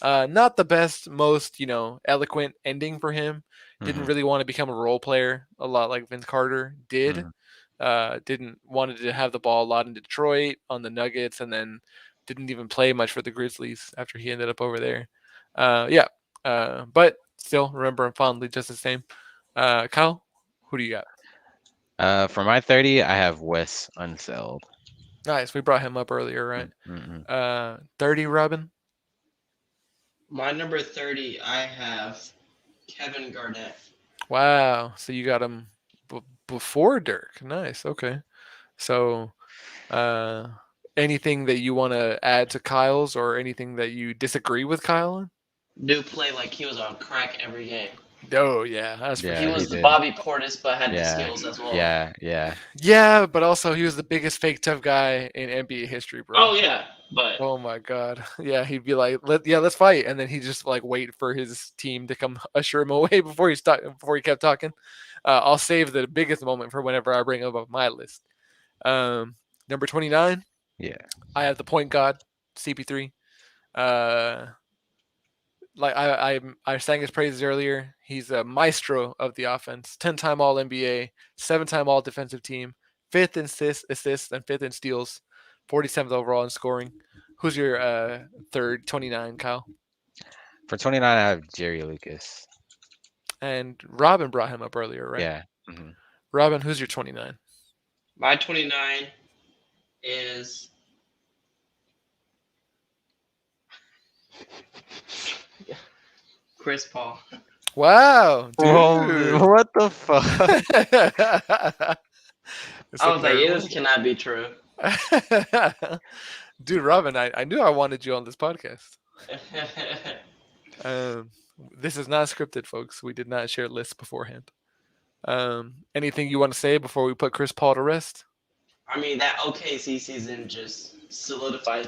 Not the best, most eloquent ending for him. Didn't Hmm. really want to become a role player, a lot like Vince Carter did. Hmm. Didn't wanted to have the ball a lot in Detroit on the Nuggets, and then didn't even play much for the Grizzlies after he ended up over there. Yeah, but still remember him fondly just the same. Kyle, who do you got? For my 30, I have Wes Unseld. Nice, we brought him up earlier, right? Mm-mm. 30, Robin. My number 30, I have Kevin Garnett. Wow, so you got him before Dirk. Nice. Okay. So, uh, anything that you want to add to Kyle's, or anything that you disagree with Kyle on? Dude play like he was on crack every game. Oh yeah, that's for He Yeah, sure. he was the did. Bobby Portis, but had the Yeah, skills as well. yeah. Yeah, but also he was the biggest fake tough guy in NBA history, bro. Oh yeah, but Oh my god. Yeah, he'd be like, let's fight," and then he'd just like wait for his team to come usher him away before he kept talking. I'll save the biggest moment for whenever I bring up my list. Number 29, Yeah. I have the point guard, CP3. Uh, like I sang his praises earlier. He's a maestro of the offense. 10-time All NBA, 7-time All Defensive Team, fifth in assists and fifth in steals, 47th overall in scoring. Who's your third 29, Kyle? For 29, I have Jerry Lucas. And Robin brought him up earlier, right? Yeah. Hmm. Robin, who's your 29? my 29 is Chris Paul. Wow, Well, dude. what the fuck? It's I a was like, third this cannot be true. one. Dude, Robin, I knew I wanted you on this podcast. Um, this is not scripted, folks. We did not share lists beforehand. Anything you want to say before we put Chris Paul to rest? I mean, that OKC season just solidified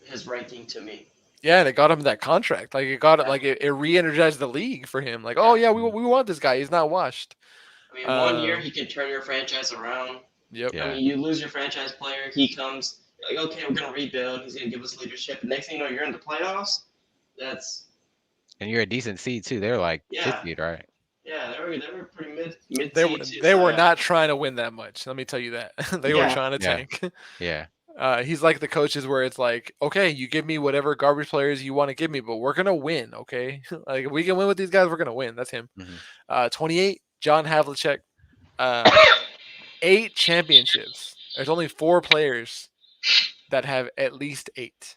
his ranking to me. Yeah, and it got him that contract. Like it got it, Yeah. like it re-energized the league for him. Like, oh yeah, we want this guy. He's not washed. I mean, 1 year he can turn your franchise around. Yep. Yeah. I mean, you lose your franchise player, he comes like, okay, we're gonna rebuild. He's gonna give us leadership. The next thing you know, you're in the playoffs. That's And you're a decent seed too. They're like Yeah. fifth seed, right? yeah, they were pretty mid They were too, they so were yeah. not trying to win that much. Let me tell you that. They were Yeah. trying to Yeah. tank. Yeah. He's like the coaches where it's like, okay, you give me whatever garbage players you want to give me, but we're gonna win, okay? Like if we can win with these guys, we're gonna win. That's him. Hmm. 28, John Havlicek, 8 championships. There's only 4 players that have at least 8.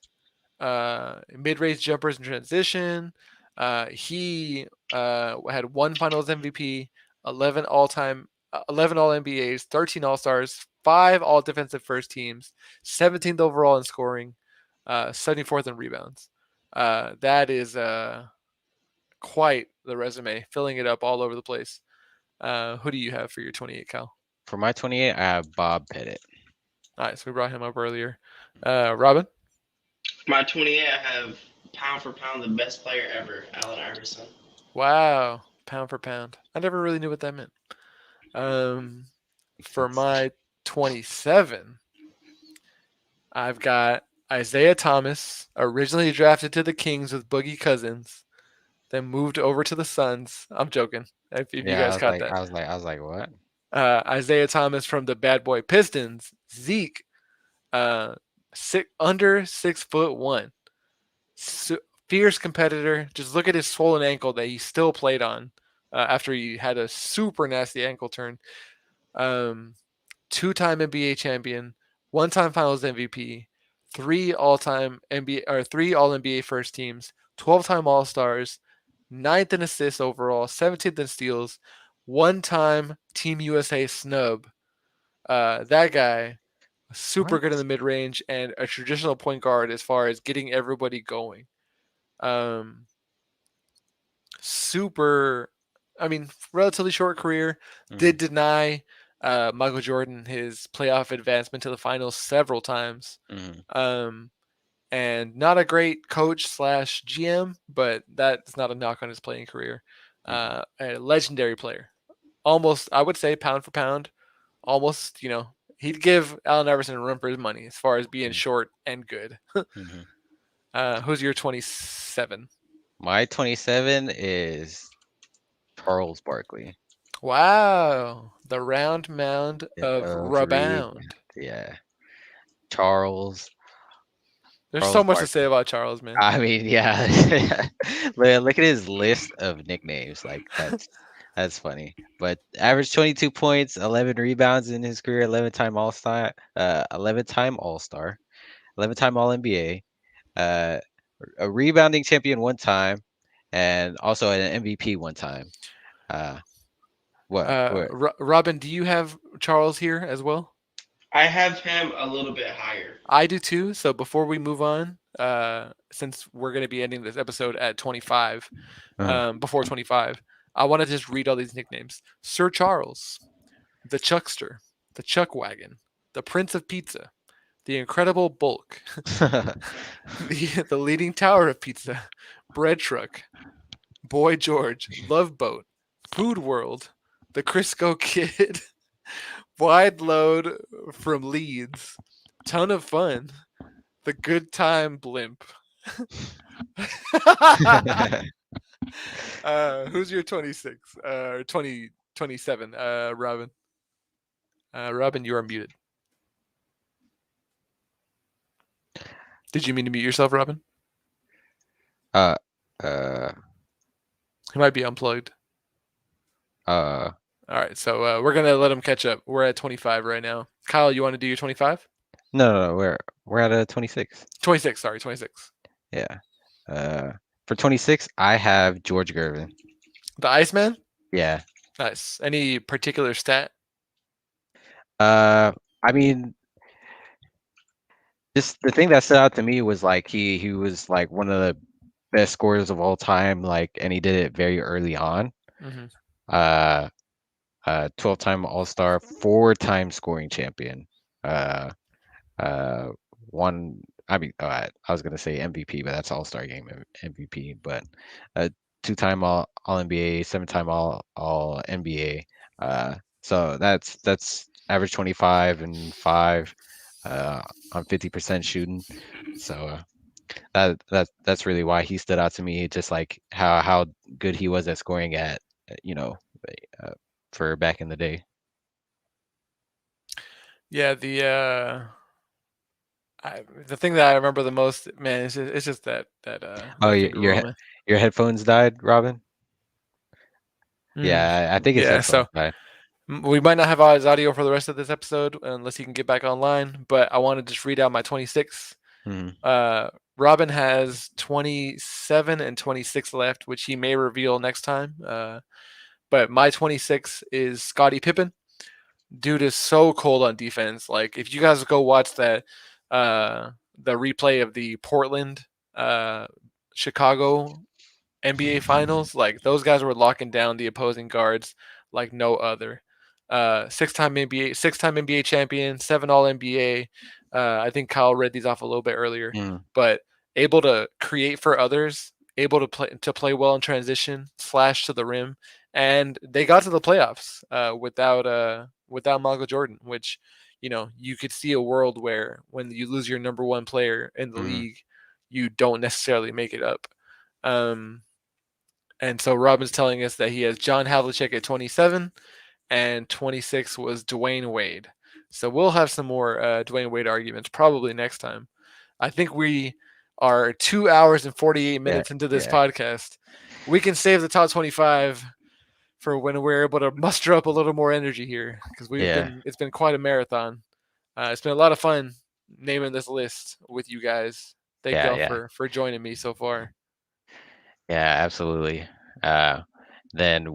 Mid-range jumpers in transition. He had 1 Finals MVP, 11 all-time, 11 All NBAs, 13 All Stars, 5 All Defensive First Teams, 17th overall in scoring, 74th in rebounds. That is quite the resume, filling it up all over the place. Who do you have for your 28, Cal? For my 28, I have Bob Pettit. Nice, we brought him up earlier. Robin? My 28, I have pound for pound the best player ever, Allen Iverson. Wow, pound for pound. I never really knew what that meant. For my 27, I've got Isaiah Thomas, originally drafted to the Kings with Boogie Cousins, then moved over to the Suns. I'm joking. If you Yeah, guys caught that. I was like, what? Isaiah Thomas from the Bad Boy Pistons. Zeke, under 6'1", fierce competitor. Just look at his swollen ankle that he still played on after he had a super nasty ankle turn. 2-time NBA champion, 1-time Finals MVP, 3 all-time NBA or 3 All NBA first teams, 12-time All Stars, 9th in assists overall, 17th in steals, 1-time Team USA snub, That guy, super What? good in the mid range and a traditional point guard as far as getting everybody going. Um, super, I mean, relatively short career. Mm-hmm. Did deny Michael Jordan his playoff advancement to the finals several times. Mm-hmm. Um, and not a great coach slash GM, but that's not a knock on his playing career. A legendary player, almost I would say pound for pound, almost he'd give Allen Iverson a run for his money as far as being Mm-hmm. short and good. Mm-hmm. Who's your 27? My 27 is Charles Barkley. Wow, the round mound Yeah, of Reed. rebound. Yeah, Charles. There's so Charles much to say Barkley. about Charles, man. I mean, yeah. Look at his list of nicknames. Like that's funny. But average 22 points, 11 rebounds in his career, 11-time All-Star, 11-time All-Star, 11-time All-NBA, uh, a rebounding champion one time, and also an MVP one time. Uh, what? What? Robin, do you have Charles here as well? I have him a little bit higher. I do too. So before we move on, since we're going to be ending this episode at 25, Uh, before 25, I want to just read all these nicknames: Sir Charles, the Chuckster, the Chuck Wagon, the Prince of Pizza, the Incredible Bulk, the Leaning Tower of Pizza, Bread Truck, Boy George, Love Boat, Food World, the Crisco Kid, Wide Load from Leeds, Ton of Fun, the Good Time Blimp. Who's your 26? 27, Robin. Robin, you are muted. Did you mean to mute yourself, Robin? uh, uh, He might be unplugged. uh, All right, so we're gonna let him catch up. We're at 25 right now. Kyle, you want to do your 25? no, we're at a 26. 26, sorry, 26. Yeah. Uh, for 26, I have George Gervin. The Iceman? Yeah. Nice. Any particular stat? I mean, just the thing that stood out to me was like he was like one of the best scorers of all time, like, and he did it very early on. Mm-hmm. Uh, 12-time All-Star, 4-time scoring champion. Uh, uh, one. I mean, I was gonna say MVP, but that's All-Star game MVP. But uh, 2-time All NBA, 7-time All NBA. So that's average 25 and 5 on 50% shooting. So that's really why he stood out to me. Just like how good he was at scoring at you know uh, for back in the day. Yeah, the thing that I remember the most, man, it's just Oh, that finger roll, man. your headphones died, Robin? Mm. Yeah, I think his Yeah, headphones so died. we might not have his audio for the rest of this episode unless he can get back online. But I want to just read out my 26. Mhm. Robin has 27 and 26 left, which he may reveal next time. But my 26 is Scottie Pippen. Dude is so cold on defense. Like if you guys go watch the replay of the Portland Chicago NBA Finals, like those guys were locking down the opposing guards like no other. Six-time NBA champion, 7 All NBA. I think Kyle read these off a little bit earlier, Mm, but able to create for others, able to play well in transition, slash to the rim, and they got to the playoffs without Michael Jordan, which you could see a world where when you lose your number one player in the mhm, league, you don't necessarily make it up. Um, and so Robin's telling us that he has John Havlicek at 27, and 26 was Dwayne Wade. So we'll have some more Dwayne Wade arguments probably next time. I think we are 2 hours and 48 yeah, minutes into this yeah, podcast. We can save the top 25 for when we're able to muster up a little more energy here because yeah, it's been quite a marathon. It's been a lot of fun naming this list with you guys. Thank yeah, y'all yeah, for joining me so far. yeah, absolutely. Uh, then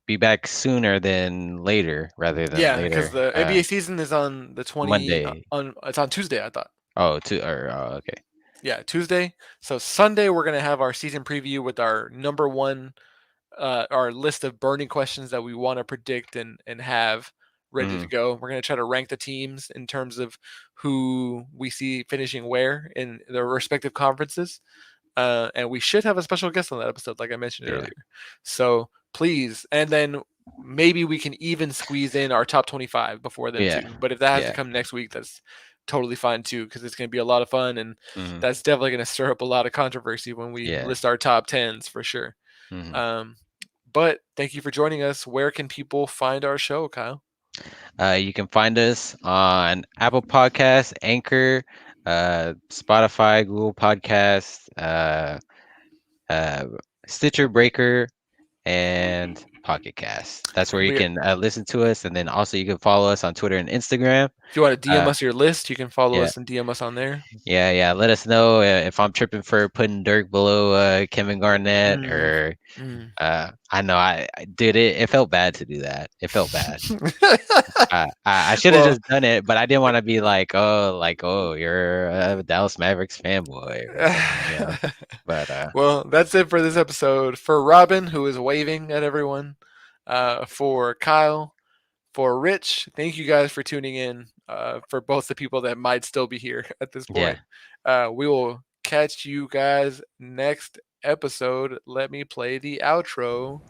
be back sooner than later, rather than Yeah, because later. the NBA season is on the 20 Monday. on it's on Tuesday, I thought. Oh, okay. Yeah, Tuesday. So Sunday we're gonna have our season preview with our number one, our list of burning questions that we want to predict and have ready to Hmm. go. We're gonna try to rank the teams in terms of who we see finishing where in their respective conferences. And we should have a special guest on that episode, like I mentioned Yeah. earlier. So please, and then maybe we can even squeeze in our top 25 before then Yeah. too. But if that has to Yeah. come next week, that's totally fine too, because it's going to be a lot of fun, and Hmm. that's definitely going to stir up a lot of controversy when we Yeah. list our top tens for sure. Hmm. Um, but thank you for joining us. Where can people find our show, Kyle? You can find us on Apple Podcasts, Anchor, Spotify, Google Podcasts, uh, Stitcher Breaker, and Pocket Cast. That's where And you we, can listen to us, and then also you can follow us on Twitter and Instagram. if you want to DM Uh, us your list, you can follow yeah, us and DM us on there. yeah. Let us know if I'm tripping for putting Dirk below Kevin Garnett, Mm, or mm. I know I did it. It felt bad to do that. It felt bad. I should have Well, just done it, but I didn't want to be like, oh, you're a Dallas Mavericks fanboy or something. But well, that's it for this episode. For Robin, who is waving at everyone, for Kyle, for Rich, thank you guys for tuning in. For both the people that might still be here at this yeah. point, we will catch you guys next episode. Let me play the outro.